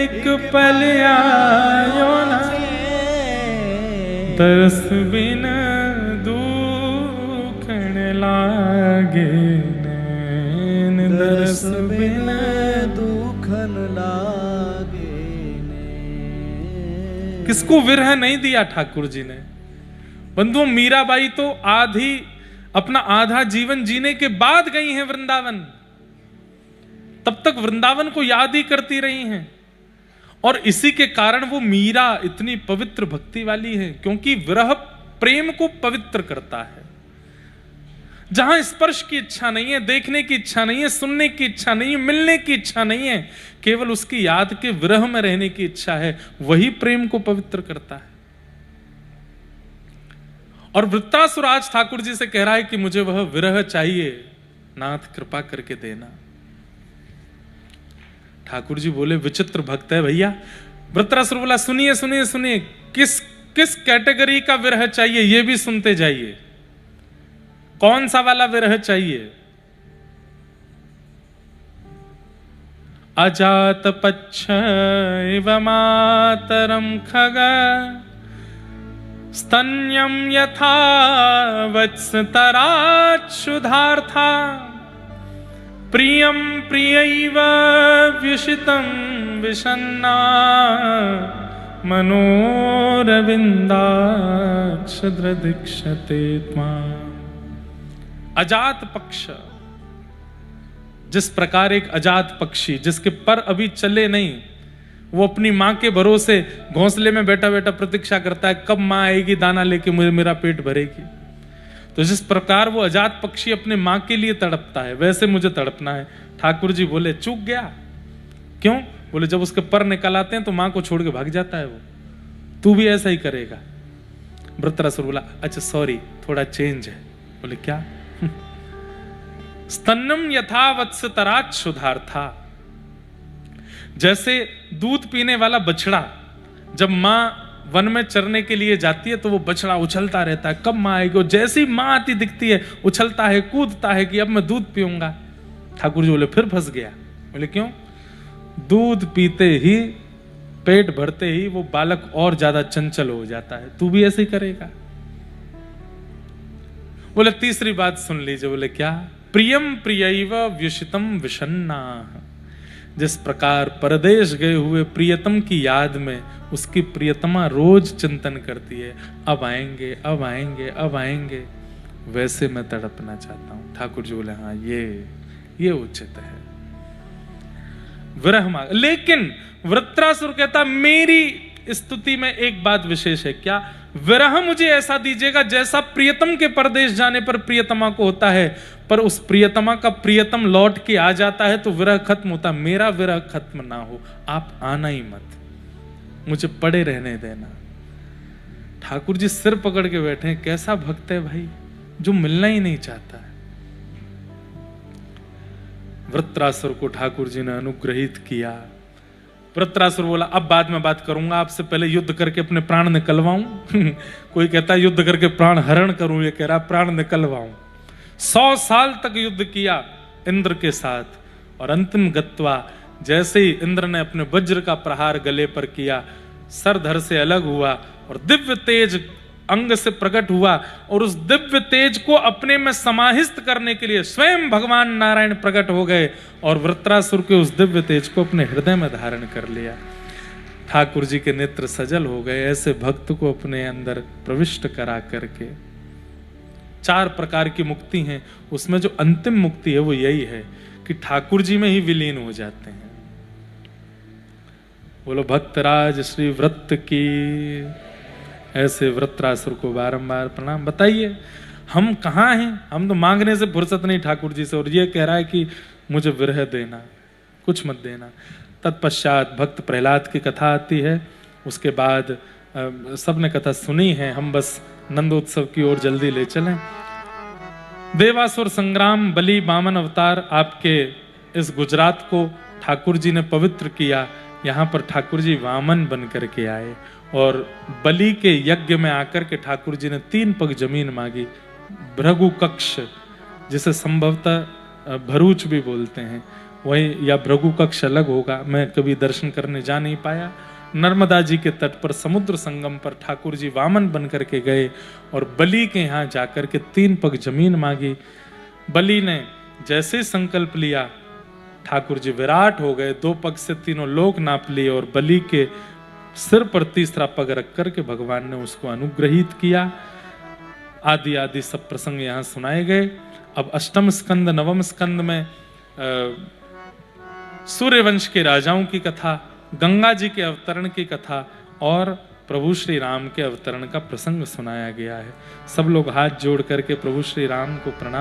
एक पल आयो ना, तरस बिन दुखन लागे नैन, तरस बिन दुखन लागे ने। किसको विरह नहीं दिया ठाकुर जी ने। बंधुओं, मीराबाई तो अपना आधा जीवन जीने के बाद गई हैं वृंदावन, तब तक वृंदावन को याद ही करती रही हैं। और इसी के कारण वो मीरा इतनी पवित्र भक्ति वाली है, क्योंकि विरह प्रेम को पवित्र करता है। जहां स्पर्श की इच्छा नहीं है, देखने की इच्छा नहीं है, सुनने की इच्छा नहीं है, मिलने की इच्छा नहीं है, केवल उसकी याद के विरह में रहने की इच्छा है, वही प्रेम को पवित्र करता है। और वृत्तासुर आज ठाकुर जी से कह रहा है कि मुझे वह विरह चाहिए, नाथ कृपा करके देना। ठाकुर जी बोले, विचित्र भक्त है भैया। वृत्रासुर बोला, सुनिए सुनिए सुनिए, किस किस कैटेगरी का विरह चाहिए ये भी सुनते जाइए। कौन सा वाला विरह चाहिए? अजात पच्छ इव मातरम खग, स्तन्यम यथा वत्सतराच्छुधार्था, प्रियं प्रियैव व्युषितं विषन्ना, मनोरविन्दाक्षद्रदीक्षते त्वाम्। अजात पक्ष, जिस प्रकार एक अजात पक्षी जिसके पर अभी चले नहीं, वो अपनी मां के भरोसे घोंसले में बैठा बैठा प्रतीक्षा करता है कब मां आएगी दाना लेके मुझे मेरा पेट भरेगी। तो जिस प्रकार वो अजात पक्षी अपने मां के लिए तड़पता है, वैसे मुझे तड़पना है। ठाकुर जी बोले, चूक गया। क्यों? बोले, जब उसके पर निकल आते हैं तो मां को छोड़ के भाग जाता है वो, तू भी ऐसा ही करेगा। वृत्रासुर बोला, अच्छा सॉरी, थोड़ा चेंज है। बोले, क्या? स्तन्नम यथा वत्सतराच्छुधार्था, जैसे दूध पीने वाला बछड़ा जब मां वन में चरने के लिए जाती है तो वो बछड़ा उछलता रहता है कब मां आएगी। जैसी मां आती दिखती है उछलता है, कूदता है कि अब मैं दूध पीऊंगा। ठाकुर जी बोले, फिर फंस गया। बोले, क्यों? दूध पीते ही पेट भरते ही वो बालक और ज्यादा चंचल हो जाता है। तू भी ऐसे ही करेगा? बोले तीसरी बात सुन लीजिए। बोले क्या? प्रियम प्रियैव व्युषितम विषन्ना। जिस प्रकार परदेश गए हुए प्रियतम की याद में उसकी प्रियतमा रोज चिंतन करती है, अब आएंगे अब आएंगे अब आएंगे, वैसे मैं तड़पना चाहता हूं। ठाकुर जी बोले हाँ ये उचित है। विरह मांग। लेकिन वृत्रासुर कहता मेरी स्तुति में एक बात विशेष है। क्या? विरह मुझे ऐसा दीजिएगा जैसा प्रियतम के परदेश जाने पर प्रियतमा को होता है, पर उस प्रियतमा का प्रियतम लौट के आ जाता है तो विरह खत्म होता। मेरा विरह खत्म ना हो, आप आना ही मत, मुझे पड़े रहने देना। ठाकुर जी सिर पकड़ के बैठे हैं। कैसा भक्त है भाई, जो मिलना ही नहीं चाहता है। वृत्रासुर को ठाकुर जी ने अनुग्रहित किया। वृत्रासुर बोला अब बाद में बात करूंगा, आपसे पहले युद्ध करके अपने प्राण निकलवाऊं। कोई कहता है युद्ध करके प्राण हरण करूं, ये कह रहा प्राण निकलवाऊं। 100 साल तक युद्ध किया इंद्र के साथ, और अंतिम गत्वा जैसे ही इंद्र ने अपने वज्र का प्रहार गले पर किया, सर धड़ से अलग हुआ और दिव्य तेज अंग से प्रकट हुआ, और उस दिव्य तेज को अपने में समाहित करने के लिए स्वयं भगवान नारायण प्रकट हो गए और वृत्रासुर के उस दिव्य तेज को अपने हृदय में धारण कर लिया। ठाकुर जी के नेत्र सजल हो गए ऐसे भक्त को अपने अंदर प्रविष्ट करा करके। 4 प्रकार की मुक्ति हैं, उसमें जो अंतिम मुक्ति है वो यही है कि ठाकुर जी में ही विलीन हो जाते हैं। बोलो भक्तराज श्री व्रत की। ऐसे वृत्रासुर को बारंबार प्रणाम। बताइए हम कहाँ हैं? हम तो मांगने से फुर्सत नहीं ठाकुर जी से, और ये कह रहा है कि मुझे विरह देना, कुछ मत देना। तत्पश्चात भक्त प्रहलाद की कथा आती है। उसके बाद सबने कथा सुनी है, हम बस नंदोत्सव की ओर जल्दी ले चलें। देवासुर संग्राम, बलि वामन अवतार, आपके इस गुजरात को ठाकुर जी ने पवित्र किया। यहाँ पर ठाकुर जी वामन बन करके आए और बलि के यज्ञ में आकर के ठाकुर जी ने 3 पग जमीन मांगी। भृगु कक्ष, जिसे संभवतः भरूच भी बोलते हैं, वही या भृगु कक्ष अलग होगा, मैं कभी दर्शन करने जा नहीं पाया। नर्मदा जी के तट पर समुद्र संगम पर ठाकुर जी वामन बन करके गए और बलि के यहाँ जाकर के 3 पग जमीन मांगी। बलि ने जैसे ही संकल्प लिया, ठाकुर जी विराट हो गए, 2 पग से तीनों लोक नाप लिए और बलि के सिर पर 3रा पग रख करके भगवान ने उसको अनुग्रहित किया। आदि आदि सब प्रसंग यहाँ सुनाए गए। अब 8वें स्कंद 9वें स्कंद में सूर्यवंश के राजाओं की कथा, गंगा जी के अवतरण की कथा और प्रभु श्री राम के अवतरण का प्रसंग सुनाया गया है। सब लोग हाथ जोड़ करके प्रभु श्री राम को प्रणाम